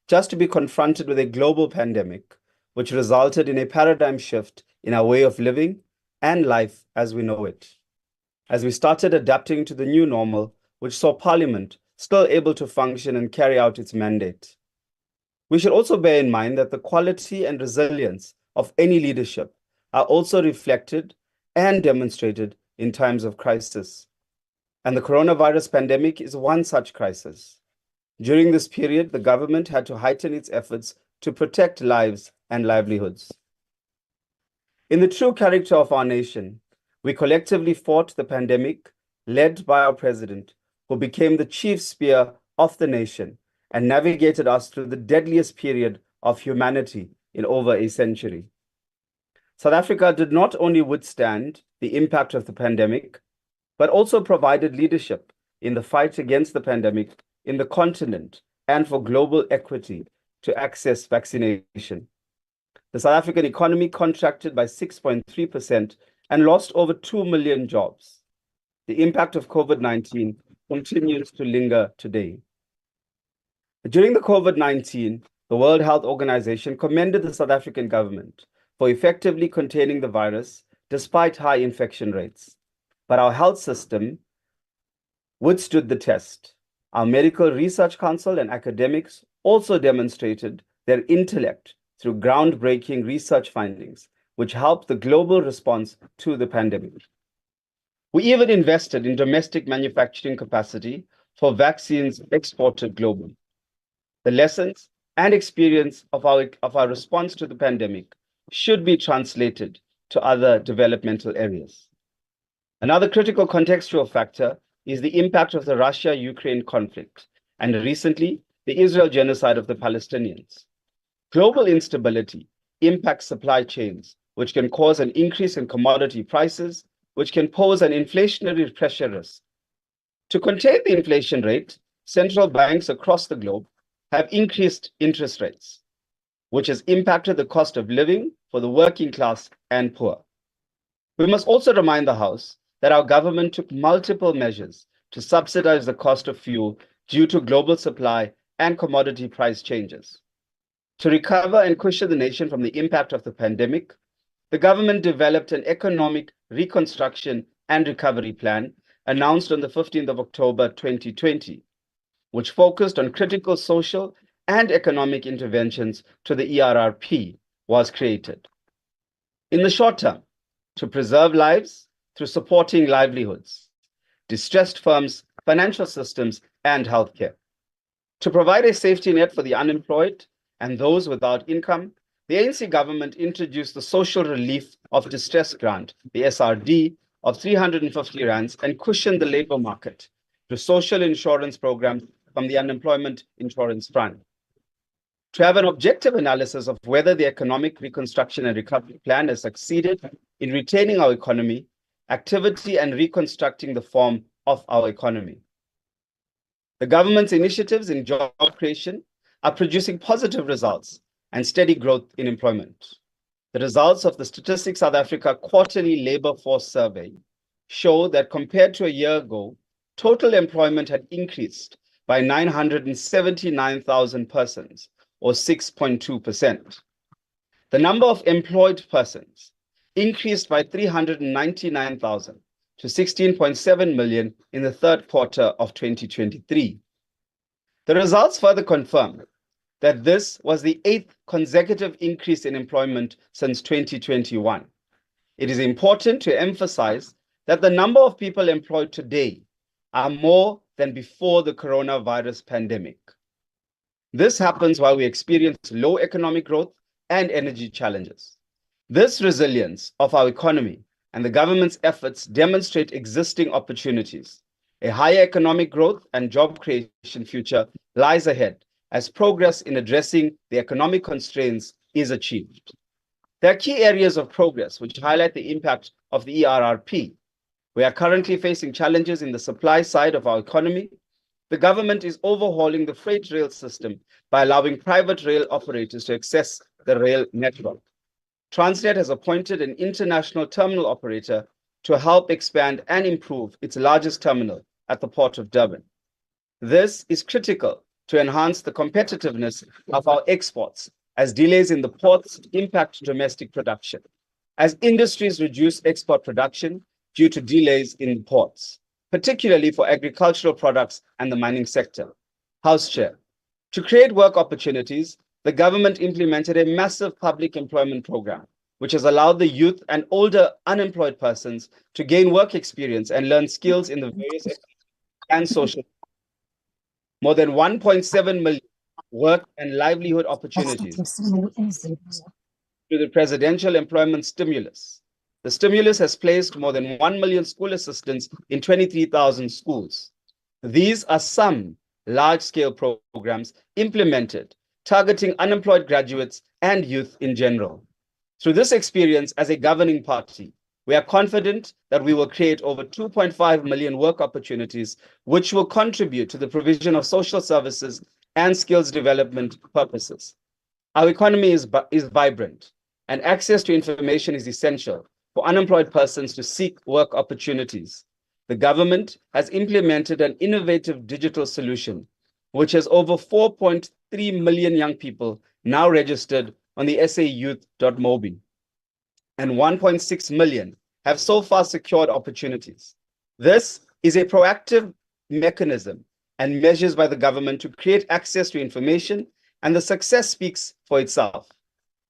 F: just to be confronted with a global pandemic, which resulted in a paradigm shift in our way of living and life as we know it. As we started adapting to the new normal, which saw Parliament still able to function and carry out its mandate. We should also bear in mind that the quality and resilience of any leadership are also reflected and demonstrated in times of crisis. And the coronavirus pandemic is one such crisis. During this period, the government had to heighten its efforts to protect lives and livelihoods. In the true character of our nation, we collectively fought the pandemic, led by our president, who became the chief spear of the nation and navigated us through the deadliest period of humanity in over a century. South Africa did not only withstand the impact of the pandemic, but also provided leadership in the fight against the pandemic in the continent and for global equity to access vaccination. The South African economy contracted by 6.3% and lost over 2 million jobs. The impact of COVID-19 continues to linger today. During the COVID-19, the World Health Organization commended the South African government for effectively containing the virus despite high infection rates. But our health system withstood the test. Our Medical Research Council and academics also demonstrated their intellect through groundbreaking research findings, which helped the global response to the pandemic. We even invested in domestic manufacturing capacity for vaccines exported globally. The lessons and experience of our response to the pandemic should be translated to other developmental areas. Another critical contextual factor is the impact of the Russia-Ukraine conflict, and recently, the Israel genocide of the Palestinians. Global instability impacts supply chains, which can cause an increase in commodity prices, which can pose an inflationary pressure risk. To contain the inflation rate, central banks across the globe have increased interest rates, which has impacted the cost of living for the working class and poor. We must also remind the House that our government took multiple measures to subsidize the cost of fuel due to global supply and commodity price changes. To recover and cushion the nation from the impact of the pandemic, the government developed an economic reconstruction and recovery plan announced on the 15th of October 2020, which focused on critical social and economic interventions to the ERRP was created. In the short term, to preserve lives through supporting livelihoods, distressed firms, financial systems, and healthcare. To provide a safety net for the unemployed and those without income, the ANC government introduced the Social Relief of Distress Grant, the SRD, of 350 rands and cushioned the labor market through social insurance programs from the Unemployment Insurance Fund. To have an objective analysis of whether the Economic Reconstruction and Recovery Plan has succeeded in retaining our economy, activity, and reconstructing the form of our economy. The government's initiatives in job creation are producing positive results and steady growth in employment. The results of the Statistics South Africa Quarterly Labour Force Survey show that compared to a year ago, total employment had increased by 979,000 persons, or 6.2%. The number of employed persons increased by 399,000 to 16.7 million in the third quarter of 2023. The results further confirm that this was the 8th consecutive increase in employment since 2021. It is important to emphasize that the number of people employed today are more than before the coronavirus pandemic. This happens while we experience low economic growth and energy challenges. This resilience of our economy and the government's efforts demonstrate existing opportunities. A higher economic growth and job creation future lies ahead as progress in addressing the economic constraints is achieved. There are key areas of progress which highlight the impact of the ERRP. We are currently facing challenges in the supply side of our economy. The government is overhauling the freight rail system by allowing private rail operators to access the rail network. Transnet has appointed an international terminal operator to help expand and improve its largest terminal at the Port of Durban. This is critical to enhance the competitiveness of our exports, as delays in the ports impact domestic production, as industries reduce export production due to delays in the ports, particularly for agricultural products and the mining sector. House Chair, to create work opportunities, the government implemented a massive public employment program, which has allowed the youth and older unemployed persons to gain work experience and learn skills in the various and social. More than 1.7 million work and livelihood opportunities through the Presidential Employment Stimulus. The stimulus has placed more than 1 million school assistants in 23,000 schools. These are some large-scale programs implemented targeting unemployed graduates and youth in general. Through this experience as a governing party, we are confident that we will create over 2.5 million work opportunities, which will contribute to the provision of social services and skills development purposes. Our economy is vibrant, and access to information is essential for unemployed persons to seek work opportunities. The government has implemented an innovative digital solution, which has over 4.3 million young people now registered on the sayouth.mobi, and 1.6 million have so far secured opportunities. This is a proactive mechanism and measures by the government to create access to information, and the success speaks for itself.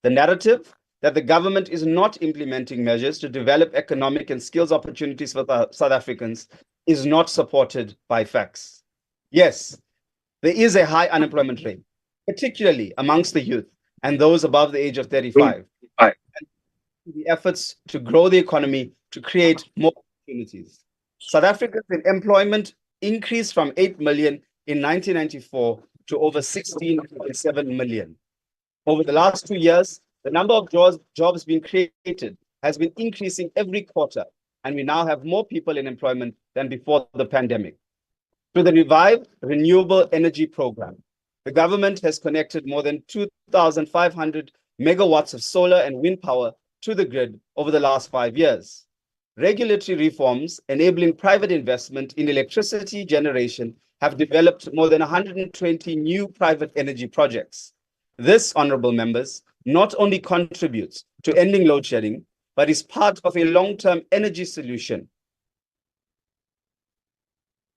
F: The narrative that the government is not implementing measures to develop economic and skills opportunities for South Africans is not supported by facts. Yes, there is a high unemployment rate, particularly amongst the youth and those above the age of 35. And the efforts to grow the economy to create more opportunities. South Africa's employment increased from 8 million in 1994 to over 16.7 million. Over the last 2 years, the number of jobs being created has been increasing every quarter, and we now have more people in employment than before the pandemic. Through the revived Renewable Energy Program, the government has connected more than 2,500 megawatts of solar and wind power to the grid over the last 5 years. Regulatory reforms enabling private investment in electricity generation have developed more than 120 new private energy projects. This, honorable members, not only contributes to ending load shedding, but is part of a long-term energy solution.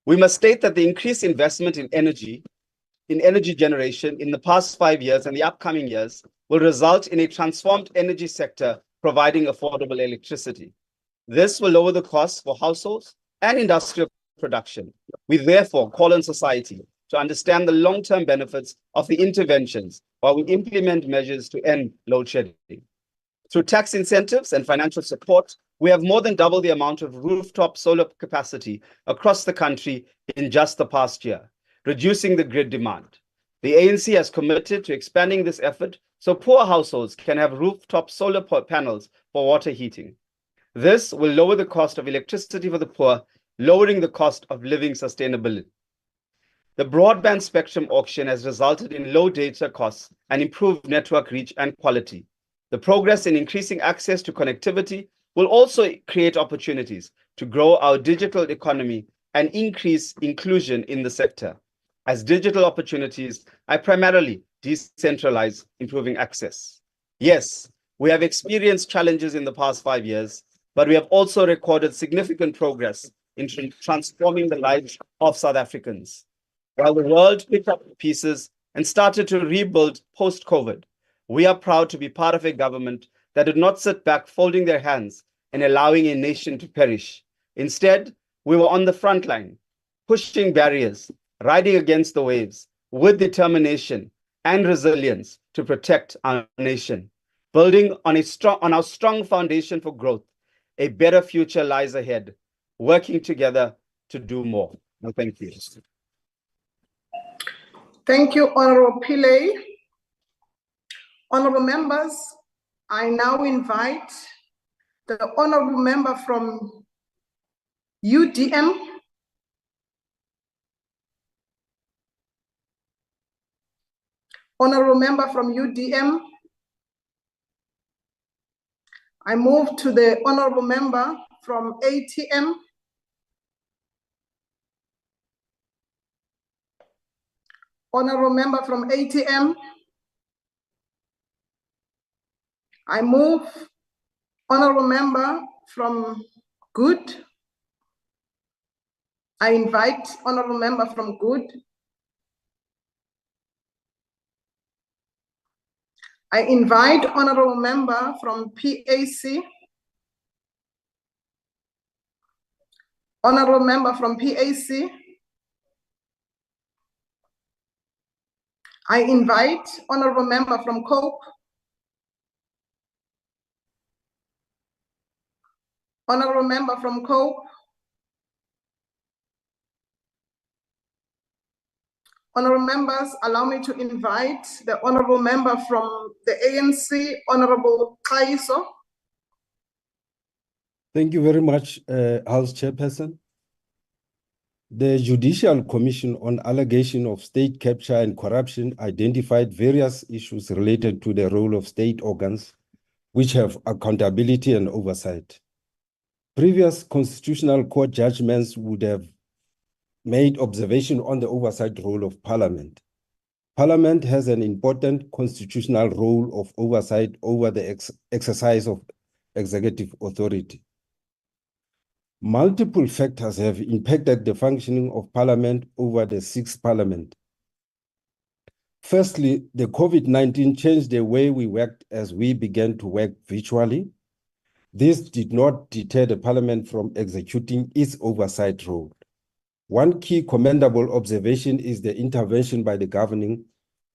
F: We must state that the increased investment in energy generation in the past 5 years and the upcoming years will result in a transformed energy sector providing affordable electricity. This will lower the costs for households and industrial production. We therefore call on society to understand the long-term benefits of the interventions while we implement measures to end load shedding. Through tax incentives and financial support, we have more than doubled the amount of rooftop solar capacity across the country in just the past year, reducing the grid demand. The ANC has committed to expanding this effort so poor households can have rooftop solar panels for water heating. This will lower the cost of electricity for the poor, lowering the cost of living sustainability. The broadband spectrum auction has resulted in low data costs and improved network reach and quality. The progress in increasing access to connectivity will also create opportunities to grow our digital economy and increase inclusion in the sector. As digital opportunities are primarily decentralized, improving access. Yes, we have experienced challenges in the past 5 years, but we have also recorded significant progress in transforming the lives of South Africans. While the world picked up the pieces and started to rebuild post-COVID, we are proud to be part of a government that did not sit back folding their hands and allowing a nation to perish. Instead, we were on the front line, pushing barriers, riding against the waves with determination and resilience to protect our nation. Building on our strong foundation for growth, a better future lies ahead, working together to do more. Well, thank you.
K: Thank you, Honorable Pillay. Honorable members, I now invite the Honorable Member from UDM. Honorable Member from UDM. I move to the Honorable Member from ATM. Honorable Member from ATM. I move Honorable Member from Good. I invite Honorable Member from Good. I invite Honorable Member from PAC. Honorable Member from PAC. I invite Honorable Member from COPE. Honorable Member from COPE. Honorable members, allow me to invite the honorable member from the ANC, Honorable Kaiso.
C: Thank you very much, House Chairperson. The Judicial Commission on Allegation of State Capture and Corruption identified various issues related to the role of state organs, which have accountability and oversight. Previous Constitutional Court judgments would have made observation on the oversight role of Parliament. Parliament has an important constitutional role of oversight over the exercise of executive authority. Multiple factors have impacted the functioning of Parliament over the sixth Parliament. Firstly, the COVID-19 changed the way we worked as we began to work virtually. This did not deter the Parliament from executing its oversight role. One key commendable observation is the intervention by the government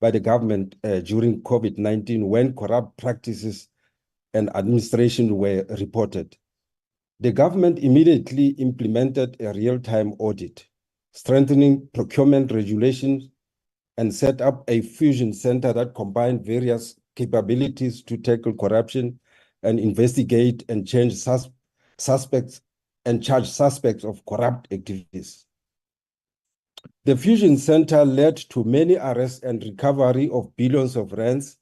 C: during COVID-19 when corrupt practices and administration were reported. The government immediately implemented a real-time audit, strengthening procurement regulations, and set up a fusion center that combined various capabilities to tackle corruption and investigate and charge suspects of corrupt activities. The fusion center led to many arrests and recovery of billions of rands,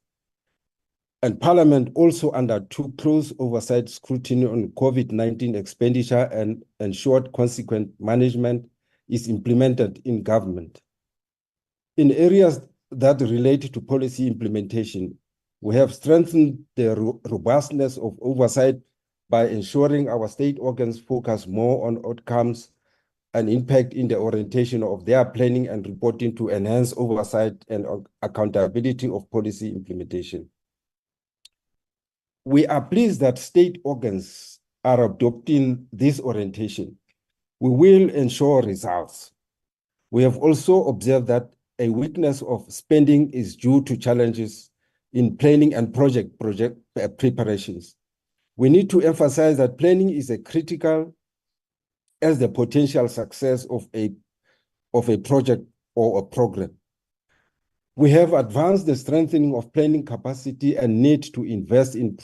C: and Parliament also undertook close oversight scrutiny on COVID-19 expenditure and ensured consequent management is implemented in government. In areas that relate to policy implementation, we have strengthened the robustness of oversight by ensuring our state organs focus more on outcomes and impact in the orientation of their planning and reporting to enhance oversight and accountability of policy implementation. We are pleased that state organs are adopting this orientation. We will ensure results. We have also observed that a weakness of spending is due to challenges in planning and project preparations. We need to emphasize that planning is a critical as the potential success of a project or a program. We have advanced the strengthening of planning capacity and need to invest in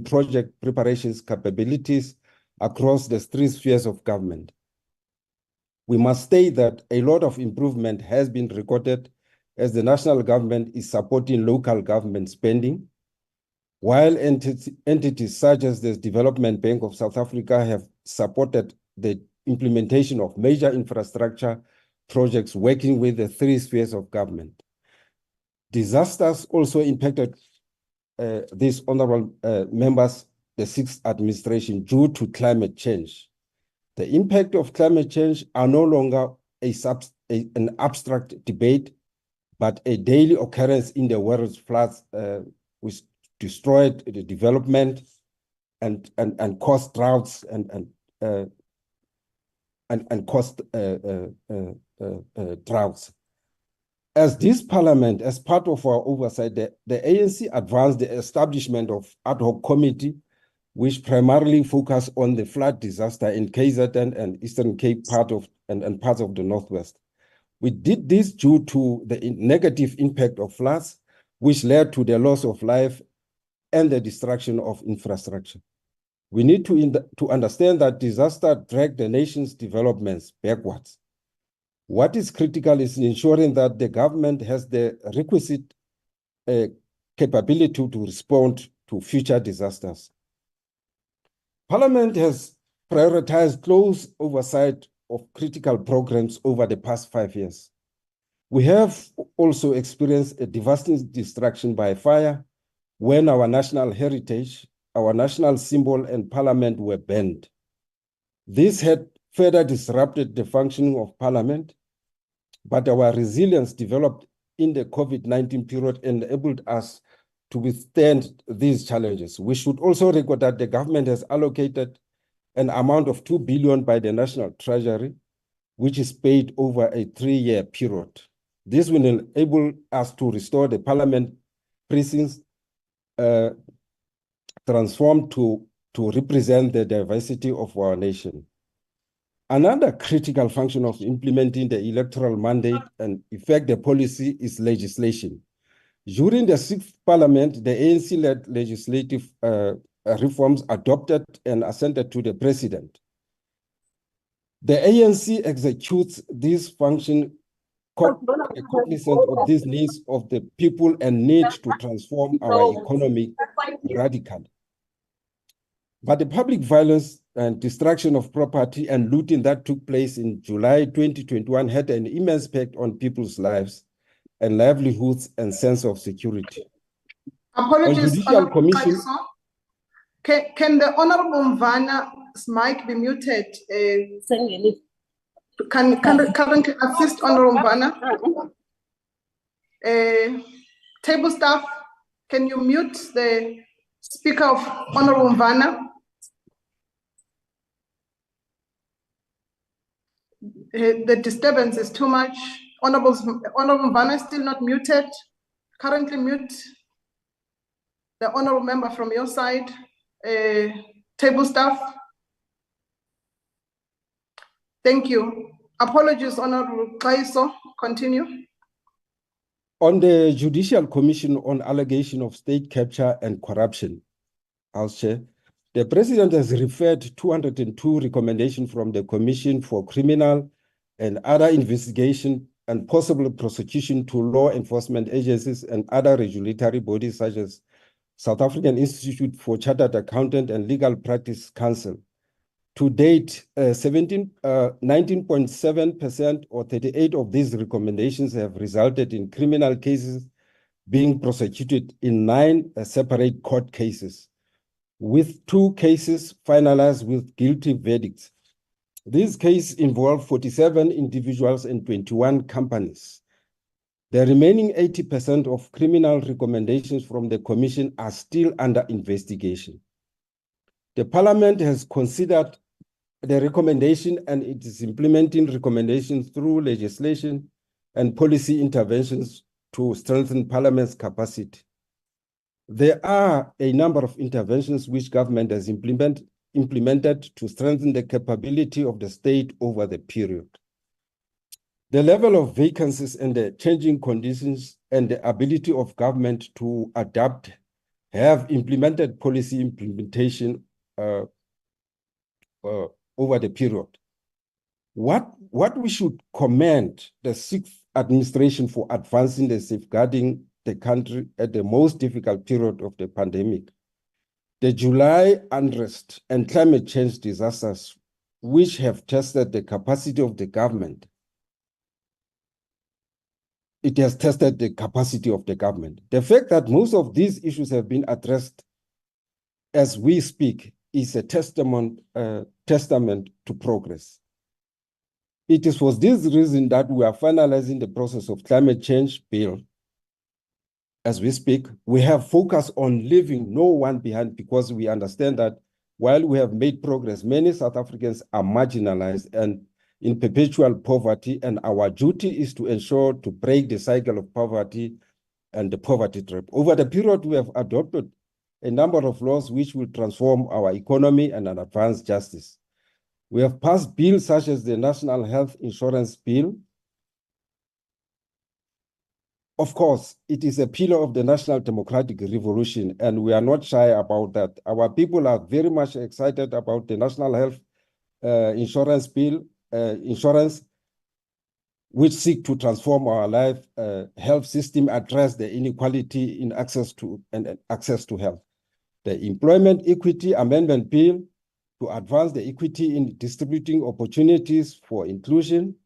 C: project preparations capabilities across the three spheres of government. We must state that a lot of improvement has been recorded as the national government is supporting local government spending, while entities such as the Development Bank of South Africa have supported the implementation of major infrastructure projects working with the three spheres of government. Disasters also impacted these honorable members, the sixth administration, due to climate change. The impact of climate change are no longer an abstract debate, but a daily occurrence in the world's floods, which destroyed the development and caused droughts and caused droughts. As this parliament, as part of our oversight, the ANC advanced the establishment of ad hoc committee, which primarily focus on the flood disaster in KZN and Eastern Cape and parts of the Northwest. We did this due to the negative impact of floods, which led to the loss of life and the destruction of infrastructure. We need to understand that disaster dragged the nation's developments backwards. What is critical is ensuring that the government has the requisite capability to respond to future disasters. Parliament has prioritized close oversight of critical programs over the past 5 years. We have also experienced a devastating destruction by fire when our national heritage, our national symbol and Parliament were burned. This had further disrupted the functioning of Parliament, but our resilience developed in the COVID-19 period enabled us to withstand these challenges. We should also record that the government has allocated an amount of 2 billion by the National Treasury, which is paid over a 3-year period. This will enable us to restore the Parliament precincts transformed to represent the diversity of our nation. Another critical function of implementing the electoral mandate and effect the policy is legislation. During the 6th Parliament, the ANC-led legislative reforms adopted and assented to the President. The ANC executes this function cognizant of these needs of the people and need to transform our economy radically. But the public violence and destruction of property and looting that took place in July 2021 had an immense impact on people's lives and livelihoods and sense of security.
K: Apologies,
C: Judicial
K: Honorable
C: Commission.
K: Kaiso. Can the Honorable Mvana's mic be muted? Can currently assist Honorable Mvana? Table staff, can you mute the speaker of Honorable Mvana? The disturbance is too much. Honorable Mvana is still not muted. Currently mute the honorable member from your side. Table staff. Thank you. Apologies, Honorable Kaiso. Continue.
C: On the Judicial Commission on allegation of state capture and corruption, House Chair, the President has referred 202 recommendations from the Commission for Criminal and other investigation and possible prosecution to law enforcement agencies and other regulatory bodies such as South African Institute for Chartered Accountant and Legal Practice Council. To date, 19.7% or 38 of these recommendations have resulted in criminal cases being prosecuted in 9 separate court cases, with 2 cases finalized with guilty verdicts. These cases involve 47 individuals and 21 companies. The remaining 80% of criminal recommendations from the Commission are still under investigation. The Parliament has considered the recommendation and it is implementing recommendations through legislation and policy interventions to strengthen Parliament's capacity. There are a number of interventions which government has implemented to strengthen the capability of the state over the period. The level of vacancies and the changing conditions and the ability of government to adapt have implemented policy implementation over the period. What we should commend the 6th administration for advancing the safeguarding the country at the most difficult period of the pandemic. The July unrest and climate change disasters, which have tested the capacity of the government. It has tested the capacity of the government. The fact that most of these issues have been addressed as we speak is a testament to progress. It is for this reason that we are finalizing the process of climate change bill. As we speak, we have focused on leaving no one behind because we understand that while we have made progress, many South Africans are marginalized and in perpetual poverty, and our duty is to ensure to break the cycle of poverty and the poverty trap. Over the period, we have adopted a number of laws which will transform our economy and advance justice. We have passed bills such as the National Health Insurance Bill. Of course, it is a pillar of the national democratic revolution, and we are not shy about that. Our people are very much excited about the National Health Insurance Bill, which seek to transform our life health system, address the inequality in access to health. The Employment Equity Amendment Bill to advance the equity in distributing opportunities for inclusion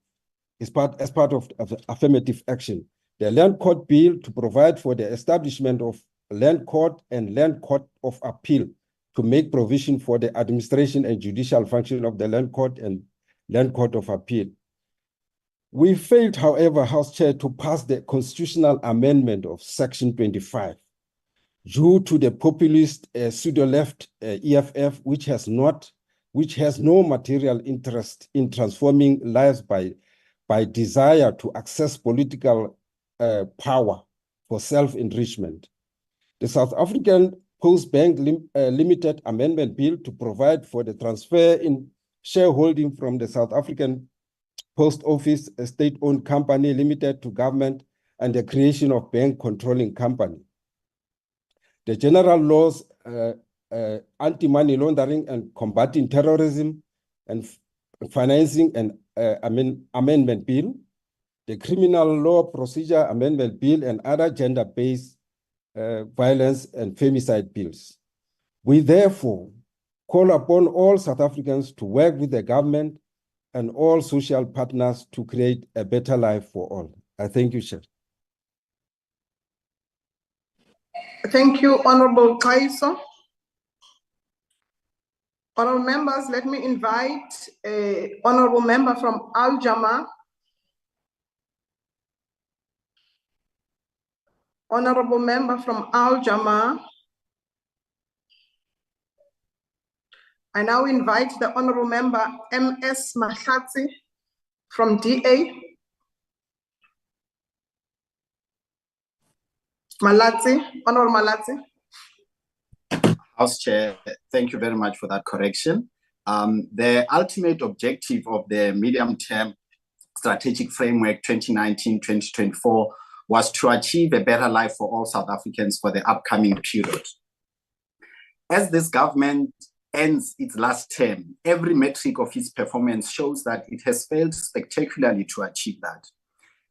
C: as part of affirmative action. The Land Court Bill to provide for the establishment of Land Court and Land Court of Appeal to make provision for the administration and judicial function of the Land Court and Land Court of Appeal. We failed, however, House Chair, to pass the constitutional amendment of Section 25 due to the populist pseudo-left EFF, which has no material interest in transforming lives by desire to access political power for self-enrichment. The South African Post Bank Limited Amendment Bill to provide for the transfer in shareholding from the South African Post Office, a state-owned company limited to government, and the creation of bank controlling company. The general laws, anti-money laundering and combating terrorism and financing and amendment bill, the criminal law procedure amendment bill, and other gender-based violence and femicide bills. We therefore call upon all South Africans to work with the government and all social partners to create a better life for all. I thank you, Chair.
K: Thank you, Honorable Kaiso. Honorable members, let me invite a honorable member from Al Jama. Honorable member from Al Jama. I now invite the honorable member MS Mahlatsi from DA. Malatsi, Honorable Malatsi.
G: House Chair, thank you very much for that correction. The ultimate objective of the medium-term strategic framework 2019-2024 was to achieve a better life for all South Africans for the upcoming period. As this government ends its last term, every metric of its performance shows that it has failed spectacularly to achieve that.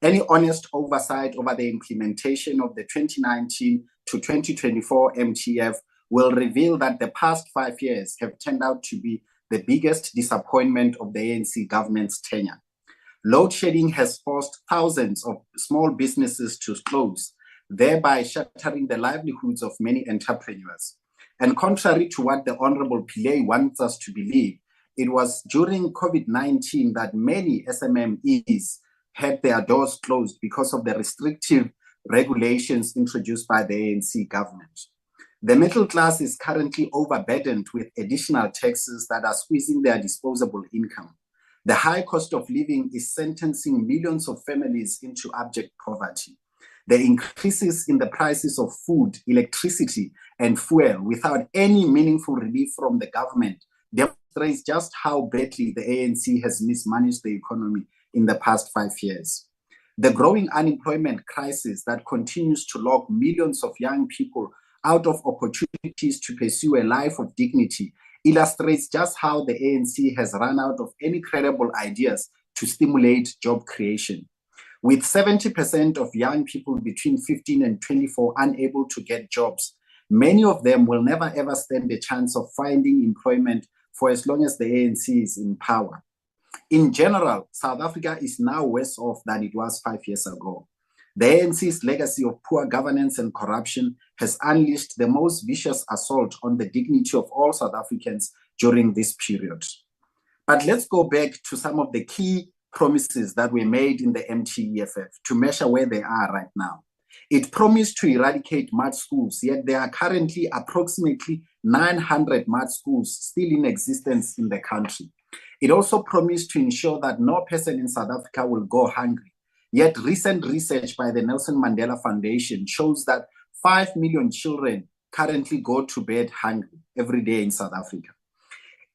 G: Any honest oversight over the implementation of the 2019 to 2024 MTF will reveal that the past 5 years have turned out to be the biggest disappointment of the ANC government's tenure. Load shedding has forced thousands of small businesses to close, thereby shattering the livelihoods of many entrepreneurs. And contrary to what the Honorable Pillay wants us to believe, it was during COVID-19 that many SMMEs had their doors closed because of the restrictive regulations introduced by the ANC government. The middle class is currently overburdened with additional taxes that are squeezing their disposable income. The high cost of living is sentencing millions of families into abject poverty. The increases in the prices of food, electricity, and fuel without any meaningful relief from the government demonstrates just how badly the ANC has mismanaged the economy in the past 5 years. The growing unemployment crisis that continues to lock millions of young people out of opportunities to pursue a life of dignity illustrates just how the ANC has run out of any credible ideas to stimulate job creation. With 70% of young people between 15 and 24 unable to get jobs, many of them will never ever stand a chance of finding employment for as long as the ANC is in power. In general, South Africa is now worse off than it was 5 years ago. The ANC's legacy of poor governance and corruption has unleashed the most vicious assault on the dignity of all South Africans during this period. But let's go back to some of the key promises that were made in the MTEFF to measure where they are right now. It promised to eradicate mud schools, yet there are currently approximately 900 mud schools still in existence in the country. It also promised to ensure that no person in South Africa will go hungry. Yet recent research by the Nelson Mandela Foundation shows that 5 million children currently go to bed hungry every day in South Africa.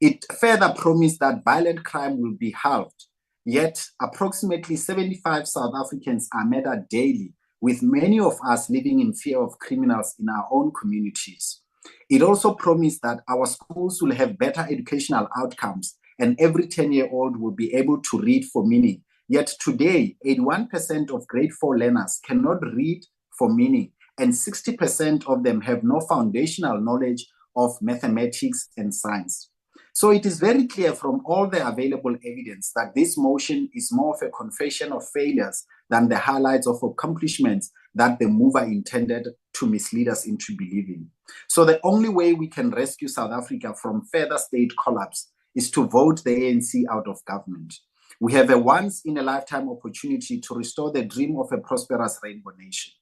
G: It further promised that violent crime will be halved, yet approximately 75 South Africans are murdered daily, with many of us living in fear of criminals in our own communities. It also promised that our schools will have better educational outcomes and every 10-year-old will be able to read for meaning. Yet today, 81% of grade 4 learners cannot read for meaning, and 60% of them have no foundational knowledge of mathematics and science. So it is very clear from all the available evidence that this motion is more of a confession of failures than the highlights of accomplishments that the mover intended to mislead us into believing. So the only way we can rescue South Africa from further state collapse is to vote the ANC out of government. We have a once-in-a-lifetime opportunity to restore the dream of a prosperous rainbow nation.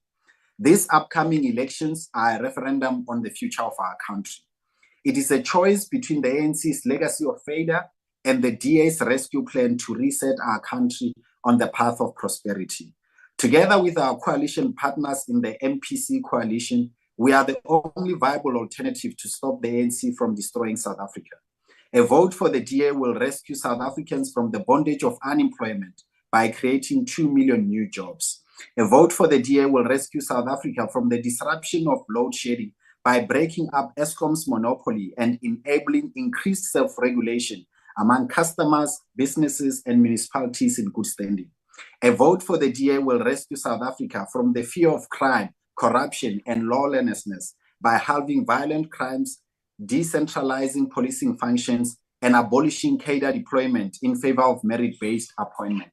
G: These upcoming elections are a referendum on the future of our country. It is a choice between the ANC's legacy of failure and the DA's rescue plan to reset our country on the path of prosperity. Together with our coalition partners in the MPC coalition, we are the only viable alternative to stop the ANC from destroying South Africa. A vote for the DA will rescue South Africans from the bondage of unemployment by creating 2 million new jobs. A vote for the DA will rescue South Africa from the disruption of load shedding by breaking up Eskom's monopoly and enabling increased self-regulation among customers, businesses, and municipalities in good standing. A vote for the DA will rescue South Africa from the fear of crime, corruption, and lawlessness by halving violent crimes, decentralizing policing functions, and abolishing cadre deployment in favor of merit-based appointment.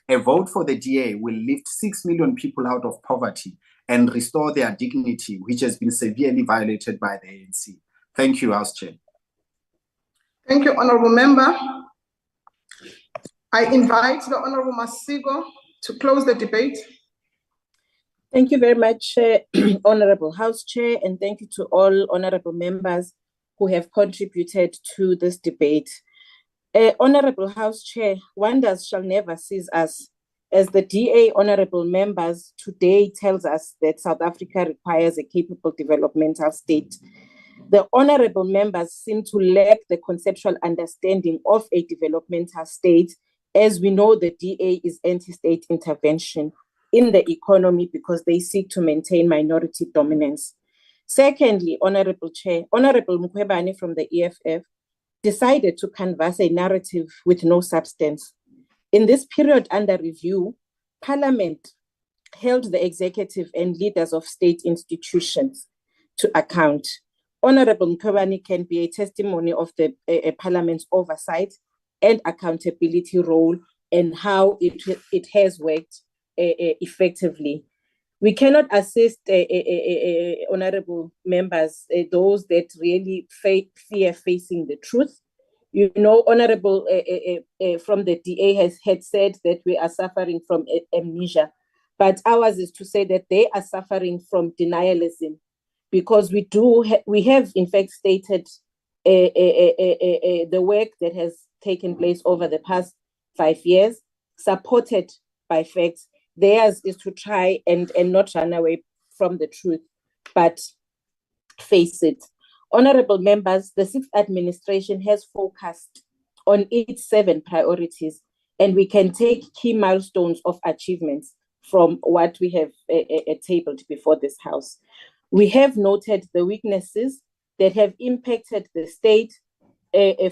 G: A vote for the DA will lift 6 million people out of poverty and restore their dignity, which has been severely violated by the ANC. Thank you, House Chair.
K: Thank you, Honorable Member. I invite the Honorable Masiko to close the debate.
T: Thank you very much, Honorable House Chair, and thank you to all honorable members who have contributed to this debate. Honorable House Chair, wonders shall never cease us. As the DA honorable members today tells us that South Africa requires a capable developmental state, the honorable members seem to lack the conceptual understanding of a developmental state. As we know, the DA is anti-state intervention in the economy because they seek to maintain minority dominance. Secondly, Honorable Chair, Honorable Mkhwebane from the EFF decided to canvass a narrative with no substance. In this period under review, Parliament held the executive and leaders of state institutions to account. Honorable Mkhwebane can be a testimony of the Parliament's oversight and accountability role and how it has worked effectively. We cannot assist honorable members, those that really fear facing the truth. You know, Honorable from the DA had said that we are suffering from amnesia, but ours is to say that they are suffering from denialism, because we have in fact stated the work that has taken place over the past 5 years, supported by facts. Theirs is to try and not run away from the truth, but face it. Honorable members, the 6th administration has focused on its 7 priorities, and we can take key milestones of achievements from what we have tabled before this House. We have noted the weaknesses that have impacted the state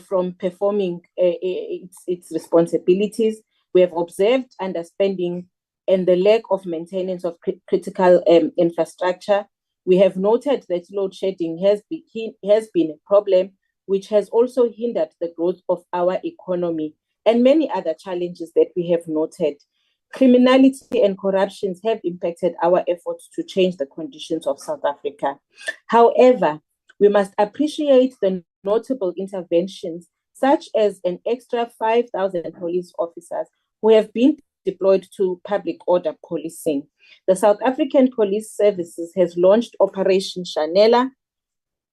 T: from performing its responsibilities. We have observed underspending and the lack of maintenance of critical infrastructure. We have noted that load shedding has been a problem, which has also hindered the growth of our economy, and many other challenges that we have noted. Criminality and corruption have impacted our efforts to change the conditions of South Africa. However, we must appreciate the notable interventions, such as an extra 5,000 police officers who have been deployed to public order policing. The South African Police Services has launched Operation Shanela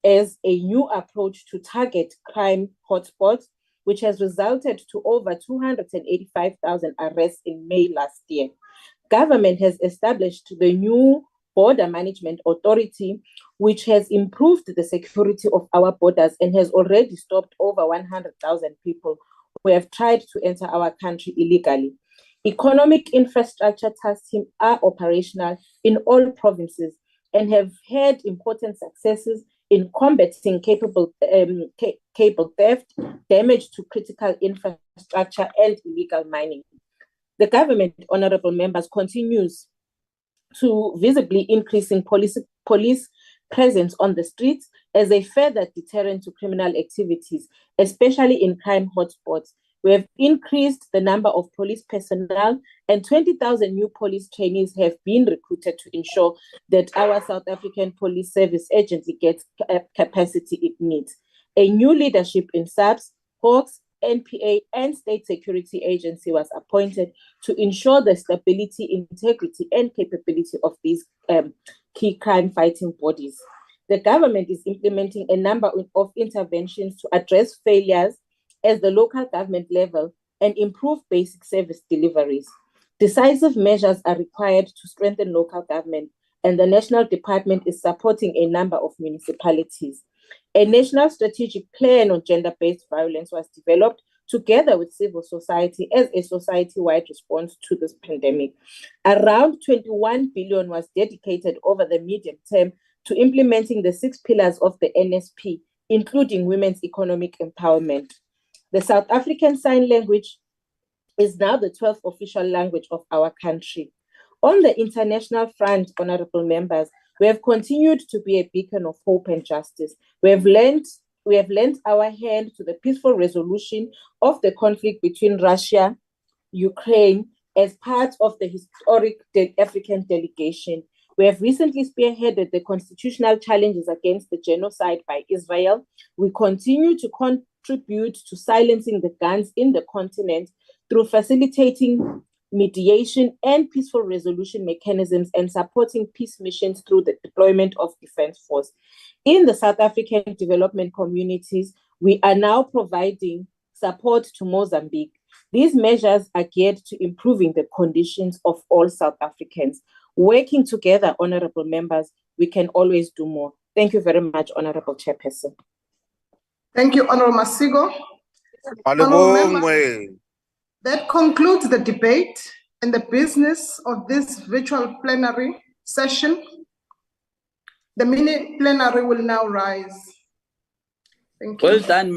T: as a new approach to target crime hotspots, which has resulted to over 285,000 arrests in May last year. Government has established the new Border Management Authority, which has improved the security of our borders and has already stopped over 100,000 people who have tried to enter our country illegally. Economic infrastructure task teams are operational in all provinces and have had important successes in combating cable theft, damage to critical infrastructure, and illegal mining. The government, honorable members, continues to visibly increasing police presence on the streets as a further deterrent to criminal activities, especially in crime hotspots. We have increased the number of police personnel, and 20,000 new police trainees have been recruited to ensure that our South African Police Service agency gets capacity it needs. A new leadership in SAPS, Hawks, NPA, and State Security Agency was appointed to ensure the stability, integrity, and capability of these key crime-fighting bodies. The government is implementing a number of interventions to address failures at the local government level and improve basic service deliveries. Decisive measures are required to strengthen local government, and the National Department is supporting a number of municipalities. A national strategic plan on gender-based violence was developed together with civil society as a society-wide response to this pandemic. Around 21 billion was dedicated over the medium term to implementing the 6 pillars of the NSP, including women's economic empowerment. The South African Sign Language is now the 12th official language of our country. On the international front, honorable members, we have continued to be a beacon of hope and justice. We have lent our hand to the peaceful resolution of the conflict between Russia and Ukraine as part of the historic African delegation. We have recently spearheaded the constitutional challenges against the genocide by Israel. We continue to contribute to silencing the guns in the continent through facilitating mediation and peaceful resolution mechanisms and supporting peace missions through the deployment of defense force. In the South African development communities, we are now providing support to Mozambique. These measures are geared to improving the conditions of all South Africans. Working together, honorable members, we can always do more. Thank you very much, Honorable Chairperson.
K: Thank you, Honorable Masiko. Honorable members, that concludes the debate and the business of this virtual plenary session. The mini plenary will now rise. Thank you.
I: Well done.